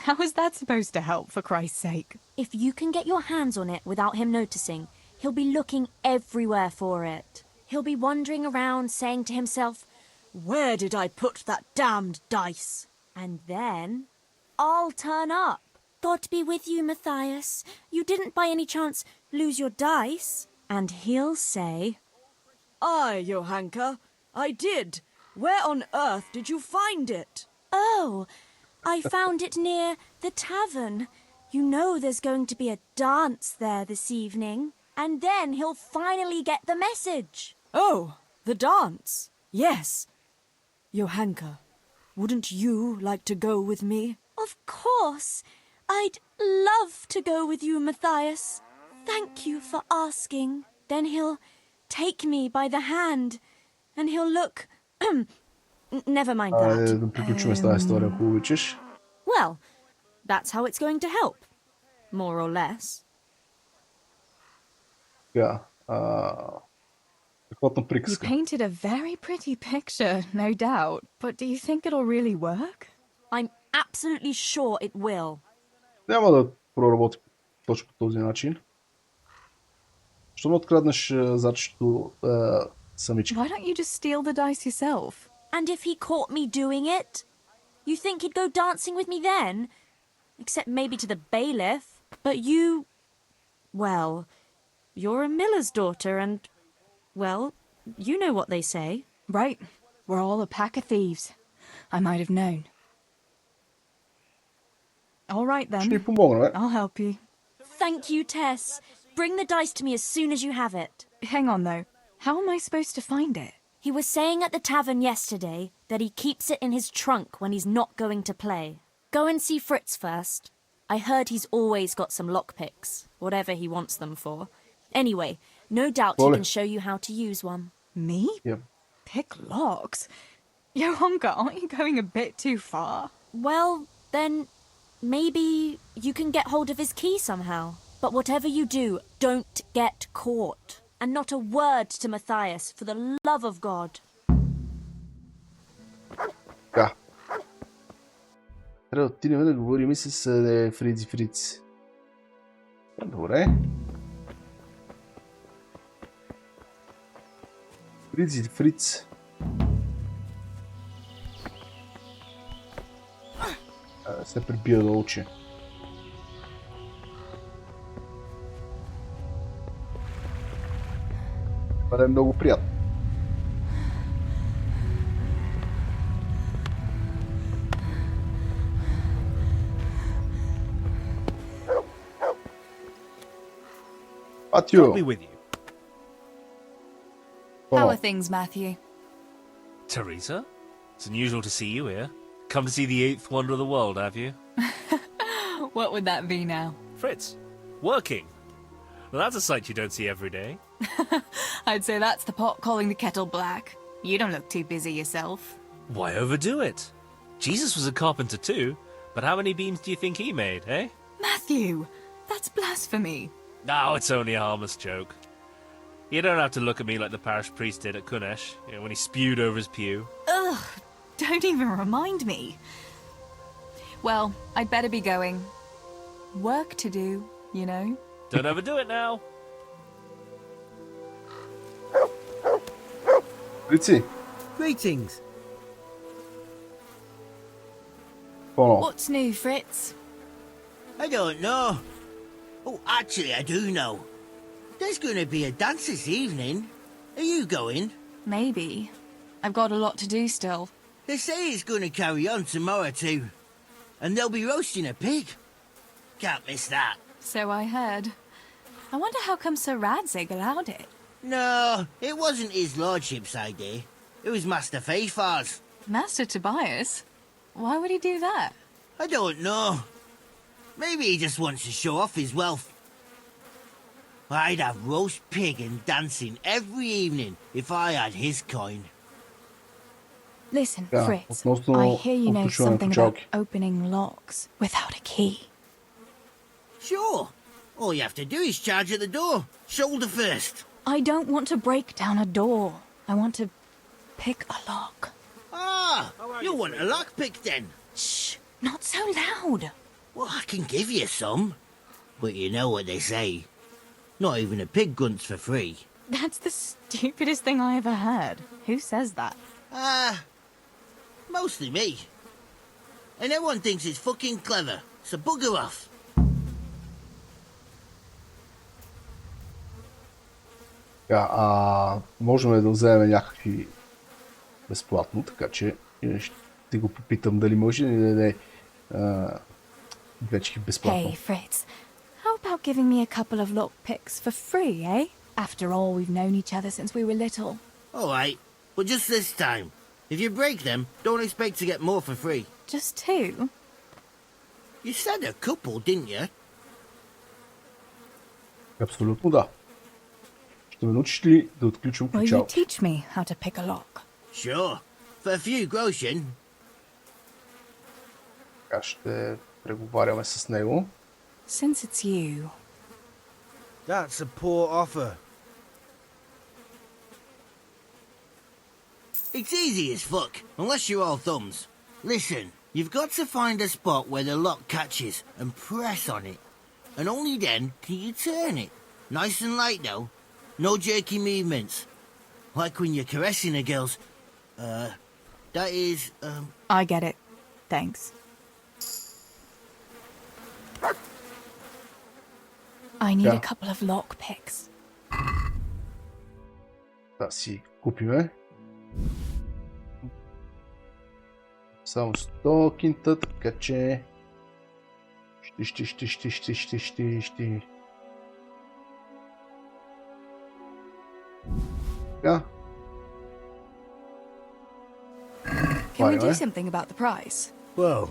How is that supposed to help, for Christ's sake? If you can get your hands on it without him noticing, he'll be looking everywhere for it. He'll be wandering around saying to himself, "Where did I put that damned dice?" And then I'll turn up. God be with you, Matthias. You didn't by any chance lose your dice? And he'll say, Aye, Johanka, I did. Where on earth did you find it? "Oh, I found it near the tavern. You know there's going to be a dance there this evening." And then he'll finally get the message. Oh, the dance. Yes. Johanka, wouldn't you like to go with me? Of course. I'd love to go with you, Matthias. Thank you for asking. Then he'll take me by the hand, and he'll look... Never mind Айде that. да приключим с тази история, ако обичаш. Well, that's how it's going to help. More or less. Така, страхотна You приказка. painted a very pretty picture, no doubt. But do you think it'll really work? I'm absolutely sure it will. Няма да проработи точно по този начин. Що ме откраднеш зачето самичка? Why don't you just steal the dice yourself? And if he caught me doing it? You think he'd go dancing with me then? Except maybe to the bailiff. But you... Well, you're a miller's daughter and... Well, you know what they say. Right. We're all a pack of thieves. I might have known. All right then. Ще ни помогна, бе. I'll help you. Thank you, Tess. Bring the dice to me as soon as you have it. Hang on though. How am I supposed to find it? He was saying at the tavern yesterday that he keeps it in his trunk when he's not going to play. Go and see Fritz first. I heard he's always got some lockpicks, whatever he wants them for. Anyway, no doubt he can show you how to use one. Me? Yep. Pick locks? Johanka, aren't you going a bit too far? Well, then maybe you can get hold of his key somehow. But whatever you do, don't get caught. And not a word to Matthias, for the love of God. Така. Трябва да отидем да говорим и с Фриц. Добре. Фриц. Се прибия да учи. Това е много приятно. Матю! I'll be with you. How are things, Matthew? Teresa? It's unusual to see you here. Come to see the eighth wonder of the world, have you? What would that be now? Fritz, working. Well, that's a sight you don't see every day. I'd say that's the pot calling the kettle black. You don't look too busy yourself. Why overdo it? Jesus was a carpenter too, but how many beams do you think he made, eh? Matthew, that's blasphemy. No, it's only a harmless joke. You don't have to look at me like the parish priest did at Kunesh, when he spewed over his pew. Ugh, don't even remind me. Well, I'd better be going. Work to do, you know. Don't overdo it now. Ritzy. Greetings. What's new, Fritz? I don't know. Oh, actually, I do know. There's going to be a dance this evening. Are you going? Maybe. I've got a lot to do still. They say it's going to carry on tomorrow too. And they'll be roasting a pig. Can't miss that. So I heard. I wonder how come Sir Radzig allowed it. No, it wasn't his lordship's idea. It was Master Fayfar's. Master Tobias? Why would he do that? I don't know. Maybe he just wants to show off his wealth. I'd have roast pig and dancing every evening if I had his coin. Listen, Yeah, Fritz, относно I hear you know отключване на something about печалки. opening locks without a key. Sure. All you have to do is charge at the door. Shoulder first. I don't want to break down a door. I want to pick a lock. Ah, you want a lockpick then? Shh, not so loud. Well, I can give you some. But you know what they say. Not even a pig grunts for free. That's the stupidest thing I ever heard. Who says that? Mostly me. And everyone thinks it's fucking clever, so bugger off. Можем да вземем някакви безплатно, така че ще го попитам дали може да ни даде вече безплатно. Hey, Fritz, how about giving me a couple of lockpicks for free, eh? After all, we've known each other since we were little. Alright, but just this time. If you break them, don't expect to get more for free. Just two? You said a couple, didn't you? Абсолютно да. Ще ме научиш ли да отключвам Will you ключалки? teach me how to pick a lock? Sure. For a few groschen. Така ще преговаряме с него. Since it's you. That's a poor offer. It's easy as fuck, unless you're all thumbs. Listen, you've got to find a spot where the lock catches and press on it. And only then can you turn it. Nice and light though. No jerky movements. Like when you're caressing a girl's... that is, I get it. Thanks. I need Yeah. a couple of lockpicks. Да си купиме. Само 100 кинта, така че... Ще. Така. Can we do something about the price? Whoa.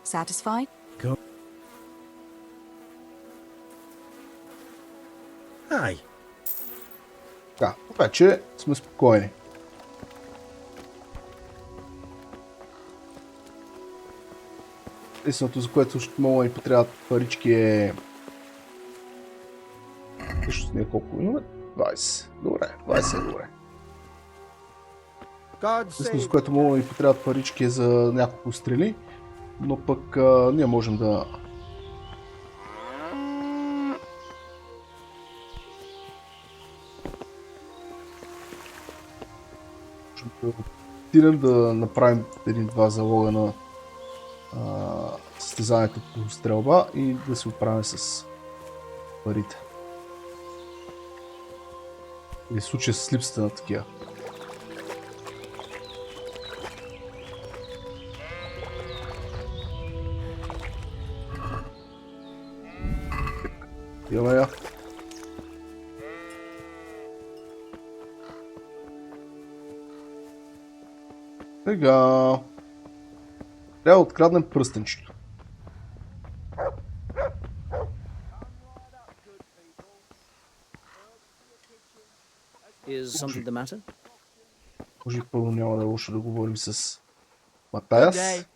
Satisfied? Hi. Така, вече сме спокойни. Единственото, за което ще мога и потребват парички е... Също с нея колко имаме? 20. Добре, 20 е добре. Единственото, за което мога и потребват парички е за няколко стрели, но пък ние можем да... Отидем да направим един-два залога на състезанието по стрелба и да се оправим с парите. Или в случая с липсата на такива. Имаме я. Сега. Трябва да откраднем пръстенчето. Is something the matter? Може би първо няма да е лошо да говорим с Матаяс.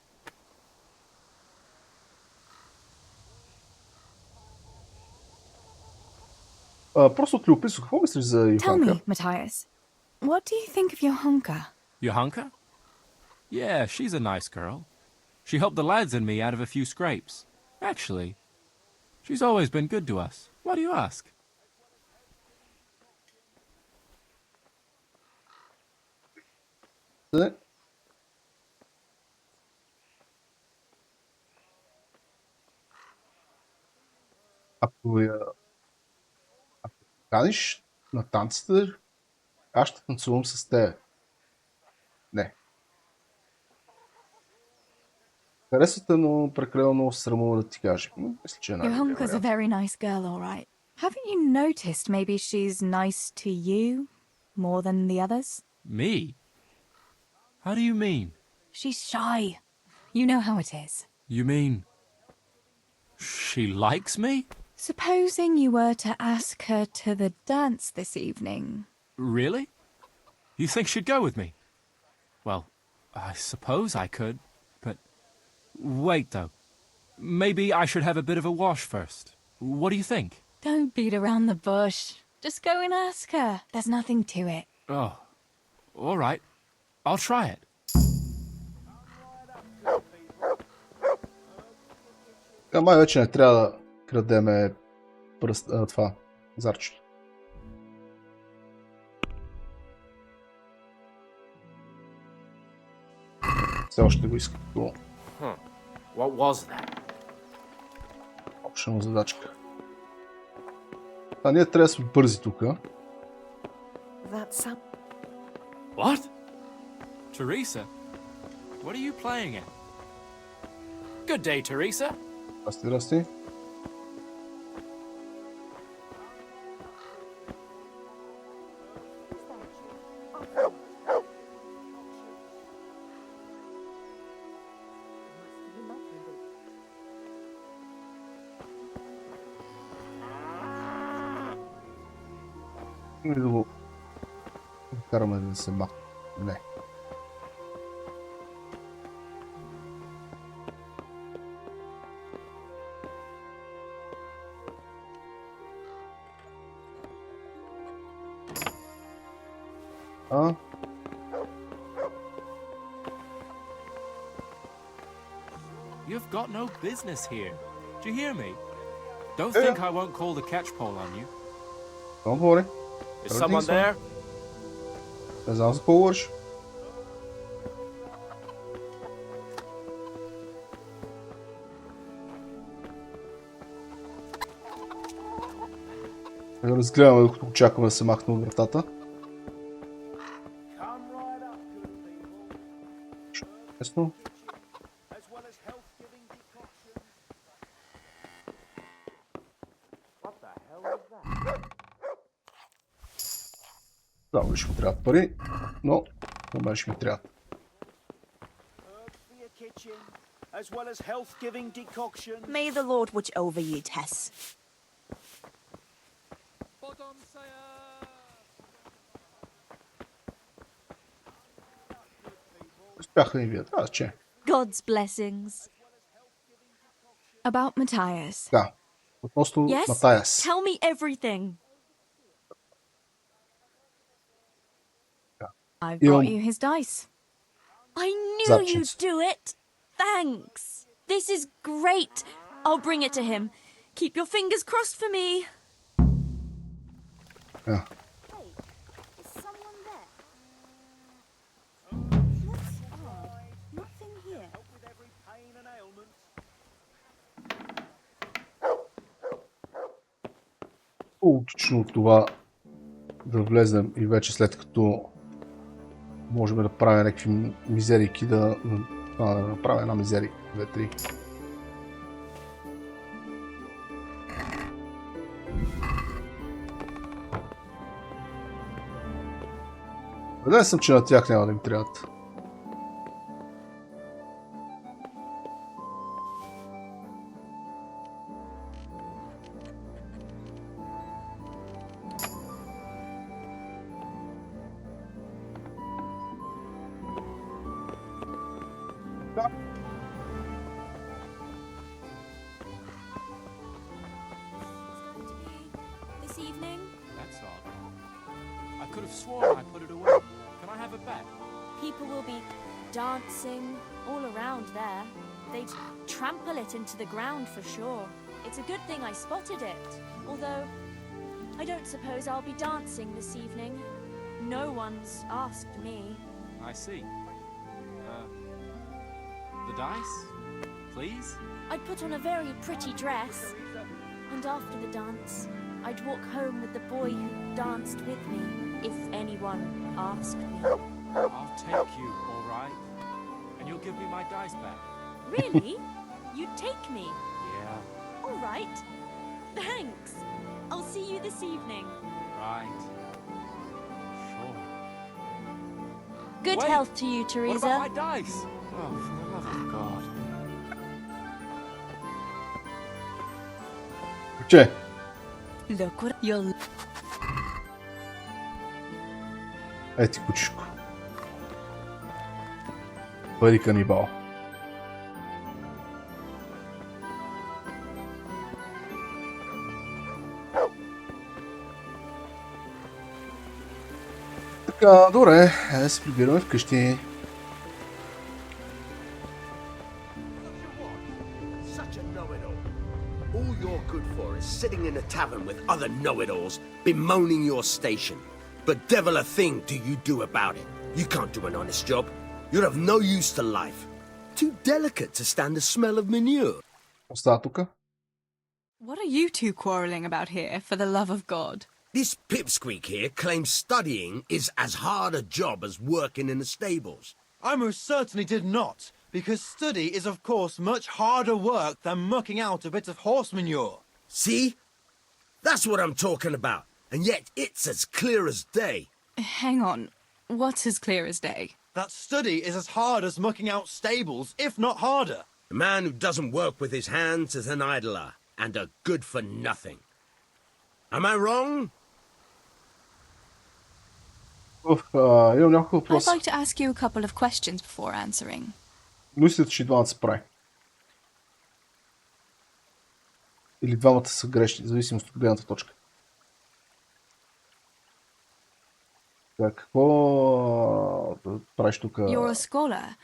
Просто от любопитство, какво мислиш за Tell Йоханка? me, Matthias, what do you think of your hunker? Johanka? Yeah, she's a nice girl. She helped the lads and me out of a few scrapes. Actually, she's always been good to us. Why do you ask? Ако каниш на танците, аз ще танцувам с теб. Не. Харесвате, но прекалено много срамува да ти кажа. Мисля, че е Your hunker's a very nice girl, all right. Haven't you noticed maybe she's nice to you more than the others? Me? How do you mean? She's shy. You know how it is. You mean she likes me? Supposing you were to ask her to the dance this evening. Really? You think she'd go with me? Well, I suppose I could, but wait though. Maybe I should have a bit of a wash first. What do you think? Don't beat around the bush. Just go and ask her. There's nothing to it. Oh, all right. I'll try it. Май вече не трябва да крадеме това зарчето. Все още го иска като What was that? обща му задачка. Ние трябва да сме бързи тук. What? Teresa? What are you playing at? Good day, Teresa. Здрасти. Да го караме да се махне. Не. You've got no business here. Do you hear me? Don't think I won't call the catchpole on you. Don't worry. Is someone there? Не знам за какво говориш. Да разгледаме, докато очакваме да се махне от вратата. Честно. Да, ще ми трябват пари, но на мен ще ми трябват. May the Lord watch over you, Tess. Успяха да ни видят. Аз че. God's blessings. About Matthias. Да. Относно Yes? Матаяс. Tell me everything. I've got you his dice. I knew Zaprzeć. you'd do it. Thanks. This is great. I'll bring it to him. Keep your fingers crossed for me. Yeah. Is someone there? Looks odd. Nothing here. Логично това да влезем и вече след като можем да правим някакви мизерики, да направим една мизерика, 2-3. Убеден съм, че на тях няма да им трябват. This evening? That's odd. I could have sworn I put it away. Can I have it back? People will be dancing all around there. They'd trample it into the ground for sure. It's a good thing I spotted it. Although, I don't suppose I'll be dancing this evening. No one's asked me. I see. The dice? Please? I'd put on a very pretty dress. And after the dance, I'd walk home with the boy who danced with me, if anyone asked me. I'll take you, all right? And you'll give me my dice back. Really? You'd take me? Yeah. All right. Thanks. I'll see you this evening. Right. Sure. Good Wait, health to you, Teresa. What about my dice? Oh, for the love of God. Че? Look what you'll... Ей ти, кучишко. Бъди канибал. Така, добре, да се прибираме вкъщи. All you're good for is sitting in a tavern with other know-it-alls, bemoaning your station. But devil a thing do you do about it. You can't do an honest job. You're of no use to life. Too delicate to stand the smell of manure. Остава тука. What are you two quarrelling about here, for the love of God? This pipsqueak here claims studying is as hard a job as working in the stables. I most certainly did not, because study is of course much harder work than mucking out a bit of horse manure. See? That's what I'm talking about, and yet it's as clear as day. Hang on, what's as clear as day? That study is as hard as mucking out stables, if not harder. A man who doesn't work with his hands is an idler, and a good for nothing. Am I wrong? Имам няколко I'd въпроса. like to ask you a couple of questions before answering. Мислите, че двамата се прави. Или двамата са грешни, в зависимост от гледната точка. Какво правиш тук? You're a scholar.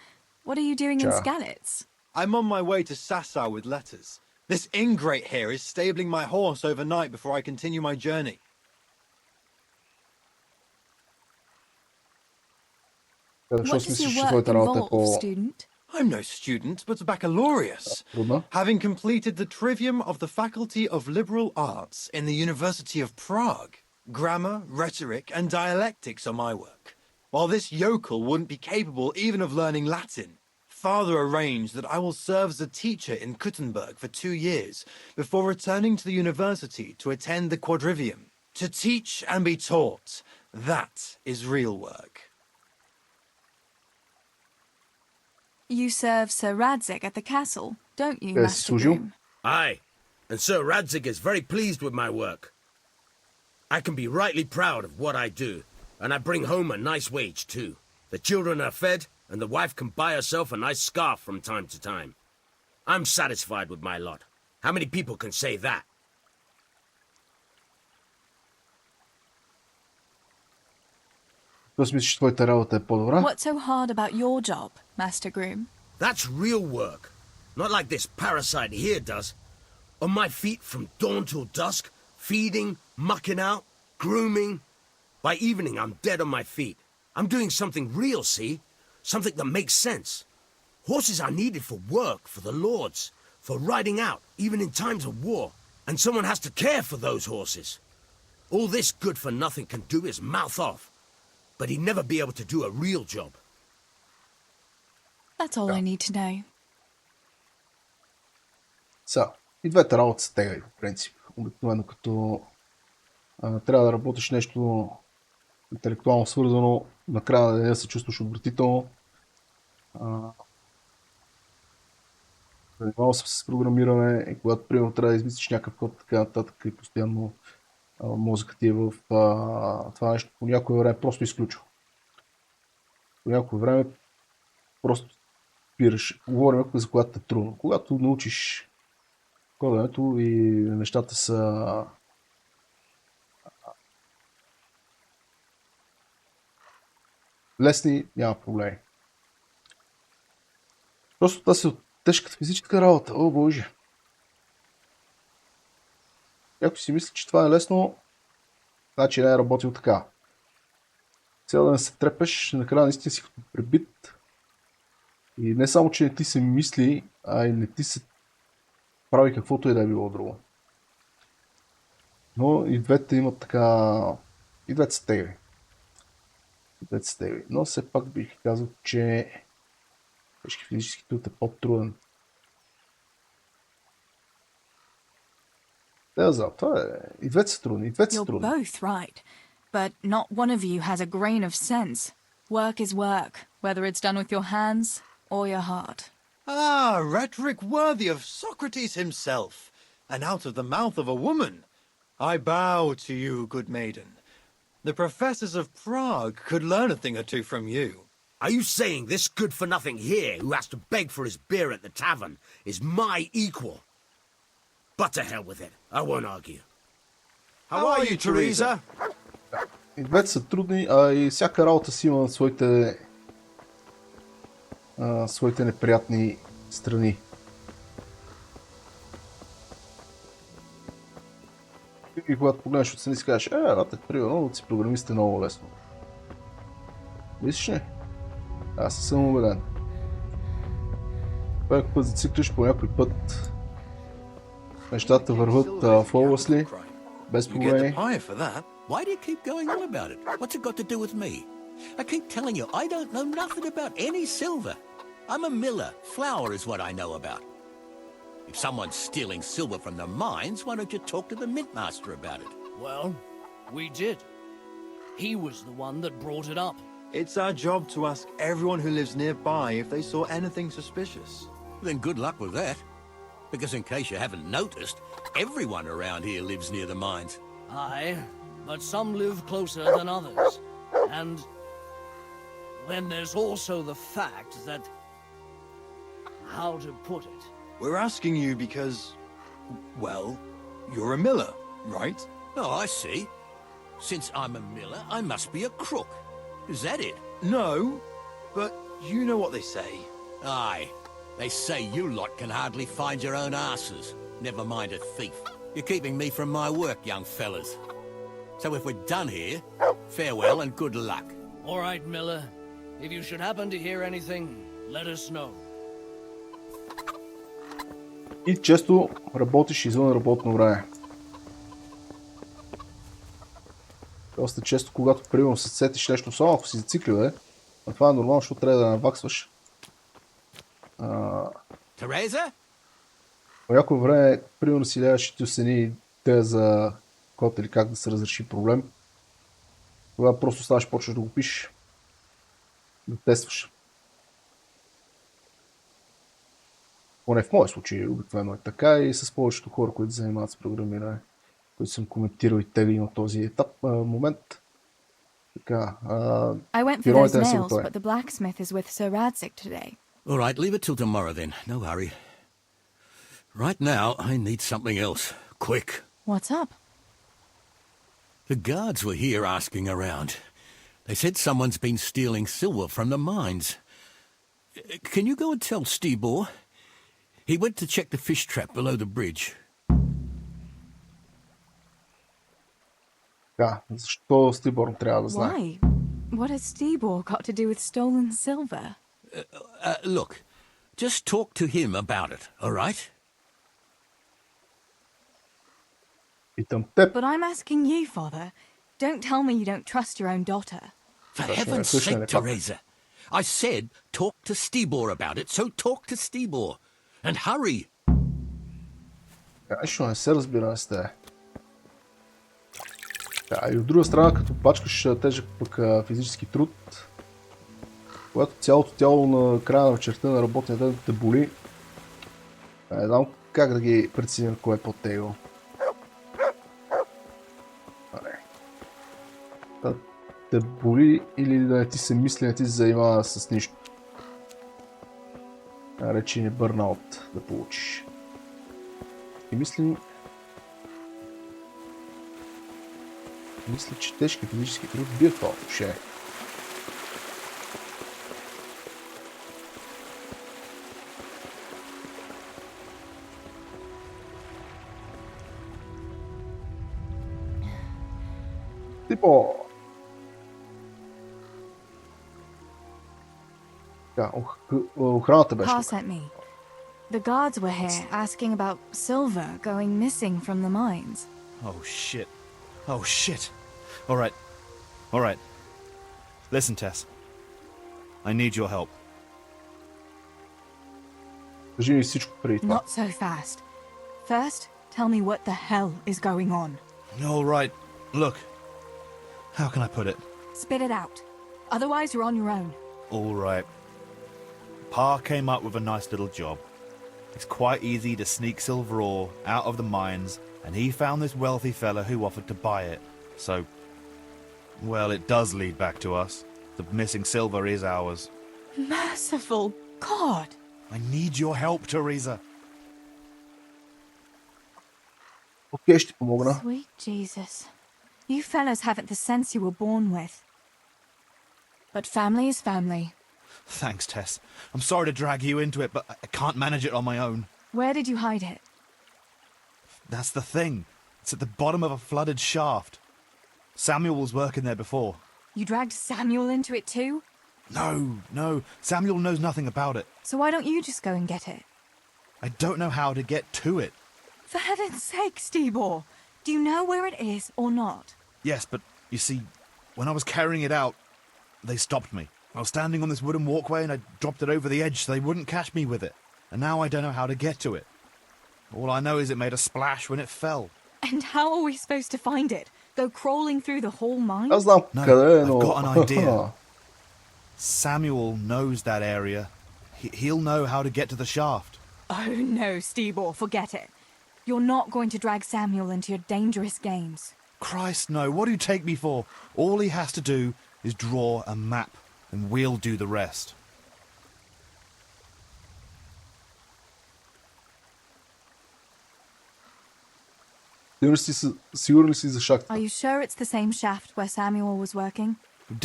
What are you doing in Cha. Skalitz? I'm on my way to Sasau with letters. This ingrate here is stabling my horse overnight before I continue my journey. What does your work involve, student? I'm no student, but a baccalaureus, having completed the trivium of the Faculty of Liberal Arts in the University of Prague. Grammar, rhetoric, and dialectics are my work, while this yokel wouldn't be capable even of learning Latin. Father arranged that I will serve as a teacher in Kuttenberg for 2 years before returning to the university to attend the quadrivium. To teach and be taught, that is real work. You serve Sir Radzig at the castle, don't you, Yes, Master Groom? Aye, and Sir Radzig is very pleased with my work. I can be rightly proud of what I do, and I bring home a nice wage too. The children are fed, and the wife can buy herself a nice scarf from time to time. I'm satisfied with my lot. How many people can say that? Мисля, че твоята работа е по-добра. What's so hard about your job, Master Groom? That's real work. Not like this parasite here does. On my feet from dawn till dusk, feeding, mucking out, grooming. By evening, I'm dead on my feet. I'm doing something real, see? Something that makes sense. Horses are needed for work, for the lords, for riding out, even in times of war. And someone has to care for those horses. All this good-for-nothing can do is mouth off. But he'd never be able to do a real job. That's all I need to know. И двете работи са тегави, по принцип. Обикновено като трябва да работиш нещо интелектуално свързано, накрая на деня се чувстваш отвратително. Занимавал съм се с програмиране и когато примерно трябва да измислиш някакъв код, така нататък и постоянно мозъкът ти е в това нещо, по някое време просто изключва. По някое време просто спираш. Говорим за когато е трудно. Когато научиш коденето и нещата са лесни, няма проблеми. Просто това си от тежката физическа работа. О, Боже! Ако си мисли, че това е лесно, значи не е работил така. Цял да не се трепеш, накрая наистина си като пребит. И не само, че не ти се мисли, а и не ти се прави каквото и да е било друго. Но и двете имат така... И двете са тегли. Но все пак бих казал, че тежки физически труд е по-труден. Това е... И двете са трудни. You're both right, but not one of you has a grain of sense. Work is work, whether it's done with your hands or your heart. Ah, rhetoric worthy of Socrates himself, and out of the mouth of a woman. I bow to you, good maiden. The professors of Prague could learn a thing or two from you. Are you saying this good-for-nothing here who has to beg for his beer at the tavern is my equal? But to hell with it. I won't argue. How are you, Teresa? И двете са трудни, а и всяка работа си има своите неприятни страни. И когато погледнеш от страни си кажеш, рате, примерно, да си програмист е много лесно. Мислиш ли? Аз не съм убеден. Някой път зациклиш, по някой път нещата върват flawlessly, без проблеми. Why do you keep going on about it? What's it got to do with me? I keep telling you, I don't know nothing about any silver. I'm a miller. Flour is what I know about. If someone's stealing silver from the mines, why don't you talk to the mint master about it? Well, we did. He was the one that brought it up. It's our job to ask everyone who lives nearby if they saw anything suspicious. Then good luck with that. Because in case you haven't noticed, everyone around here lives near the mines. Aye, but some live closer than others. And then there's also the fact that... How to put it? We're asking you because, well, you're a miller, right? Oh, I see. Since I'm a miller, I must be a crook. Is that it? No, but you know what they say. Aye. They say you lot can hardly find your own asses. Never mind a thief. You're keeping me from my work, young fellas. So if we're done here, farewell and good luck. All right, Miller. If you should happen to hear anything, let us know. И често работиш извън работно време. Доста често, когато примерно се сетиш нещо, само ако си зациклил, а това е нормално, защото трябва да наваксваш. Тереза? По някое време, примерно си лягаш и ти усени идея за код или как да се разреши проблем. Тогава просто ставаш, почваш да го пишеш. Да тестваш. Поне в моя случай обикновено е така и с повечето хора, които се занимават с програмиране, които съм коментирал и тегли на този етап, момент. Така, I went for those nails, but the blacksmith is with Sir Radzig today. All right, leave it till tomorrow then. No hurry. Right now, I need something else. Quick. What's up? The guards were here asking around. They said someone's been stealing silver from the mines. Can you go and tell Stibor? He went to check the fish trap below the bridge. Да, защо Стибор трябва да знае? Why? What has Stibor got to do with stolen silver? Look, just talk to him about it, all right? But I'm asking you, Father. Don't tell me you don't trust your own daughter. For heaven's sake, Teresa. I said talk to Stibor about it, so talk to Stibor. And hurry! Що не се разбира с те. Да, и от друга страна, като бачкаш тежък пък физически труд, когато цялото тяло на края на вечерта на работния ден те боли, не знам как да ги преценим кое е по-тегло. Да те боли или да не ти се мисли, не ти се занимава с нищо. Наречени бърнаут да получиш. И мисля, че тежки физически труд бие това отношение. Типо... Охраната беше. Pa sent me. The guards were here asking about silver going missing from the mines. Oh shit. Oh shit. Alright. Alright. Listen, Tess. I need your help. Кажи ми всичко преди това. Not so fast. First, tell me what the hell is going on. Alright. Look. How can I put it? Spit it out. Otherwise, you're on your own. Alright. Pa came up with a nice little job. It's quite easy to sneak silver ore out of the mines, and he found this wealthy fella who offered to buy it. So, well, it does lead back to us. The missing silver is ours. Merciful God! I need your help, Teresa. Окей, ще помогна. Sweet Jesus. You fellas haven't the sense you were born with. But family is family. Thanks, Tess. I'm sorry to drag you into it, but I can't manage it on my own. Where did you hide it? That's the thing. It's at the bottom of a flooded shaft. Samuel was working there before. You dragged Samuel into it too? No. Samuel knows nothing about it. So why don't you just go and get it? I don't know how to get to it. For heaven's sake, Stibor! Do you know where it is or not? Yes, but you see, when I was carrying it out, they stopped me. I was standing on this wooden walkway and I dropped it over the edge so they wouldn't catch me with it. And now I don't know how to get to it. All I know is it made a splash when it fell. And how are we supposed to find it? Go crawling through the whole mine? Аз знам къде е, но... I've got an idea. Samuel knows that area. He'll know how to get to the shaft. Oh no, Stibor, forget it. You're not going to drag Samuel into your dangerous games. Christ, no. What do you take me for? All he has to do is draw a map, and we'll do the rest. Сигурен ли си за шахтата? Are you sure it's the same shaft where Samuel was working?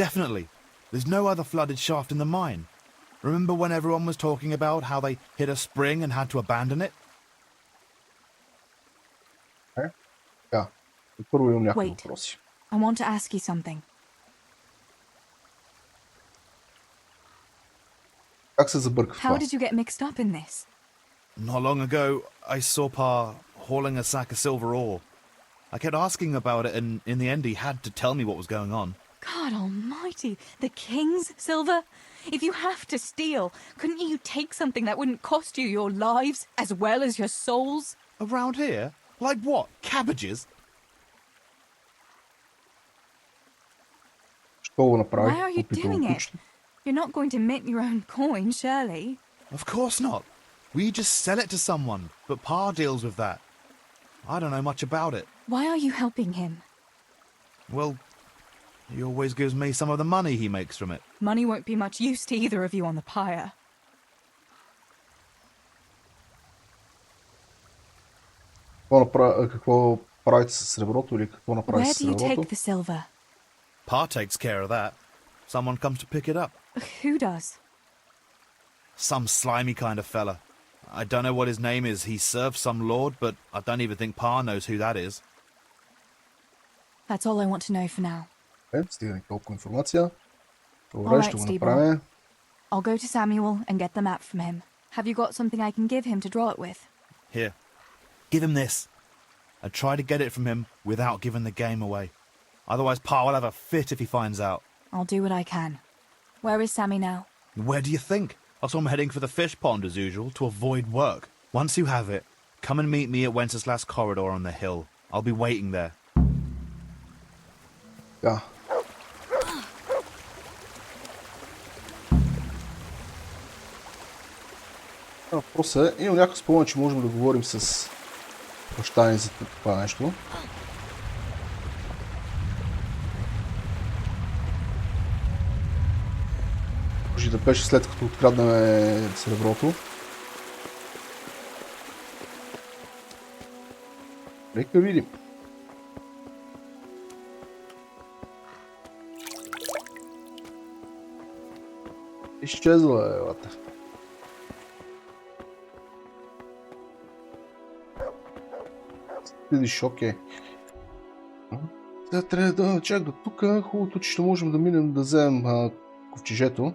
Definitely. There's no other flooded shaft in the mine. Remember when everyone was talking about how they hit a spring and had to abandon it? Да. Първо имам някакви Wait. въпроси. I want to ask you something. Как се забърка в How това? did you get mixed up in this? Not long ago, I saw Pa hauling a sack of silver ore. I kept asking about it, and in the end he had to tell me what was going on. God almighty, the king's silver? If you have to steal, couldn't you take something that wouldn't cost you your lives as well as your souls? Around here? Like what? Cabbages? Що го направи? Why are you doing it? You're not going to mint your own coin, surely? Of course not. We just sell it to someone, but Pa deals with that. I don't know much about it. Why are you helping him? Well, he always gives me some of the money he makes from it. Money won't be much use to either of you on the pyre. Какво правите с среброто или какво направи Where с do you среброто? take the silver? Pa takes care of that. Someone comes to pick it up. Who does? Some slimy kind of fella. I don't know what his name is. He serves some lord, but I don't even think Pa knows who that is. That's all I want to know for now. Стига ни толкова информация. Добре, Alright, ще го Steve. направим. I'll go to Samuel and get the map from him. Have you got something I can give him to draw it with? Here. Give him this. And try to get it from him without giving the game away. Otherwise, Pa will have a fit if he finds out. I'll do what I can. Where is Sammy now? Where do you think? I saw him heading for the fish pond as usual to avoid work. Once you have it, come and meet me at Wenceslas corridor on the hill. I'll be waiting there. Да. Въпросът е, имам някакъв спомен, че можем да говорим с баща ни за това нещо. Може да беше след като откраднем среброто. Нека видим. Изчезла е елата. Видиш, окей. Сега трябва да дойдем чак до тук. Хубавото, че ще можем да минем да вземем ковчежето.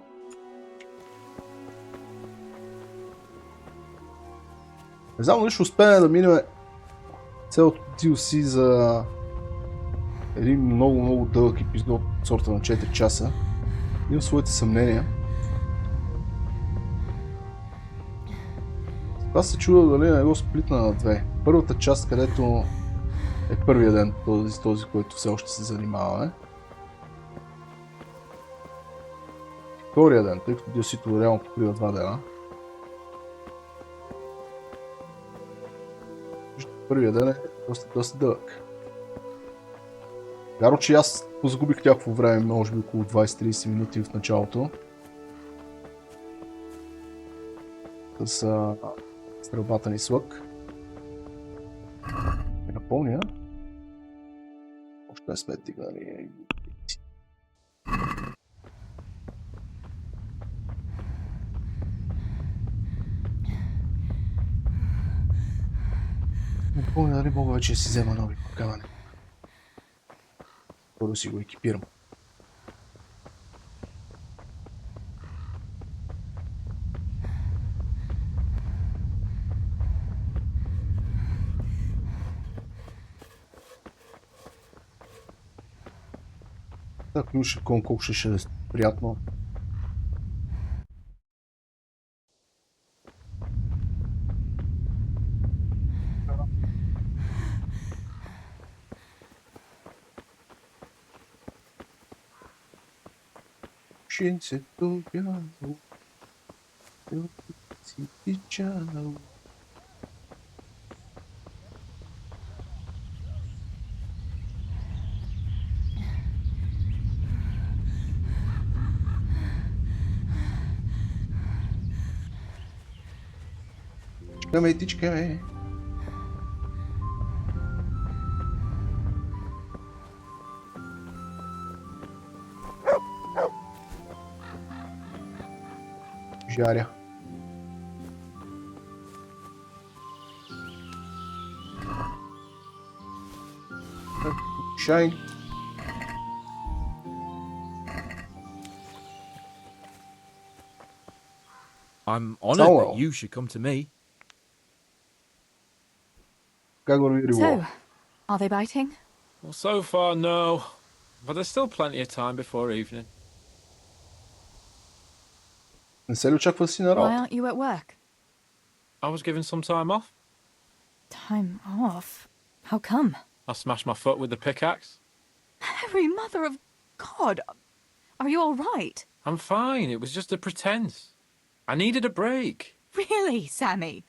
Не знам дали ще успеем да минем цялото DLC за един много дълъг епизод от сорта на 4 часа. Имам своите съмнения. Това се чуда дали не го сплитна на две. Първата част, където е първия ден, този, който все още се занимаваме. Втория ден, тъй като DLC-то реално покрива 2 дена. Първия ден е доста дълъг. Вярно, че аз позагубих някакво време, може би около 20-30 минути в началото. С стрелбата ни с лък. Ми напомня. Още не сме тигнали. Не помня дали мога вече да си взема нови камъни. Да си го екипирам. Так, имаше колко ще е приятно. Шинцето бяло, си тичало. Тичкаме. Жаря. Shine. I'm honored that you should come to me. So, are they biting? Well, so far, no. But there's still plenty of time before evening. Не се ли очаква да си на Why работа? aren't you at work? I was given some time off. Time off? How come? I smashed my foot with the pickaxe. Mary, Mother of God! Are you all right? I'm fine. It was just a pretense. I needed a break. Really, Sammy?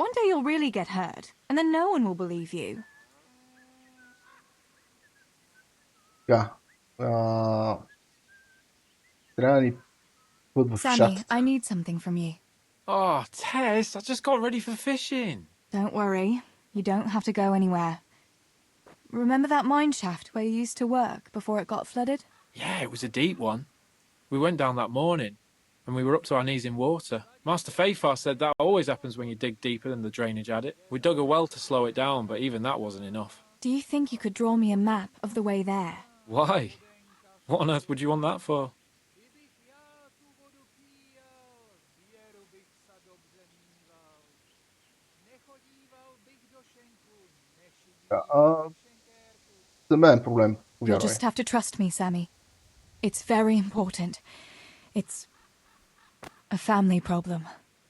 One day you'll really get hurt, and then no one will believe you. Да. Трябва да ни път в Sammy, шахтата. I need something from you. Oh, Tess, I just got ready for fishing. Don't worry. You don't have to go anywhere. Remember that mine shaft where you used to work before it got flooded? Yeah, it was a deep one. We went down that morning, and we were up to our knees in water. Master Fafar said that always happens when you dig deeper than the drainage had it. We dug a well to slow it down, but even that wasn't enough. Do you think you could draw me a map of the way there? Why? What on earth would you want that for? За мен е проблем. You'll Повярвай. just have to trust me, Sammy. It's very important. It's a family problem.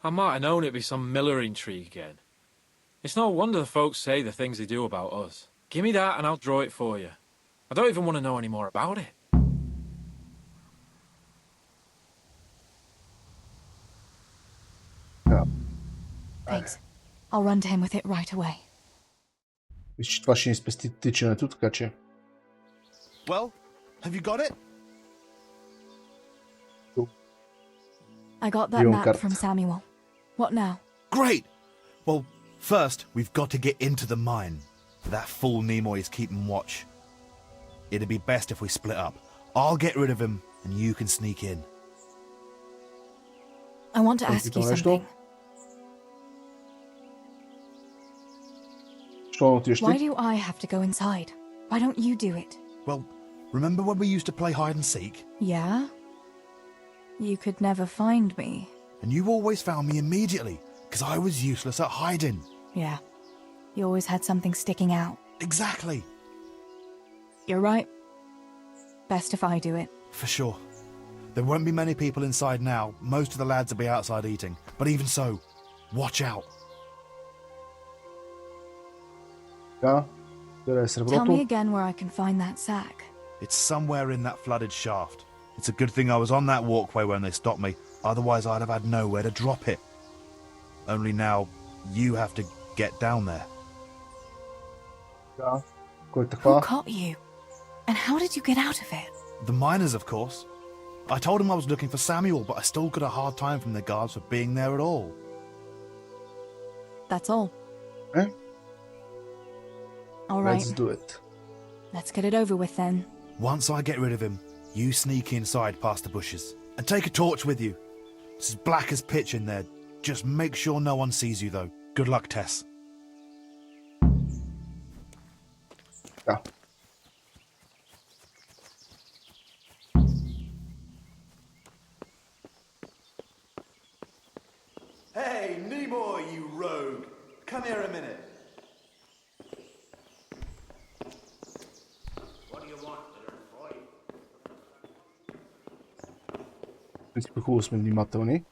I might have known it'd be some miller intrigue again. It's no wonder the folks say the things they do about us. Give me that and I'll draw it for you. I don't even want to know any more about it. Thanks. I'll run to him with it right away. Виж, това ще ни спести тичането, така че... Well, have you got it? I got that Your map card. from Samuel. What now? Great! Well, first, we've got to get into the mine. That fool Nimoy is keeping watch. It'd be best if we split up. I'll get rid of him, and you can sneak in. I want to ask you something. Why do I have to go inside? Why don't you do it? Well, remember when we used to play hide and seek? Yeah? You could never find me. And you always found me immediately, because I was useless at hiding. Yeah. You always had something sticking out. Exactly. You're right. Best if I do it. For sure. There won't be many people inside now. Most of the lads will be outside eating. But even so, watch out. Tell me again where I can find that sack. It's somewhere in that flooded shaft. It's a good thing I was on that walkway when they stopped me. Otherwise, I'd have had nowhere to drop it. Only now, you have to get down there. Who caught you? And how did you get out of it? The miners, of course. I told him I was looking for Samuel, but I still got a hard time from the guards for being there at all. That's all. Eh? All right. Let's do it. Let's get it over with then. Once I get rid of him, you sneak inside past the bushes. And take a torch with you. It's as black as pitch in there. Just make sure no one sees you, though. Good luck, Tess. Yeah. Hey, Nimoy, you rogue! Come here a minute. What do you want, little boy? В принципе, хубаво сме внимателни.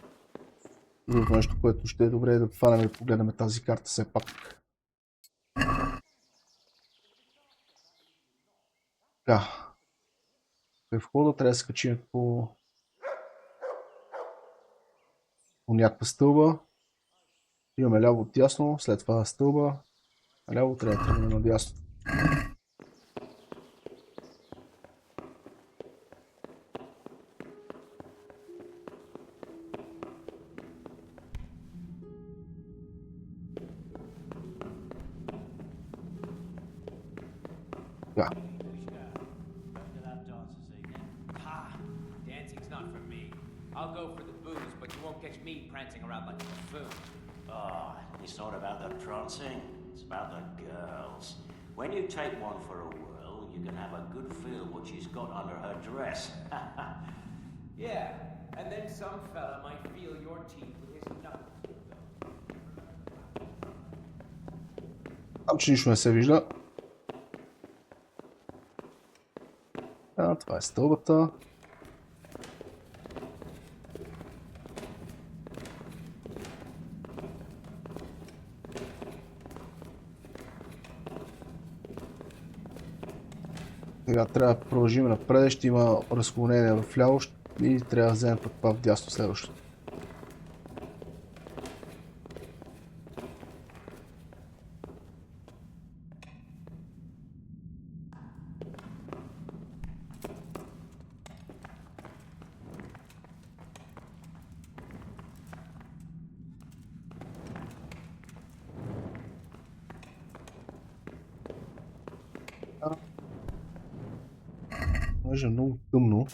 Другото нещо, което ще е добре е да фанем и погледаме тази карта все пак. Така. При входа трябва да се качим по някаква стълба. Имаме ляво от дясно, след това стълба. А ляво трябва да тръгнем надясно. Yeah. Dancing's not for me. I'll go for the booze, but you won't catch me prancing around like a buffoon. Oh, it's not about the prancing, it's about the girls. When you take one for a whirl, you can have a good feel what she's got under her dress. Yeah, and then some fella might feel your teeth with his knuckles. Там, че нищо не се вижда. Това е стълбата. Сега трябва да продължим напред, ще има разклонение в ляво и трябва да вземем път в дясно следващото. Може много тъмно.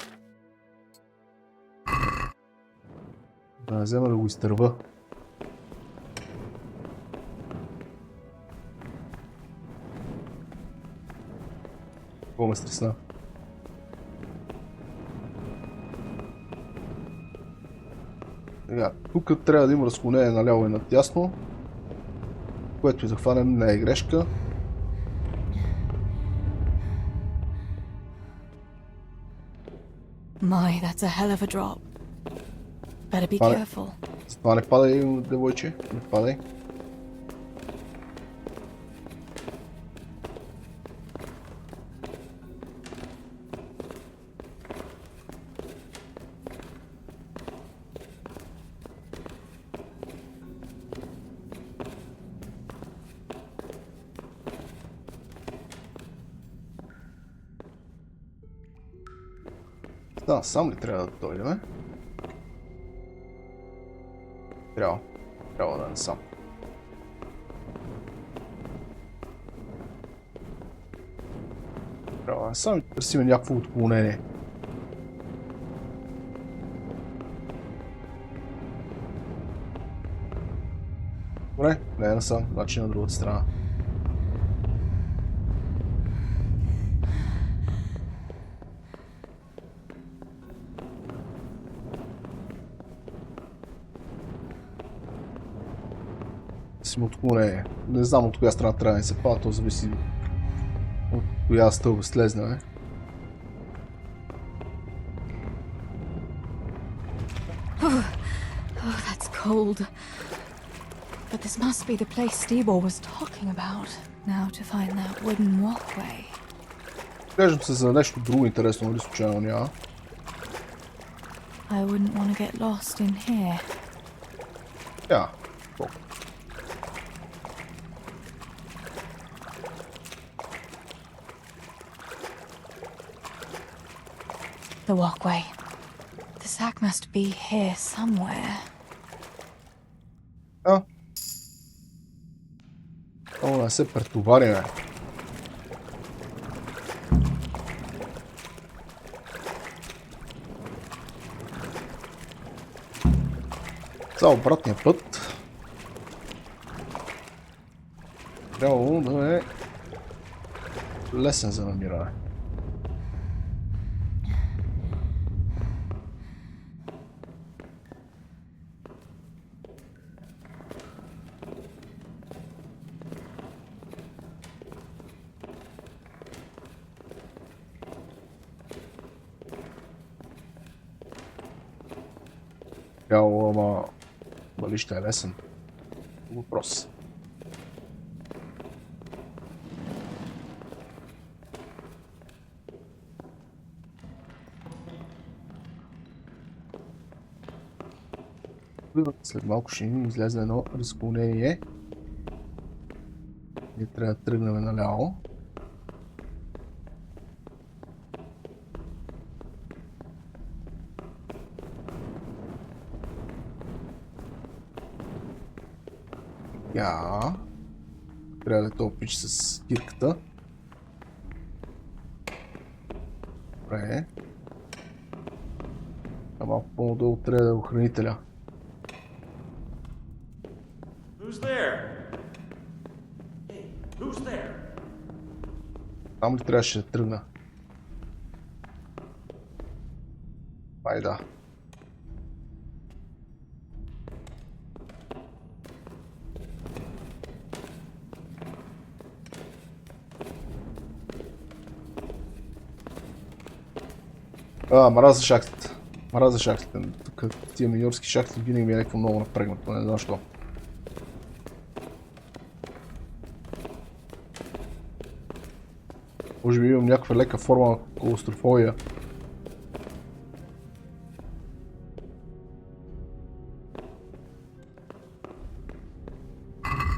Да не взема да го изтърва. Какво ме стресна? Сега, тук трябва да има разклонение наляво и надясно, което и да хванем не е грешка. My, that's a hell of a drop. Better be careful. Това не падай, девойче, не падай. Да, сам ли трябва да дойдем? Трябва да не сам. Трябва да не сам и търсим някакво отклонение. Добре, не насам, значи на другата страна. Отклонение. Не знам от коя страна трябва да се пада, то зависи от коя стълба слезнем. Oh, that's cold. But this must be the place Stebor was talking about. Now to find that wooden walkway. Кажем се за нещо друго интересно, нали случайно няма. I wouldn't want to get lost in here. Yeah. The walkway. The sack must be here somewhere. О, не се претовариме. За обратния път трябвало да е лесен за намиране. Ама дали ще е лесен? Въпрос. След малко ще ни излезе едно разклонение. Ние трябва да тръгнем наляво. Трябва да е този пич с кирката. Добре. А малко по-надолу трябва да е охранителя. Там ли трябваше да тръгна? Айда. Мразя шахтите. Мразя шахтите. Тук тия миньорски шахти винаги ми е някакво много напрегнато, не знам защо. Може би имам някаква лека форма на клаустрофобия.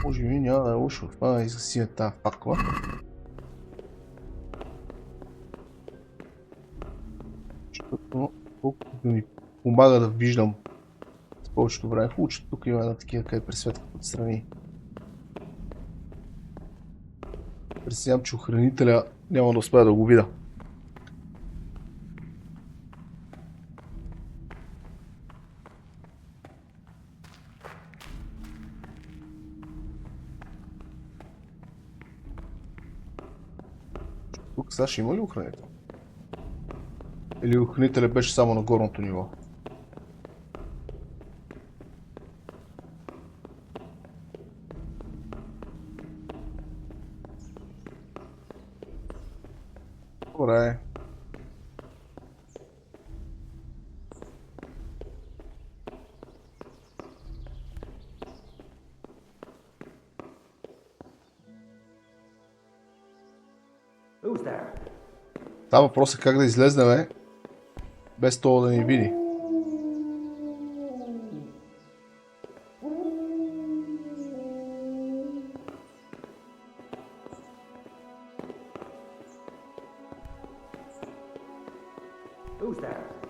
Може би няма да е лошо. Това да изгасиме тази факла. Колкото да ми помага да виждам с повечето време. Хубаво, че тук има една такива, къде пресветкат отстрани. Пресявам, че охранителя няма да успея да го видя. Тук сега ще има ли охранител? Или охранителя беше само на горното ниво? Добре. Та въпрос е как да излезнем без това да ни види. Who's there?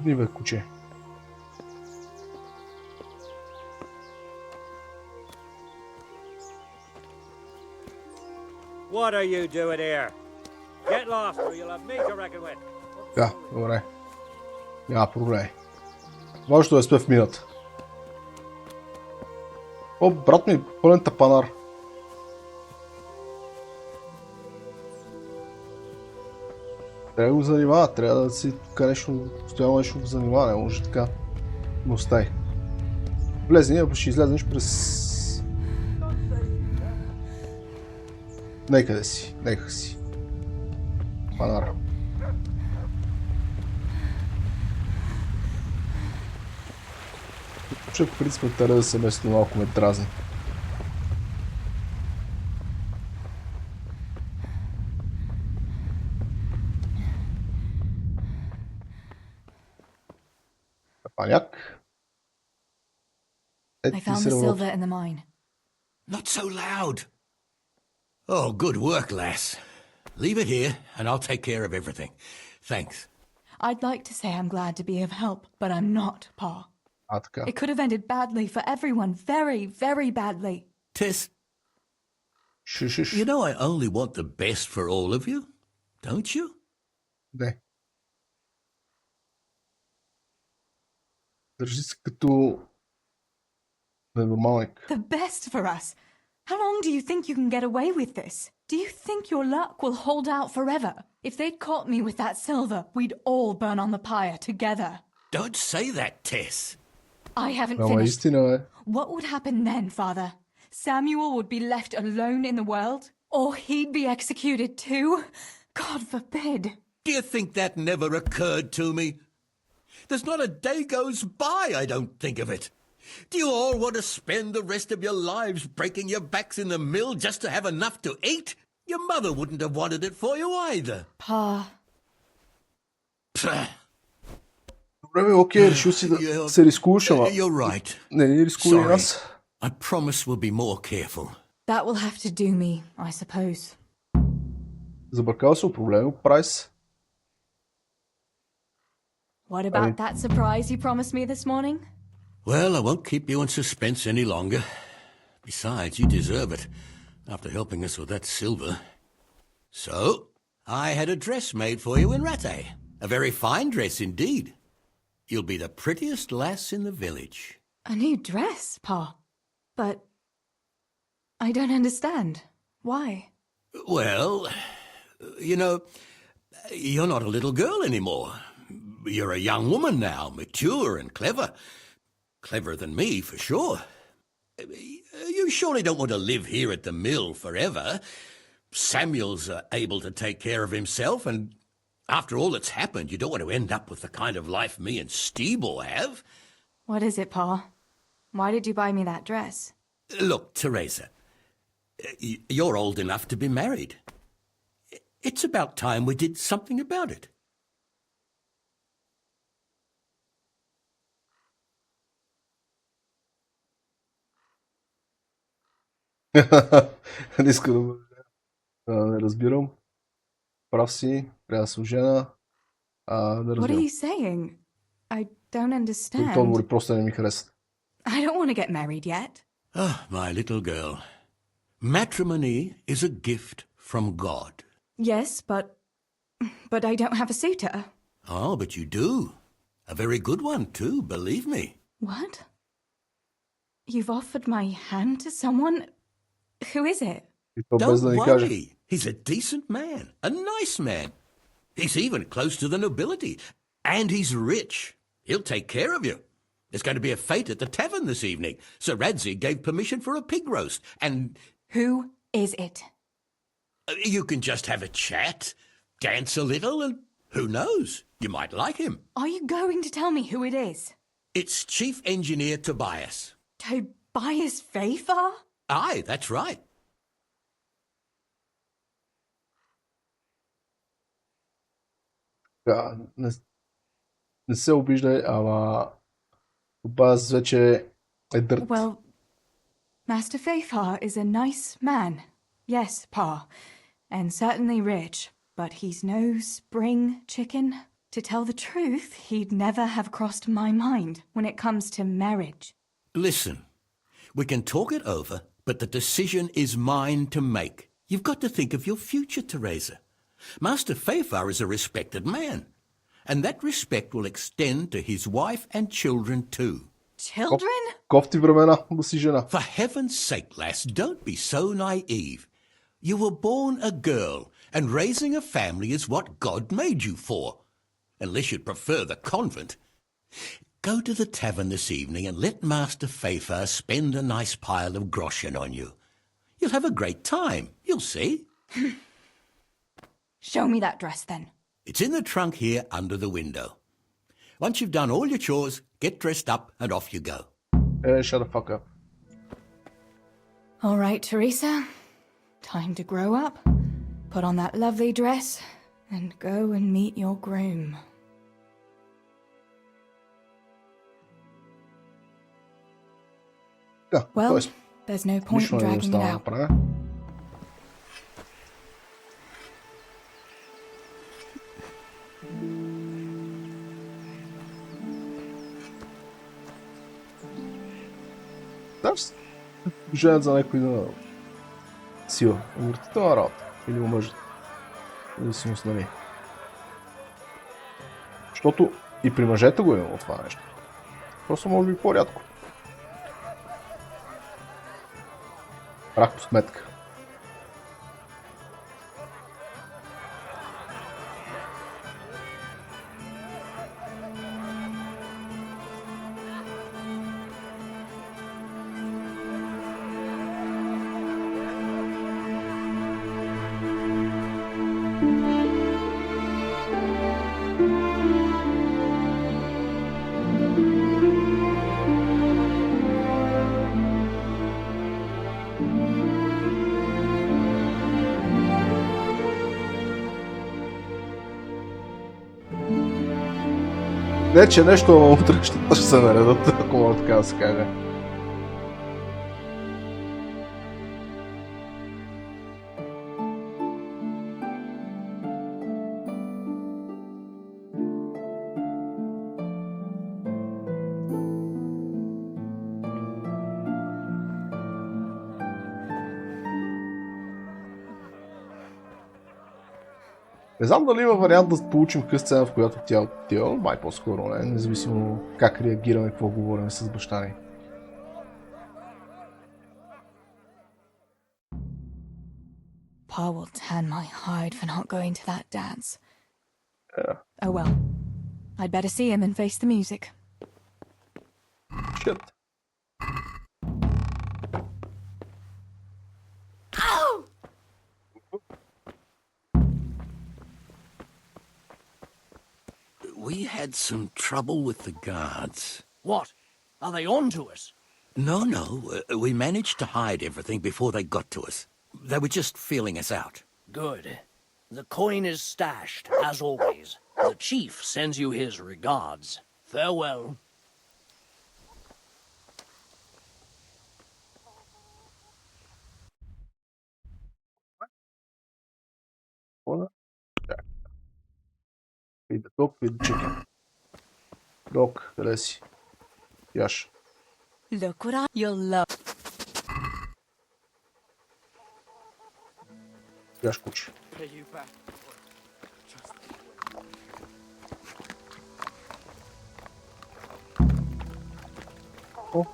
Ни бе, куче. What are you doing here? Get lost or you'll have me to reckon with. Да, добре. Няма проблем. Важното е сме в мината. О, брат ми, пълен тапанар. Трябва да го занимава, трябва да си така нещо, постоянно нещо го занимава, не може така. Но стай. Влезни, ако ще излезнеш през... Нека си. Панар. Човек в принцип трябва да се место малко ме дразни. Паняк. I found the silver in the mine. Not so loud. Oh, good work, lass. Leave it here, and I'll take care of everything. Thanks. I'd like to say I'm glad to be of help, but I'm not, Pa. It could have ended badly for everyone. Very, very badly. Tess, you know I only want the best for all of you, don't you? Не. Държи се като... ненормалник. The best for us? How long do you think you can get away with this? Do you think your luck will hold out forever? If they'd caught me with that silver, we'd all burn on the pyre together. Don't say that, Tess. I haven't Ама finished. истина е. What would happen then, Father? Samuel would be left alone in the world? Or he'd be executed too? God forbid. Do you think that never occurred to me? There's not a day goes by I don't think of it. Do you all want to spend the rest of your lives breaking your backs in the mill just to have enough to eat? Your mother wouldn't have wanted it for you either. Pa. Добре, окей, решил си да се рискуваш, ама... You're right. Не рискувай Sorry. аз. I promise we'll be more careful. That will have to do me, I suppose. Забъркал се проблема, Прайс. What about that surprise you promised me this morning? Well, I won't keep you in suspense any longer. Besides, you deserve it, after helping us with that silver. So, I had a dress made for you in Rate. A very fine dress indeed. You'll be the prettiest lass in the village. A new dress, Pa. But I don't understand. Why? Well, you know, you're not a little girl anymore. You're a young woman now, mature and clever. Cleverer than me, for sure. You surely don't want to live here at the mill forever. Samuel's able to take care of himself, and after all that's happened, you don't want to end up with the kind of life me and Steeble have. What is it, Pa? Why did you buy me that dress? Look, Teresa, you're old enough to be married. It's about time we did something about it. Не иска да разбирам. Прав си, трябва да съм жена. Да What are разбирам. you saying? I don't understand. Това отговори просто не ми харесва. I don't want to get married yet. Ah, my little girl. Matrimony is a gift from God. Yes, but I don't have a suitor. Oh, but you do. A very good one, too, believe me. What? You've offered my hand to someone? Who is it? Don't worry. He's a decent man. A nice man. He's even close to the nobility. And he's rich. He'll take care of you. There's going to be a fete at the tavern this evening. Sir Radzi gave permission for a pig roast. And... Who is it? You can just have a chat, dance a little, and who knows? You might like him. Are you going to tell me who it is? It's Chief Engineer Tobias. Tobias Vafar? Aye, that's right. Не се обиждай, ама Баз вече е дърт. Well, Master Vafar is a nice man. Yes, Pa. And certainly rich. But he's no spring chicken. To tell the truth, he'd never have crossed my mind when it comes to marriage. Listen, we can talk it over, but the decision is mine to make. You've got to think of your future, Teresa. Master Fafar is a respected man, and that respect will extend to his wife and children too. Children? Кофти времена да си жена. For heaven's sake, lass, don't be so naive. You were born a girl, and raising a family is what God made you for. Unless you'd prefer the convent. Go to the tavern this evening and let Master Fafar spend a nice pile of groschen on you. You'll have a great time, you'll see. Show me that dress then. It's in the trunk here under the window. Once you've done all your chores, get dressed up and off you go. Shut the fuck up. All right, Teresa. Time to grow up, put on that lovely dress, and go and meet your groom. Да, Well, there's no point in dragging it out. Знаеш, женят за някой да сила. Умъртителна работа. Или омъжат. Зависимост, нали. Защото и при мъжете го имало това нещо. Просто може би по-рядко. Прах по сметка. Не, че нещо, но утре ще се наредат, ако мога така да се каже. Не знам дали има вариант да получим къс сцена, в която тя отива, май по-скоро не, независимо как реагираме и какво говорим с баща ни. Pa will tan my hide for not going to that dance. Yeah. Oh well. I'd better see him and face the music. Shit. Ow! We had some trouble with the guards. What? Are they on to us? No. We managed to hide everything before they got to us. They were just feeling us out. Good. The coin is stashed, as always. The chief sends you his regards. Farewell. Feed the dog, feed the chicken. Dog, къде си? Яш. Look what you'll love. Яш куче. О.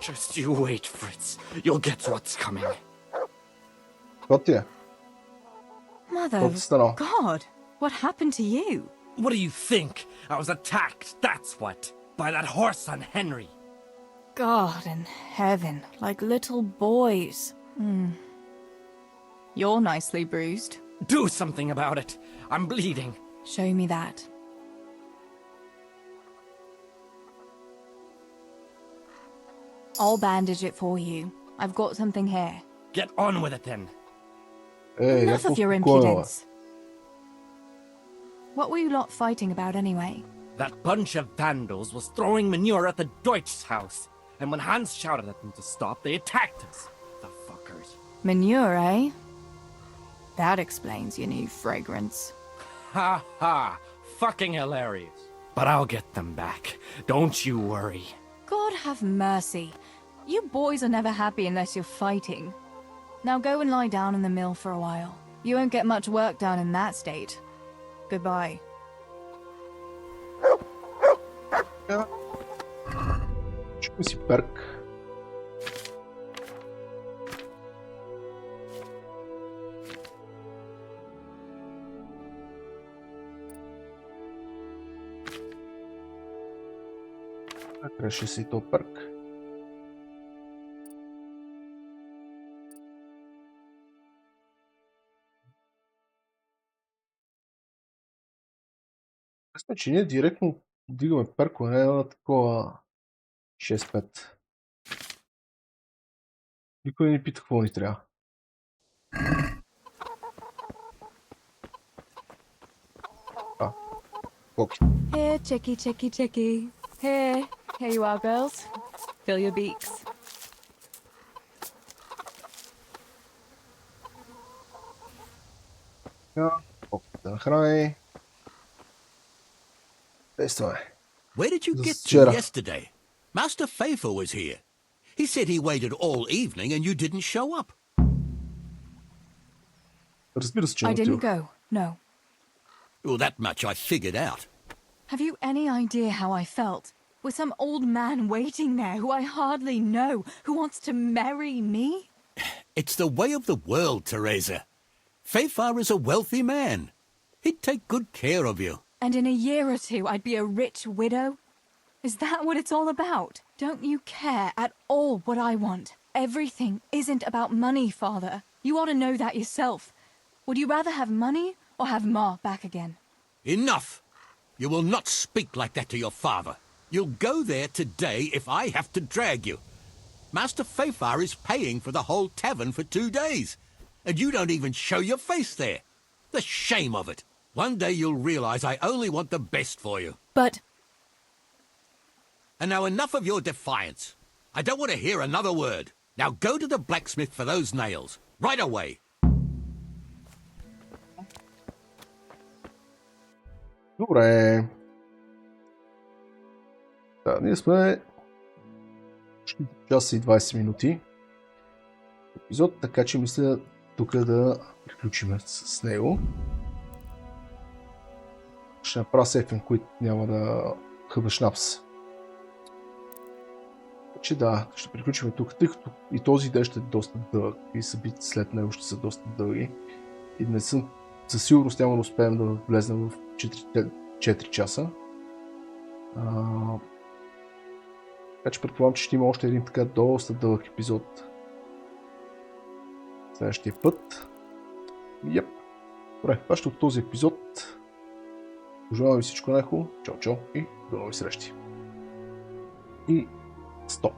Just you wait, Fritz. You'll get what's coming. Какво ти е? Mother Какво ти стана? God, what happened to you? What do you think? I was attacked, that's what. By that horse on Henry. God in heaven, like little boys. You're nicely bruised. Do something about it. I'm bleeding. Show me that. I'll bandage it for you. I've got something here. Get on with it then. Enough of your impudence. What were you lot fighting about anyway? That bunch of vandals was throwing manure at the Deutsch's house, and when Hans shouted at them to stop, they attacked us. The fuckers. Manure, eh? That explains your new fragrance. Ha ha! fucking hilarious. But I'll get them back. Don't you worry. God have mercy. You boys are never happy unless you're fighting. Now go and lie down in the mill for a while. You won't get much work done in that state. Goodbye. Чукай си перк. Реши си то перк. Мисля, че ние директно дигаме перко, не на такова 6-5. Никой не ни пита какво ни трябва. Коки. Here, checky, checky, checky. Here you are, girls. Fill your beaks. Да нахрани. Действаме. Where did you get to yesterday? Master Faithful was here. He said he waited all evening and you didn't show up. Разбира се, че I didn't go, no. Well, that much I figured out. Have you any idea how I felt? With some old man waiting there who I hardly know, who wants to marry me? It's the way of the world, Teresa. Faithfar is a wealthy man. He'd take good care of you. And in a year or two I'd be a rich widow? Is that what it's all about? Don't you care at all what I want? Everything isn't about money, Father. You ought to know that yourself. Would you rather have money or have Ma back again? Enough! You will not speak like that to your father. You'll go there today if I have to drag you. Master Faithfar is paying for the whole tavern for 2 days, and you don't even show your face there. The shame of it. One day you'll realize I only want the best for you. But... And now enough of your defiance. I don't want to hear another word. Now go to the blacksmith for those nails. Right away. Добре. Да, ние сме 4 часа и 20 минути епизод, така че мисля тук да приключим с него. Ще направя сейфен, които няма да хъба шнапс. Че да, ще приключим тук, тъй като и този ден ще е доста дълъг и събития след него ще са доста дълги и не съм, със сигурност няма да успеем да влезнем в 4 часа. Така че предполагам, че ще има още един така доста дълъг епизод следващия път. Йеп. Добре, това ще от този епизод. Пожелавам ви всичко най-хубаво. Чао, чао и до нови срещи. И стоп.